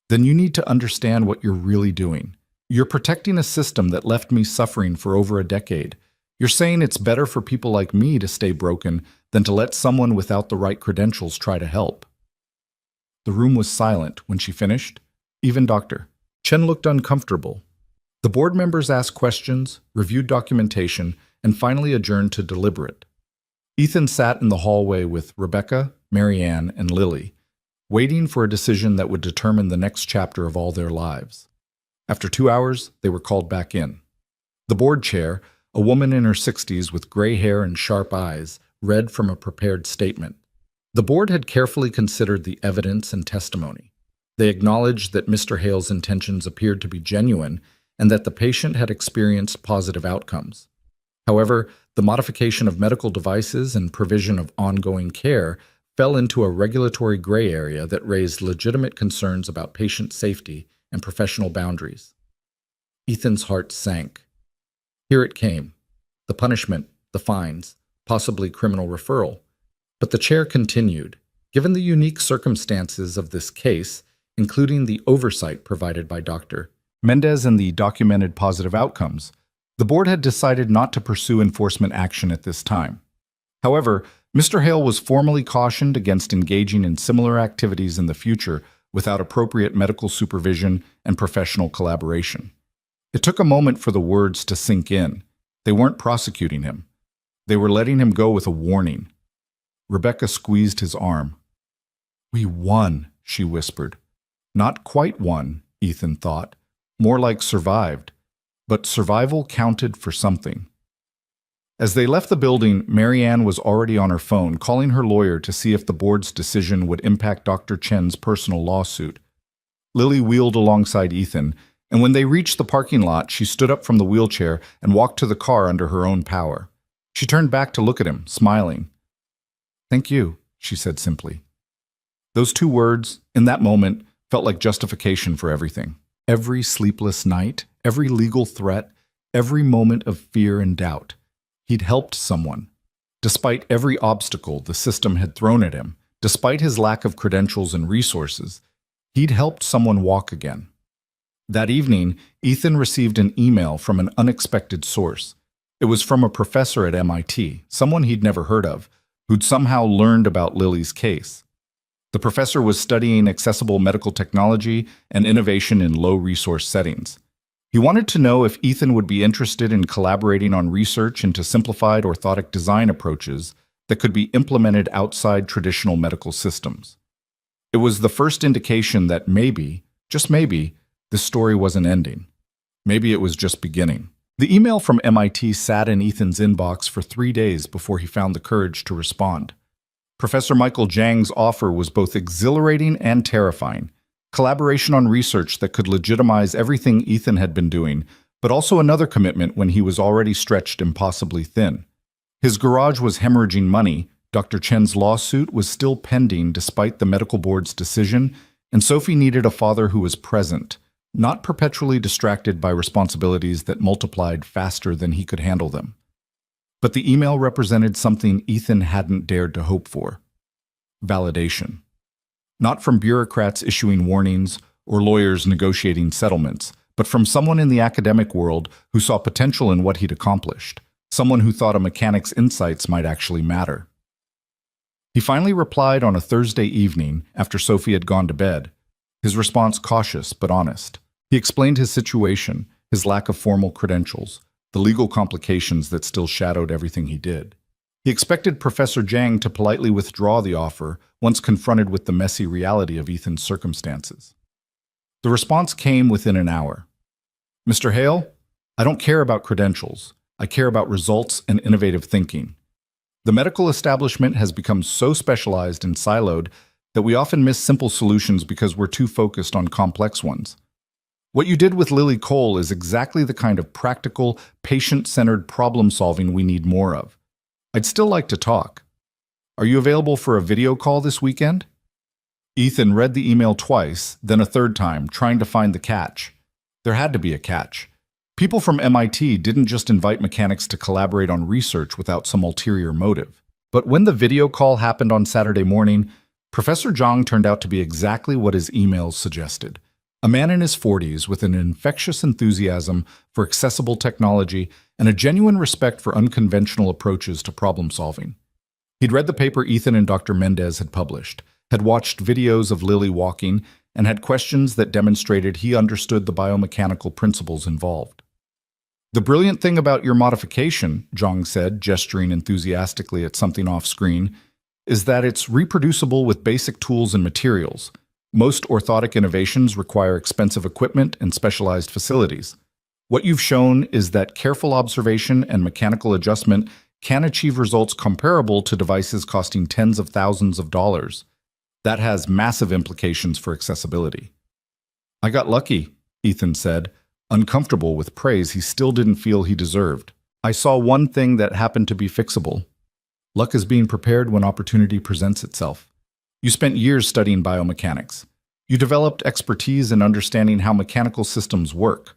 then you need to understand what you're really doing. You're protecting a system that left me suffering for over a decade. You're saying it's better for people like me to stay broken than to let someone without the right credentials try to help. The room was silent when she finished. Even Dr. Chen looked uncomfortable. The board members asked questions, reviewed documentation, and finally adjourned to deliberate. Ethan sat in the hallway with Rebecca, Marianne, and Lily, waiting for a decision that would determine the next chapter of all their lives. After 2 hours, they were called back in. The board chair, a woman in her 60s with gray hair and sharp eyes, read from a prepared statement. The board had carefully considered the evidence and testimony. They acknowledged that Mr. Hale's intentions appeared to be genuine and that the patient had experienced positive outcomes. However, the modification of medical devices and provision of ongoing care fell into a regulatory gray area that raised legitimate concerns about patient safety and professional boundaries. Ethan's heart sank. Here it came. The punishment, the fines, possibly criminal referral. But the chair continued. Given the unique circumstances of this case, including the oversight provided by Dr. Mendez and the documented positive outcomes, the board had decided not to pursue enforcement action at this time. However, Mr. Hale was formally cautioned against engaging in similar activities in the future without appropriate medical supervision and professional collaboration. It took a moment for the words to sink in. They weren't prosecuting him. They were letting him go with a warning. Rebecca squeezed his arm. "We won," she whispered. Not quite won, Ethan thought. More like survived. But survival counted for something. As they left the building, Marianne was already on her phone, calling her lawyer to see if the board's decision would impact Dr. Chen's personal lawsuit. Lily wheeled alongside Ethan, and when they reached the parking lot, she stood up from the wheelchair and walked to the car under her own power. She turned back to look at him, smiling. "Thank you," she said simply. Those two words, in that moment, felt like justification for everything. Every sleepless night, every legal threat, every moment of fear and doubt. He'd helped someone. Despite every obstacle the system had thrown at him, despite his lack of credentials and resources, he'd helped someone walk again. That evening, Ethan received an email from an unexpected source. It was from a professor at MIT, someone he'd never heard of, who'd somehow learned about Lily's case. The professor was studying accessible medical technology and innovation in low-resource settings. He wanted to know if Ethan would be interested in collaborating on research into simplified orthotic design approaches that could be implemented outside traditional medical systems. It was the first indication that maybe, just maybe, this story wasn't ending. Maybe it was just beginning. The email from MIT sat in Ethan's inbox for 3 days before he found the courage to respond. Professor Michael Zhang's offer was both exhilarating and terrifying. Collaboration on research that could legitimize everything Ethan had been doing, but also another commitment when he was already stretched impossibly thin. His garage was hemorrhaging money, Dr. Chen's lawsuit was still pending despite the medical board's decision, and Sophie needed a father who was present, not perpetually distracted by responsibilities that multiplied faster than he could handle them. But the email represented something Ethan hadn't dared to hope for. Validation. Not from bureaucrats issuing warnings or lawyers negotiating settlements, but from someone in the academic world who saw potential in what he'd accomplished, someone who thought a mechanic's insights might actually matter. He finally replied on a Thursday evening after Sophie had gone to bed, his response cautious but honest. He explained his situation, his lack of formal credentials, the legal complications that still shadowed everything he did. He expected Professor Zhang to politely withdraw the offer once confronted with the messy reality of Ethan's circumstances. The response came within an hour. "Mr. Hale, I don't care about credentials. I care about results and innovative thinking. The medical establishment has become so specialized and siloed that we often miss simple solutions because we're too focused on complex ones. What you did with Lily Cole is exactly the kind of practical, patient-centered problem-solving we need more of. I'd still like to talk. Are you available for a video call this weekend?" Ethan read the email twice, then a third time, trying to find the catch. There had to be a catch. People from MIT didn't just invite mechanics to collaborate on research without some ulterior motive. But when the video call happened on Saturday morning, Professor Zhang turned out to be exactly what his emails suggested. A man in his 40s with an infectious enthusiasm for accessible technology and a genuine respect for unconventional approaches to problem solving. He'd read the paper Ethan and Dr. Mendez had published, had watched videos of Lily walking, and had questions that demonstrated he understood the biomechanical principles involved. "The brilliant thing about your modification," Zhang said, gesturing enthusiastically at something off-screen, "is that it's reproducible with basic tools and materials. Most orthotic innovations require expensive equipment and specialized facilities. What you've shown is that careful observation and mechanical adjustment can achieve results comparable to devices costing tens of thousands of dollars. That has massive implications for accessibility. I got lucky, Ethan said, uncomfortable with praise he still didn't feel he deserved. I saw one thing that happened to be fixable. Luck is being prepared when opportunity presents itself. You spent years studying biomechanics. You developed expertise in understanding how mechanical systems work.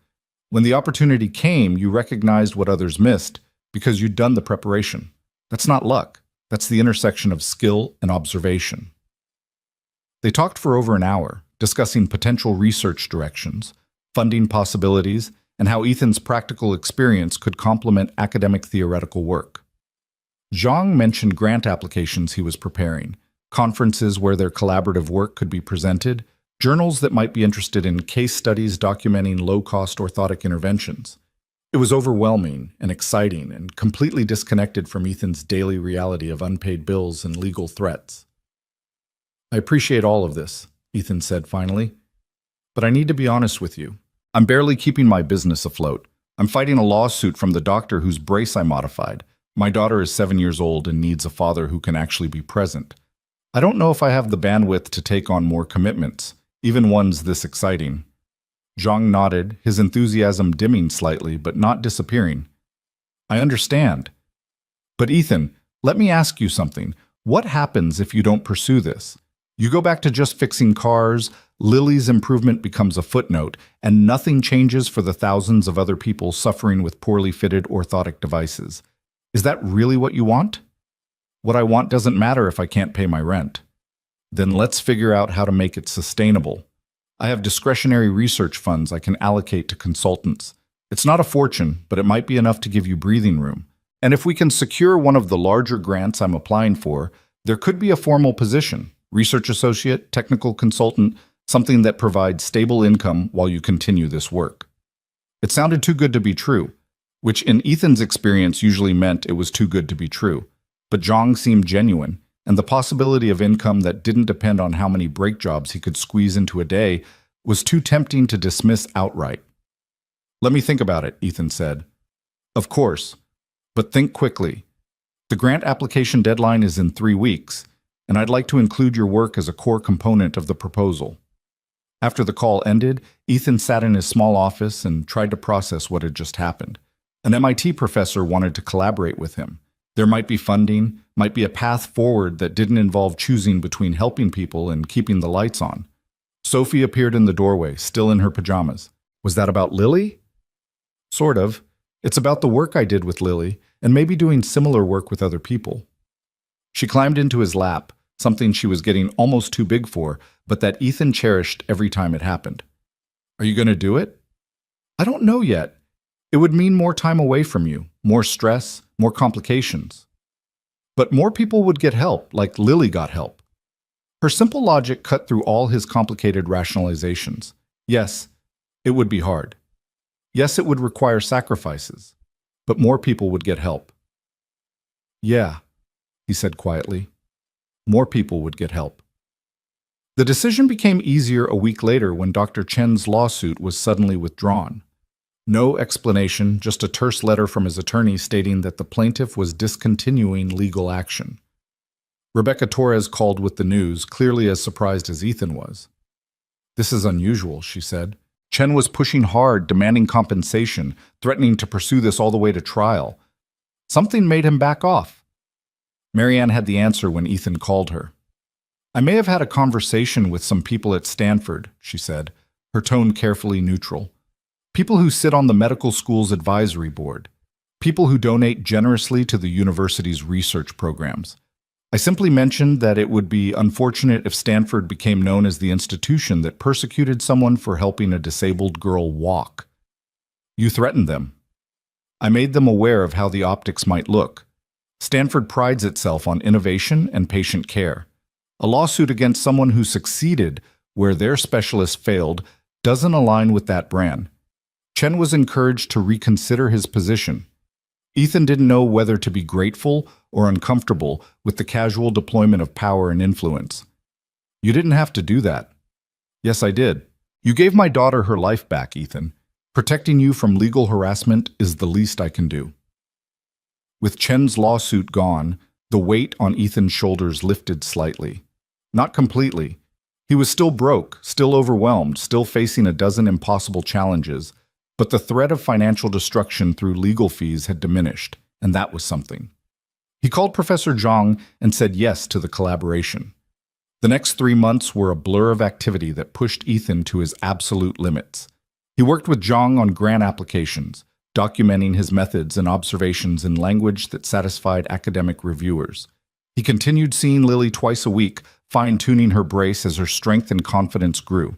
When the opportunity came, you recognized what others missed because you'd done the preparation. That's not luck. That's the intersection of skill and observation. They talked for over an hour, discussing potential research directions, funding possibilities, and how Ethan's practical experience could complement academic theoretical work. Zhang mentioned grant applications he was preparing, conferences where their collaborative work could be presented, journals that might be interested in case studies documenting low-cost orthotic interventions. It was overwhelming and exciting and completely disconnected from Ethan's daily reality of unpaid bills and legal threats. I appreciate all of this, Ethan said finally, but I need to be honest with you. I'm barely keeping my business afloat. I'm fighting a lawsuit from the doctor whose brace I modified. My daughter is 7 years old and needs a father who can actually be present. I don't know if I have the bandwidth to take on more commitments, even ones this exciting. Zhang nodded, his enthusiasm dimming slightly, but not disappearing. I understand. But Ethan, let me ask you something. What happens if you don't pursue this? You go back to just fixing cars, Lily's improvement becomes a footnote, and nothing changes for the thousands of other people suffering with poorly fitted orthotic devices. Is that really what you want? What I want doesn't matter if I can't pay my rent. Then let's figure out how to make it sustainable. I have discretionary research funds I can allocate to consultants. It's not a fortune, but it might be enough to give you breathing room. And if we can secure one of the larger grants I'm applying for, there could be a formal position, research associate, technical consultant, something that provides stable income while you continue this work. It sounded too good to be true, which in Ethan's experience usually meant it was too good to be true. But Zhang seemed genuine, and the possibility of income that didn't depend on how many break jobs he could squeeze into a day was too tempting to dismiss outright. Let me think about it, Ethan said. Of course, but think quickly. The grant application deadline is in 3 weeks, and I'd like to include your work as a core component of the proposal. After the call ended, Ethan sat in his small office and tried to process what had just happened. An MIT professor wanted to collaborate with him. There might be funding, might be a path forward that didn't involve choosing between helping people and keeping the lights on. Sophie appeared in the doorway, still in her pajamas. Was that about Lily? Sort of. It's about the work I did with Lily, and maybe doing similar work with other people. She climbed into his lap, something she was getting almost too big for, but that Ethan cherished every time it happened. Are you going to do it? I don't know yet. It would mean more time away from you, more stress, more complications. But more people would get help, like Lily got help. Her simple logic cut through all his complicated rationalizations. Yes, it would be hard. Yes, it would require sacrifices. But more people would get help. Yeah, he said quietly. More people would get help. The decision became easier a week later when Dr. Chen's lawsuit was suddenly withdrawn. No explanation, just a terse letter from his attorney stating that the plaintiff was discontinuing legal action. Rebecca Torres called with the news, clearly as surprised as Ethan was. This is unusual, she said. Chen was pushing hard, demanding compensation, threatening to pursue this all the way to trial. Something made him back off. Marianne had the answer when Ethan called her. I may have had a conversation with some people at Stanford, she said, her tone carefully neutral. People who sit on the medical school's advisory board. People who donate generously to the university's research programs. I simply mentioned that it would be unfortunate if Stanford became known as the institution that persecuted someone for helping a disabled girl walk. You threatened them. I made them aware of how the optics might look. Stanford prides itself on innovation and patient care. A lawsuit against someone who succeeded where their specialist failed doesn't align with that brand. Chen was encouraged to reconsider his position. Ethan didn't know whether to be grateful or uncomfortable with the casual deployment of power and influence. You didn't have to do that. Yes, I did. You gave my daughter her life back, Ethan. Protecting you from legal harassment is the least I can do." With Chen's lawsuit gone, the weight on Ethan's shoulders lifted slightly. Not completely. He was still broke, still overwhelmed, still facing a dozen impossible challenges, but the threat of financial destruction through legal fees had diminished, and that was something. He called Professor Zhang and said yes to the collaboration. The next 3 months were a blur of activity that pushed Ethan to his absolute limits. He worked with Zhang on grant applications, documenting his methods and observations in language that satisfied academic reviewers. He continued seeing Lily twice a week, fine-tuning her brace as her strength and confidence grew.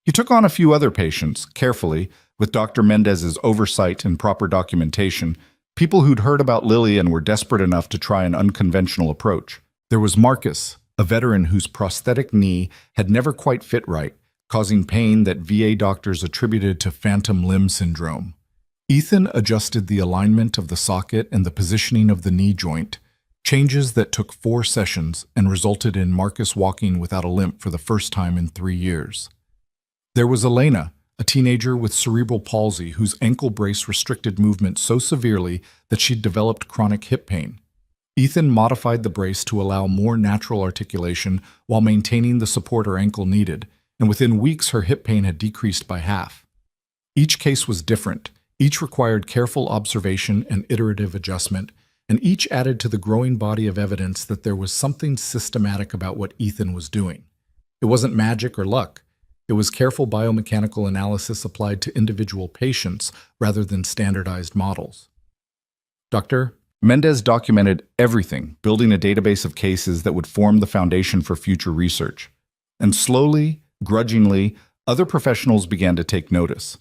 He took on a few other patients, carefully, with Dr. Mendez's oversight and proper documentation, people who'd heard about Lily and were desperate enough to try an unconventional approach. There was Marcus, a veteran whose prosthetic knee had never quite fit right, causing pain that VA doctors attributed to phantom limb syndrome. Ethan adjusted the alignment of the socket and the positioning of the knee joint, changes that took 4 sessions and resulted in Marcus walking without a limp for the first time in 3 years. There was Elena, a teenager with cerebral palsy whose ankle brace restricted movement so severely that she'd developed chronic hip pain. Ethan modified the brace to allow more natural articulation while maintaining the support her ankle needed, and within weeks her hip pain had decreased by half. Each case was different, each required careful observation and iterative adjustment, and each added to the growing body of evidence that there was something systematic about what Ethan was doing. It wasn't magic or luck. It was careful biomechanical analysis applied to individual patients rather than standardized models. Dr. Mendez documented everything, building a database of cases that would form the foundation for future research. And slowly, grudgingly, other professionals began to take notice.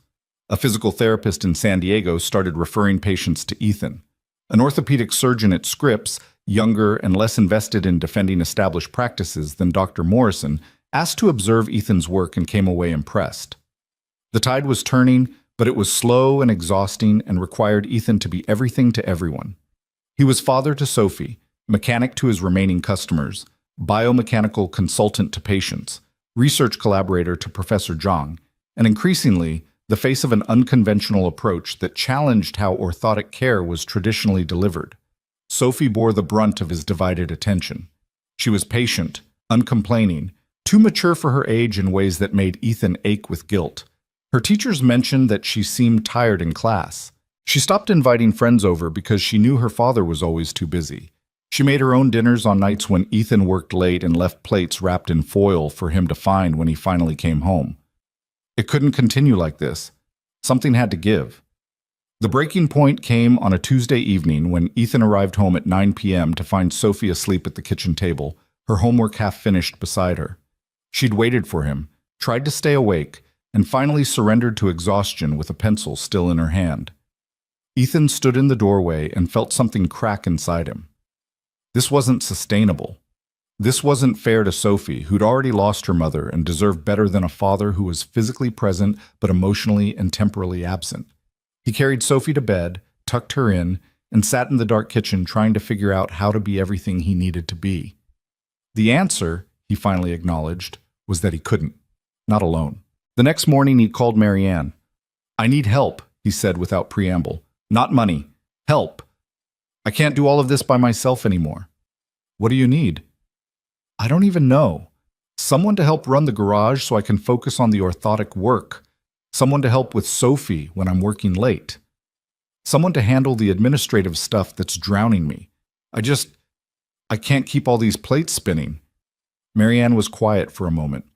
A physical therapist in San Diego started referring patients to Ethan. An orthopedic surgeon at Scripps, younger and less invested in defending established practices than Dr. Morrison, asked to observe Ethan's work and came away impressed. The tide was turning, but it was slow and exhausting and required Ethan to be everything to everyone. He was father to Sophie, mechanic to his remaining customers, biomechanical consultant to patients, research collaborator to Professor Zhang, and increasingly, the face of an unconventional approach that challenged how orthotic care was traditionally delivered. Sophie bore the brunt of his divided attention. She was patient, uncomplaining, too mature for her age in ways that made Ethan ache with guilt. Her teachers mentioned that she seemed tired in class. She stopped inviting friends over because she knew her father was always too busy. She made her own dinners on nights when Ethan worked late and left plates wrapped in foil for him to find when he finally came home. It couldn't continue like this. Something had to give. The breaking point came on a Tuesday evening when Ethan arrived home at 9 p.m. to find Sophie asleep at the kitchen table, her homework half finished beside her. She'd waited for him, tried to stay awake, and finally surrendered to exhaustion with a pencil still in her hand. Ethan stood in the doorway and felt something crack inside him. This wasn't sustainable. This wasn't fair to Sophie, who'd already lost her mother and deserved better than a father who was physically present but emotionally and temporally absent. He carried Sophie to bed, tucked her in, and sat in the dark kitchen trying to figure out how to be everything he needed to be. The answer, he finally acknowledged, was that he couldn't. Not alone. The next morning he called Marianne. "I need help," he said without preamble. "Not money. Help. I can't do all of this by myself anymore." "What do you need?" "I don't even know. Someone to help run the garage so I can focus on the orthotic work. Someone to help with Sophie when I'm working late. Someone to handle the administrative stuff that's drowning me. I can't keep all these plates spinning." Marianne was quiet for a moment.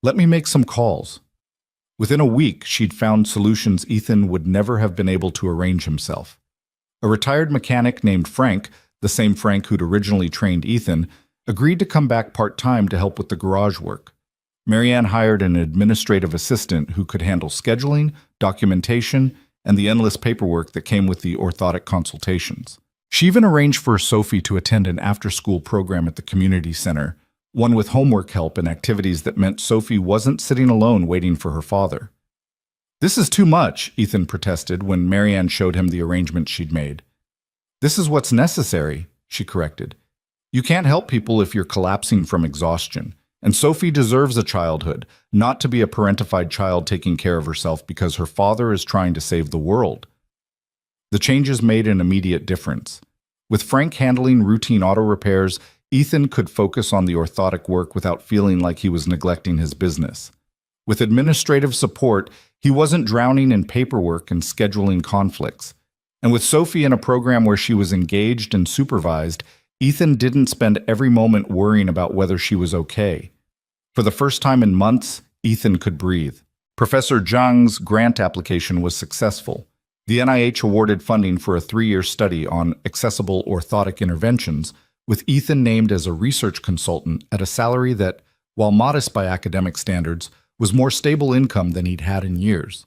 "Let me make some calls." Within a week, she'd found solutions Ethan would never have been able to arrange himself. A retired mechanic named Frank, the same Frank who'd originally trained Ethan, agreed to come back part-time to help with the garage work. Marianne hired an administrative assistant who could handle scheduling, documentation, and the endless paperwork that came with the orthotic consultations. She even arranged for Sophie to attend an after-school program at the community center, one with homework help and activities that meant Sophie wasn't sitting alone waiting for her father. "This is too much," Ethan protested when Marianne showed him the arrangements she'd made. "This is what's necessary," she corrected. "You can't help people if you're collapsing from exhaustion. And Sophie deserves a childhood, not to be a parentified child taking care of herself because her father is trying to save the world. The changes made an immediate difference. With Frank handling routine auto repairs, Ethan could focus on the orthotic work without feeling like he was neglecting his business. With administrative support, he wasn't drowning in paperwork and scheduling conflicts. And with Sophie in a program where she was engaged and supervised, Ethan didn't spend every moment worrying about whether she was okay. For the first time in months, Ethan could breathe. Professor Zhang's grant application was successful. The NIH awarded funding for a 3-year study on accessible orthotic interventions, with Ethan named as a research consultant at a salary that, while modest by academic standards, was more stable income than he'd had in years.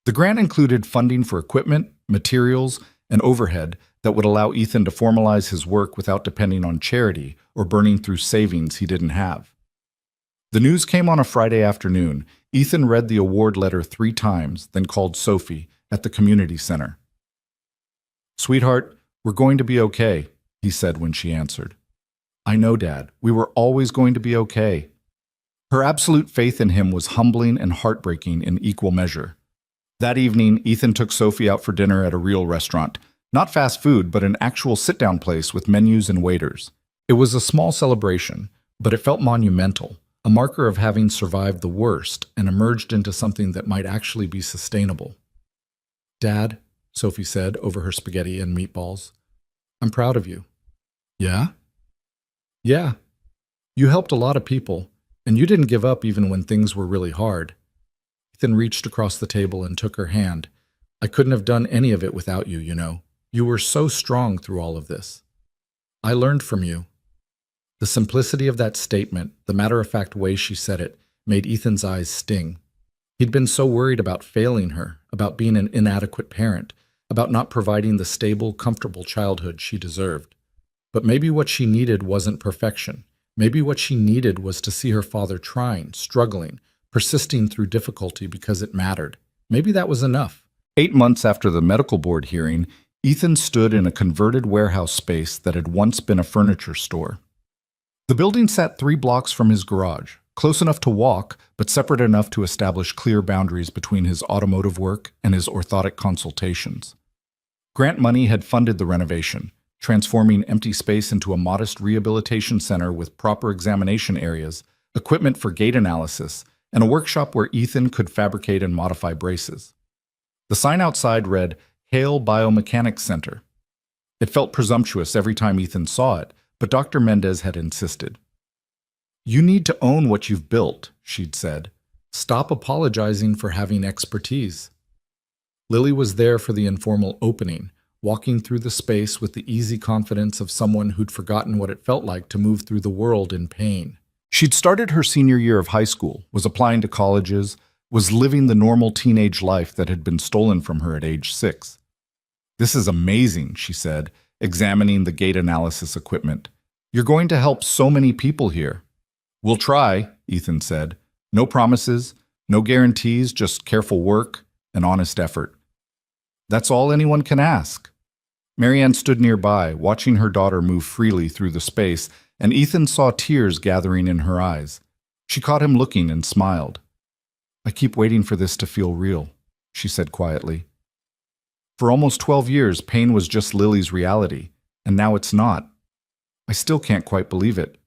The grant included funding for equipment, materials, and overhead that would allow Ethan to formalize his work without depending on charity or burning through savings he didn't have. The news came on a Friday afternoon. Ethan read the award letter 3 times, then called Sophie at the community center. "Sweetheart, we're going to be okay," he said when she answered. "I know, Dad. We were always going to be okay." Her absolute faith in him was humbling and heartbreaking in equal measure. That evening, Ethan took Sophie out for dinner at a real restaurant. Not fast food, but an actual sit-down place with menus and waiters. It was a small celebration, but it felt monumental, a marker of having survived the worst and emerged into something that might actually be sustainable. "Dad," Sophie said over her spaghetti and meatballs, "I'm proud of you." "Yeah?" "Yeah. You helped a lot of people, and you didn't give up even when things were really hard." Ethan reached across the table and took her hand. "I couldn't have done any of it without you, you know. You were so strong through all of this. I learned from you." The simplicity of that statement, the matter-of-fact way she said it, made Ethan's eyes sting. He'd been so worried about failing her, about being an inadequate parent, about not providing the stable, comfortable childhood she deserved. But maybe what she needed wasn't perfection. Maybe what she needed was to see her father trying, struggling, persisting through difficulty because it mattered. Maybe that was enough. 8 months after the medical board hearing, Ethan stood in a converted warehouse space that had once been a furniture store. The building sat 3 blocks from his garage, close enough to walk, but separate enough to establish clear boundaries between his automotive work and his orthotic consultations. Grant money had funded the renovation, transforming empty space into a modest rehabilitation center with proper examination areas, equipment for gait analysis, and a workshop where Ethan could fabricate and modify braces. The sign outside read, "Hale Biomechanics Center." It felt presumptuous every time Ethan saw it, but Dr. Mendez had insisted. "You need to own what you've built," she'd said. "Stop apologizing for having expertise." Lily was there for the informal opening, walking through the space with the easy confidence of someone who'd forgotten what it felt like to move through the world in pain. She'd started her senior year of high school, was applying to colleges, was living the normal teenage life that had been stolen from her at age 6. "This is amazing," she said, examining the gait analysis equipment. "You're going to help so many people here." "We'll try," Ethan said. "No promises, no guarantees, just careful work and honest effort." "That's all anyone can ask." Marianne stood nearby, watching her daughter move freely through the space, and Ethan saw tears gathering in her eyes. She caught him looking and smiled. "I keep waiting for this to feel real," she said quietly. "For almost 12 years, pain was just Lily's reality, and now it's not. I still can't quite believe it."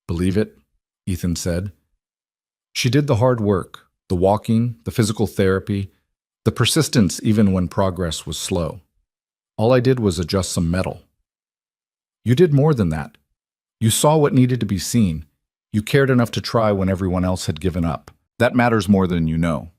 "Believe it?" Ethan said. She did the hard work, the walking, the physical therapy, the persistence even when progress was slow. "All I did was adjust some metal." "You did more than that. You saw what needed to be seen. You cared enough to try when everyone else had given up. That matters more than you know."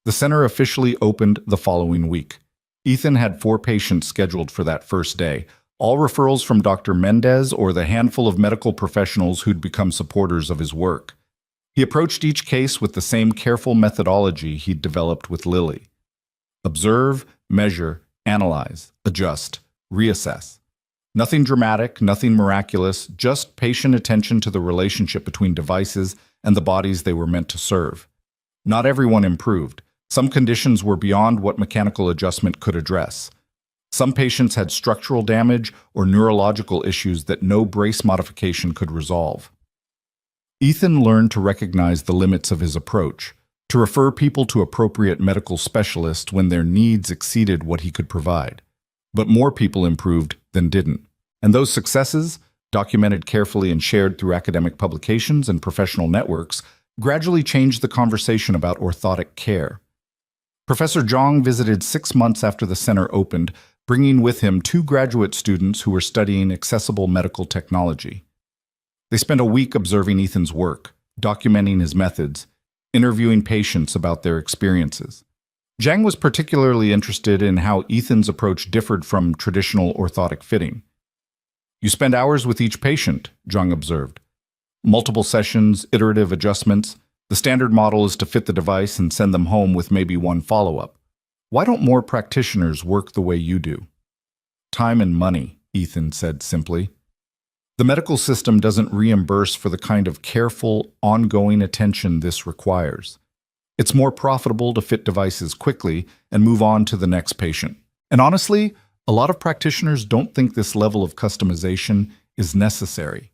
The center officially opened the following week. Ethan had 4 patients scheduled for that first day, all referrals from Dr. Mendez or the handful of medical professionals who'd become supporters of his work. He approached each case with the same careful methodology he'd developed with Lily. Observe, measure, analyze, adjust, reassess. Nothing dramatic, nothing miraculous, just patient attention to the relationship between devices and the bodies they were meant to serve. Not everyone improved. Some conditions were beyond what mechanical adjustment could address. Some patients had structural damage or neurological issues that no brace modification could resolve. Ethan learned to recognize the limits of his approach, to refer people to appropriate medical specialists when their needs exceeded what he could provide. But more people improved than didn't. And those successes, documented carefully and shared through academic publications and professional networks, gradually changed the conversation about orthotic care. Professor Zhang visited 6 months after the center opened, bringing with him 2 graduate students who were studying accessible medical technology. They spent a week observing Ethan's work, documenting his methods, interviewing patients about their experiences. Zhang was particularly interested in how Ethan's approach differed from traditional orthotic fitting. "You spend hours with each patient," Zhang observed. "Multiple sessions, iterative adjustments. The standard model is to fit the device and send them home with maybe one follow-up. Why don't more practitioners work the way you do?" "Time and money," Ethan said simply. "The medical system doesn't reimburse for the kind of careful, ongoing attention this requires. It's more profitable to fit devices quickly and move on to the next patient. And honestly, a lot of practitioners don't think this level of customization is necessary.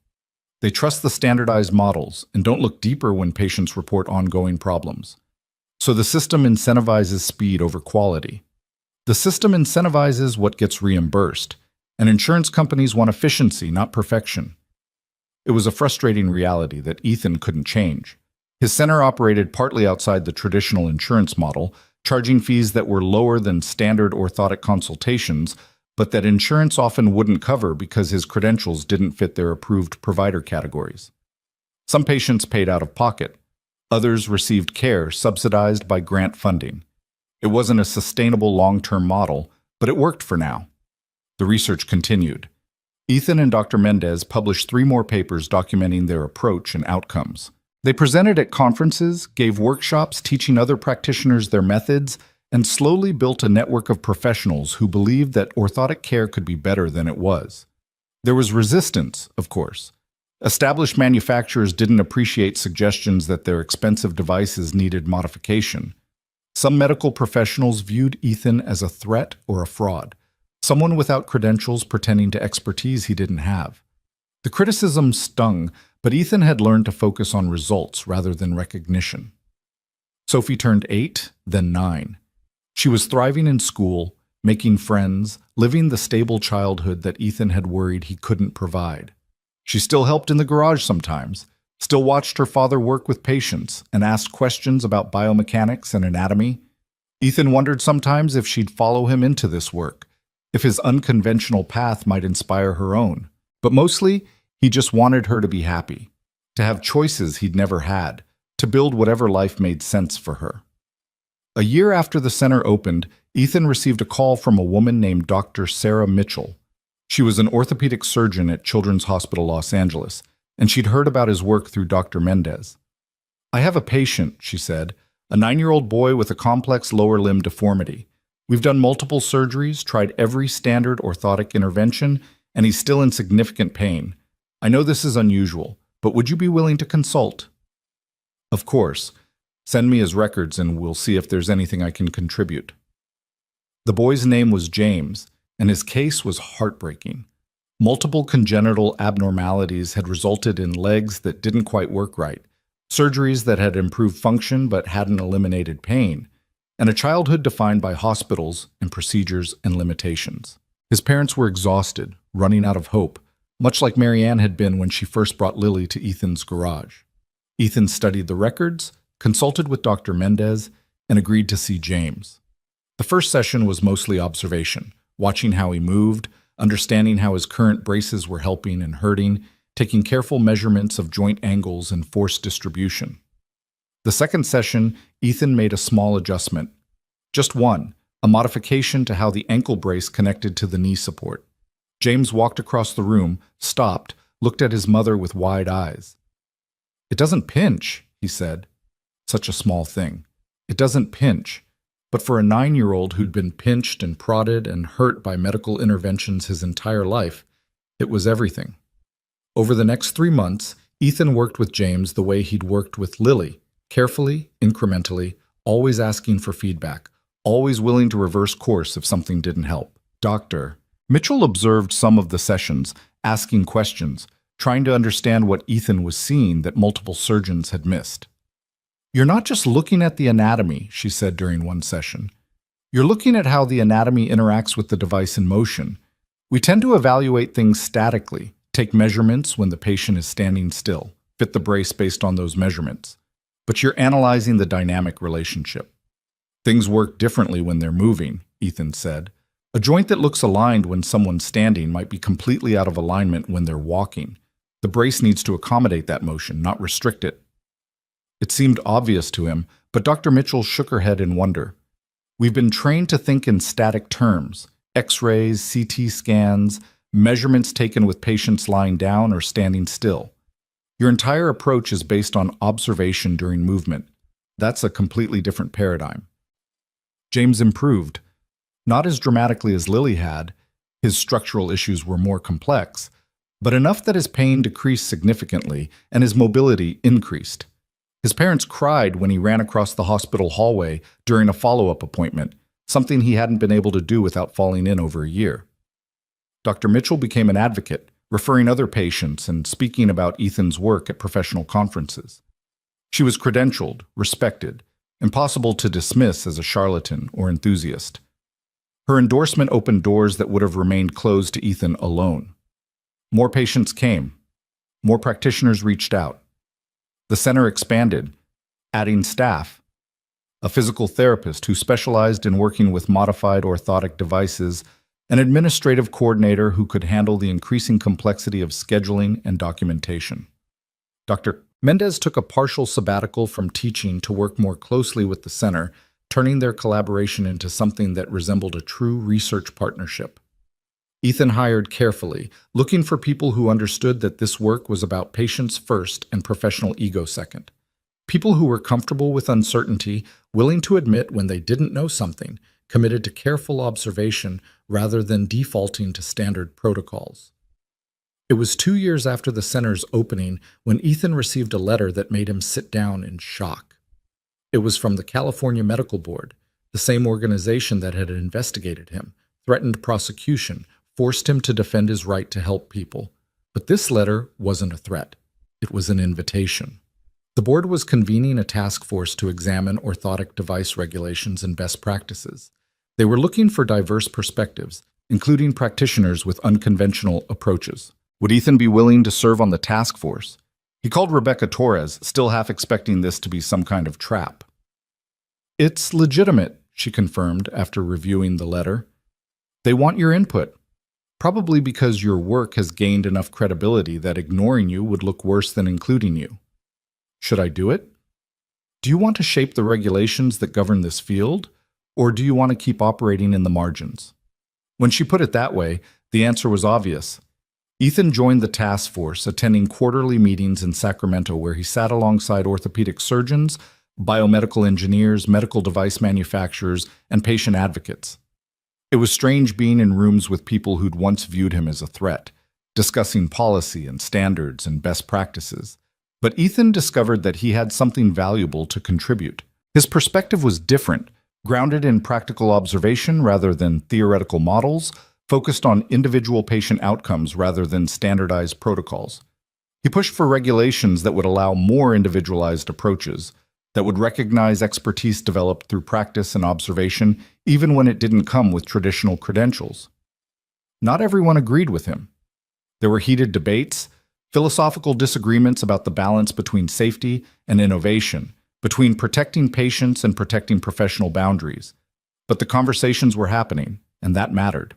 They trust the standardized models and don't look deeper when patients report ongoing problems. So the system incentivizes speed over quality. The system incentivizes what gets reimbursed, and insurance companies want efficiency, not perfection." It was a frustrating reality that Ethan couldn't change. His center operated partly outside the traditional insurance model, charging fees that were lower than standard orthotic consultations, but that insurance often wouldn't cover because his credentials didn't fit their approved provider categories. Some patients paid out of pocket. Others received care subsidized by grant funding. It wasn't a sustainable long-term model, but it worked for now. The research continued. Ethan and Dr. Mendez published 3 more papers documenting their approach and outcomes. They presented at conferences, gave workshops teaching other practitioners their methods, and slowly built a network of professionals who believed that orthotic care could be better than it was. There was resistance, of course. Established manufacturers didn't appreciate suggestions that their expensive devices needed modification. Some medical professionals viewed Ethan as a threat or a fraud, someone without credentials pretending to expertise he didn't have. The criticism stung, but Ethan had learned to focus on results rather than recognition. Sophie turned 8, then 9. She was thriving in school, making friends, living the stable childhood that Ethan had worried he couldn't provide. She still helped in the garage sometimes, still watched her father work with patients, and asked questions about biomechanics and anatomy. Ethan wondered sometimes if she'd follow him into this work, if his unconventional path might inspire her own. But mostly, he just wanted her to be happy, to have choices he'd never had, to build whatever life made sense for her. A year after the center opened, Ethan received a call from a woman named Dr. Sarah Mitchell. She was an orthopedic surgeon at Children's Hospital Los Angeles, and she'd heard about his work through Dr. Mendez. "I have a patient," she said, "a 9-year-old boy with a complex lower limb deformity. We've done multiple surgeries, tried every standard orthotic intervention, and he's still in significant pain. I know this is unusual, but would you be willing to consult?" "Of course. Send me his records and we'll see if there's anything I can contribute." The boy's name was James, and his case was heartbreaking. Multiple congenital abnormalities had resulted in legs that didn't quite work right, surgeries that had improved function but hadn't eliminated pain, and a childhood defined by hospitals and procedures and limitations. His parents were exhausted, running out of hope, much like Marianne had been when she first brought Lily to Ethan's garage. Ethan studied the records, consulted with Dr. Mendez, and agreed to see James. The first session was mostly observation, watching how he moved, understanding how his current braces were helping and hurting, taking careful measurements of joint angles and force distribution. The second session, Ethan made a small adjustment. Just one, a modification to how the ankle brace connected to the knee support. James walked across the room, stopped, looked at his mother with wide eyes. "It doesn't pinch," he said. Such a small thing. It doesn't pinch. But for a 9-year-old who'd been pinched and prodded and hurt by medical interventions his entire life, it was everything. Over the next 3 months, Ethan worked with James the way he'd worked with Lily, carefully, incrementally, always asking for feedback, always willing to reverse course if something didn't help. Dr. Mitchell observed some of the sessions, asking questions, trying to understand what Ethan was seeing that multiple surgeons had missed. "You're not just looking at the anatomy," she said during one session. "You're looking at how the anatomy interacts with the device in motion. We tend to evaluate things statically, take measurements when the patient is standing still, fit the brace based on those measurements. But you're analyzing the dynamic relationship. Things work differently when they're moving," Ethan said. "A joint that looks aligned when someone's standing might be completely out of alignment when they're walking. The brace needs to accommodate that motion, not restrict it." It seemed obvious to him, but Dr. Mitchell shook her head in wonder. "We've been trained to think in static terms: X-rays, CT scans, measurements taken with patients lying down or standing still. Your entire approach is based on observation during movement. That's a completely different paradigm." James improved. Not as dramatically as Lily had. His structural issues were more complex, but enough that his pain decreased significantly and his mobility increased. His parents cried when he ran across the hospital hallway during a follow-up appointment, something he hadn't been able to do without falling in over a year. Dr. Mitchell became an advocate, referring other patients and speaking about Ethan's work at professional conferences. She was credentialed, respected, impossible to dismiss as a charlatan or enthusiast. Her endorsement opened doors that would have remained closed to Ethan alone. More patients came. More practitioners reached out. The center expanded, adding staff, a physical therapist who specialized in working with modified orthotic devices, an administrative coordinator who could handle the increasing complexity of scheduling and documentation. Dr. Mendez took a partial sabbatical from teaching to work more closely with the center, turning their collaboration into something that resembled a true research partnership. Ethan hired carefully, looking for people who understood that this work was about patients first and professional ego second. People who were comfortable with uncertainty, willing to admit when they didn't know something, committed to careful observation rather than defaulting to standard protocols. It was 2 years after the center's opening when Ethan received a letter that made him sit down in shock. It was from the California Medical Board, the same organization that had investigated him, threatened prosecution, forced him to defend his right to help people. But this letter wasn't a threat. It was an invitation. The board was convening a task force to examine orthotic device regulations and best practices. They were looking for diverse perspectives, including practitioners with unconventional approaches. Would Ethan be willing to serve on the task force? He called Rebecca Torres, still half expecting this to be some kind of trap. "It's legitimate," she confirmed after reviewing the letter. "They want your input. Probably because your work has gained enough credibility that ignoring you would look worse than including you. Should I do it? Do you want to shape the regulations that govern this field, or do you want to keep operating in the margins?" When she put it that way, the answer was obvious. Ethan joined the task force, attending quarterly meetings in Sacramento where he sat alongside orthopedic surgeons, biomedical engineers, medical device manufacturers, and patient advocates. It was strange being in rooms with people who'd once viewed him as a threat, discussing policy and standards and best practices. But Ethan discovered that he had something valuable to contribute. His perspective was different, grounded in practical observation rather than theoretical models, focused on individual patient outcomes rather than standardized protocols. He pushed for regulations that would allow more individualized approaches, that would recognize expertise developed through practice and observation, even when it didn't come with traditional credentials. Not everyone agreed with him. There were heated debates, philosophical disagreements about the balance between safety and innovation, between protecting patients and protecting professional boundaries. But the conversations were happening, and that mattered.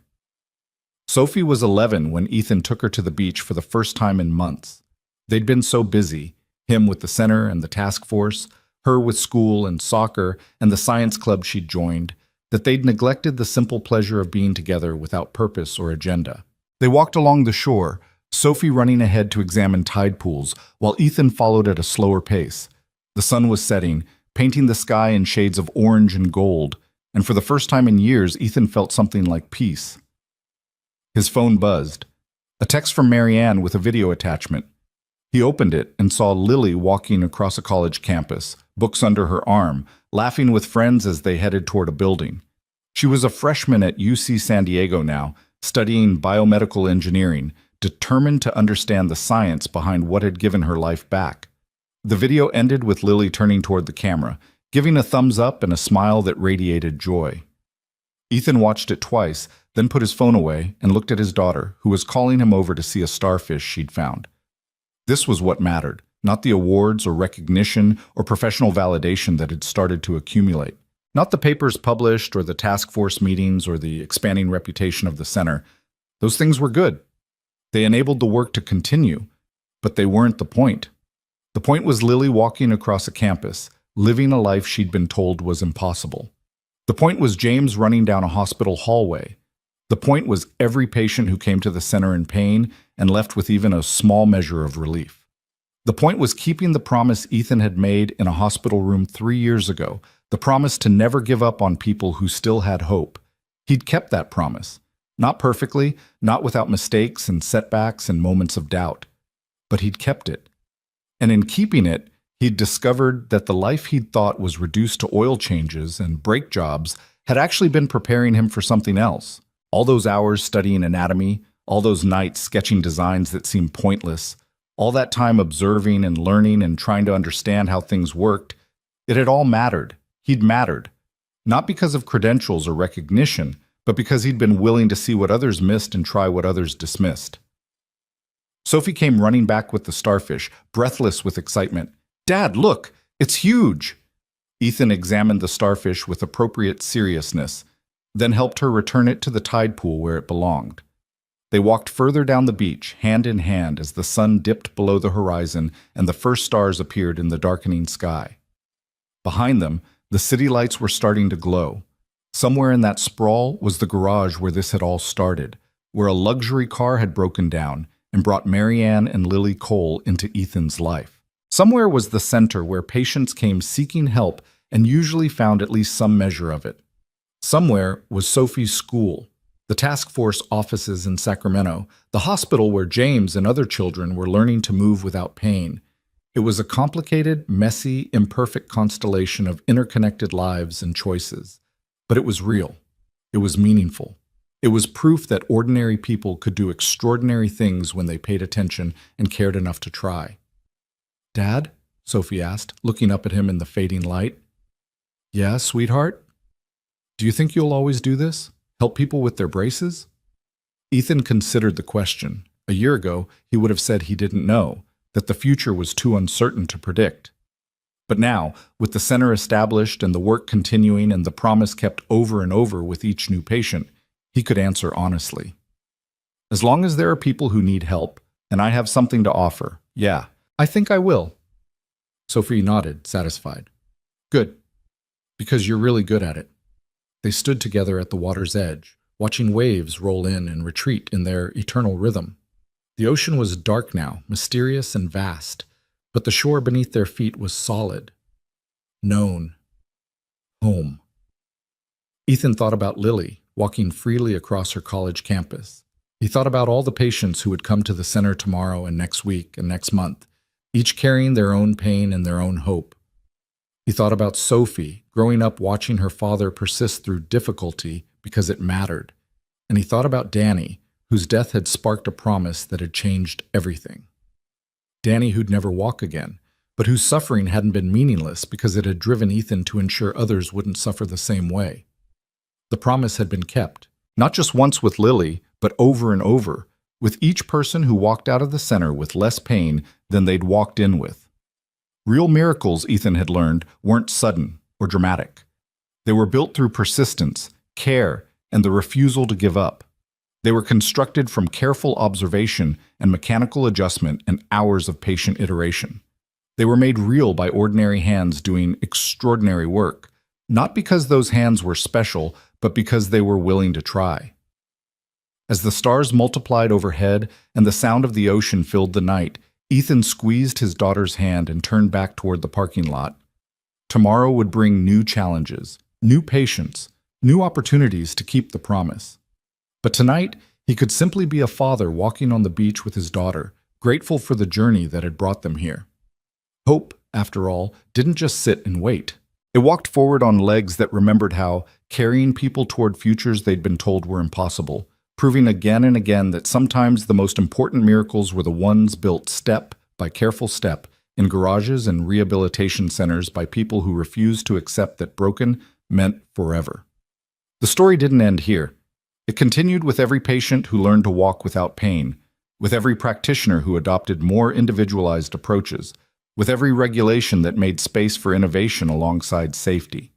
Sophie was 11 when Ethan took her to the beach for the first time in months. They'd been so busy, him with the center and the task force, her with school and soccer and the science club she'd joined, that they'd neglected the simple pleasure of being together without purpose or agenda. They walked along the shore, Sophie running ahead to examine tide pools, while Ethan followed at a slower pace. The sun was setting, painting the sky in shades of orange and gold, and for the first time in years, Ethan felt something like peace. His phone buzzed. A text from Marianne with a video attachment. He opened it and saw Lily walking across a college campus, books under her arm, laughing with friends as they headed toward a building. She was a freshman at UC San Diego now, studying biomedical engineering, determined to understand the science behind what had given her life back. The video ended with Lily turning toward the camera, giving a thumbs up and a smile that radiated joy. Ethan watched it twice, then put his phone away and looked at his daughter, who was calling him over to see a starfish she'd found. This was what mattered, not the awards or recognition or professional validation that had started to accumulate. Not the papers published or the task force meetings or the expanding reputation of the center. Those things were good. They enabled the work to continue, but they weren't the point. The point was Lily walking across a campus, living a life she'd been told was impossible. The point was James running down a hospital hallway. The point was every patient who came to the center in pain and left with even a small measure of relief. The point was keeping the promise Ethan had made in a hospital room 3 years ago, the promise to never give up on people who still had hope. He'd kept that promise. Not perfectly, not without mistakes and setbacks and moments of doubt. But he'd kept it. And in keeping it, he'd discovered that the life he'd thought was reduced to oil changes and brake jobs had actually been preparing him for something else. All those hours studying anatomy, all those nights sketching designs that seemed pointless, all that time observing and learning and trying to understand how things worked, it had all mattered. He'd mattered. Not because of credentials or recognition, but because he'd been willing to see what others missed and try what others dismissed. Sophie came running back with the starfish, breathless with excitement. "Dad, look! It's huge!" Ethan examined the starfish with appropriate seriousness, then helped her return it to the tide pool where it belonged. They walked further down the beach, hand in hand, as the sun dipped below the horizon and the first stars appeared in the darkening sky. Behind them, the city lights were starting to glow. Somewhere in that sprawl was the garage where this had all started, where a luxury car had broken down and brought Marianne and Lily Cole into Ethan's life. Somewhere was the center where patients came seeking help and usually found at least some measure of it. Somewhere was Sophie's school, the task force offices in Sacramento, the hospital where James and other children were learning to move without pain. It was a complicated, messy, imperfect constellation of interconnected lives and choices. But it was real. It was meaningful. It was proof that ordinary people could do extraordinary things when they paid attention and cared enough to try. "Dad?" Sophie asked, looking up at him in the fading light. "Yeah, sweetheart? Do you think you'll always do this? Help people with their braces?" Ethan considered the question. A year ago, he would have said he didn't know, that the future was too uncertain to predict. But now, with the center established and the work continuing and the promise kept over and over with each new patient, he could answer honestly. "As long as there are people who need help, and I have something to offer, yeah, I think I will." Sophie nodded, satisfied. "Good. Because you're really good at it." They stood together at the water's edge, watching waves roll in and retreat in their eternal rhythm. The ocean was dark now, mysterious and vast, but the shore beneath their feet was solid. Known. Home. Ethan thought about Lily, walking freely across her college campus. He thought about all the patients who would come to the center tomorrow and next week and next month, each carrying their own pain and their own hope. He thought about Sophie, growing up watching her father persist through difficulty because it mattered. And he thought about Danny, whose death had sparked a promise that had changed everything. Danny who'd never walk again, but whose suffering hadn't been meaningless because it had driven Ethan to ensure others wouldn't suffer the same way. The promise had been kept, not just once with Lily, but over and over, with each person who walked out of the center with less pain than they'd walked in with. Real miracles, Ethan had learned, weren't sudden or dramatic. They were built through persistence, care, and the refusal to give up. They were constructed from careful observation and mechanical adjustment and hours of patient iteration. They were made real by ordinary hands doing extraordinary work, not because those hands were special, but because they were willing to try. As the stars multiplied overhead and the sound of the ocean filled the night, Ethan squeezed his daughter's hand and turned back toward the parking lot. Tomorrow would bring new challenges, new patients, new opportunities to keep the promise. But tonight, he could simply be a father walking on the beach with his daughter, grateful for the journey that had brought them here. Hope, after all, didn't just sit and wait. It walked forward on legs that remembered how, carrying people toward futures they'd been told were impossible, proving again and again that sometimes the most important miracles were the ones built step by careful step in garages and rehabilitation centers by people who refused to accept that broken meant forever. The story didn't end here. It continued with every patient who learned to walk without pain, with every practitioner who adopted more individualized approaches, with every regulation that made space for innovation alongside safety.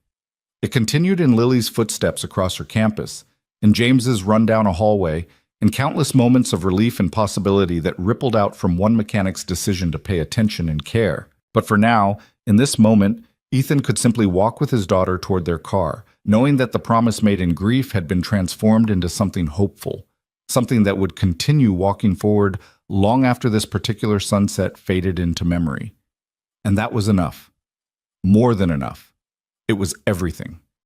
It continued in Lily's footsteps across her campus, in James's run down a hallway, in countless moments of relief and possibility that rippled out from one mechanic's decision to pay attention and care. But for now, in this moment, Ethan could simply walk with his daughter toward their car, knowing that the promise made in grief had been transformed into something hopeful, something that would continue walking forward long after this particular sunset faded into memory. And that was enough. More than enough. It was everything.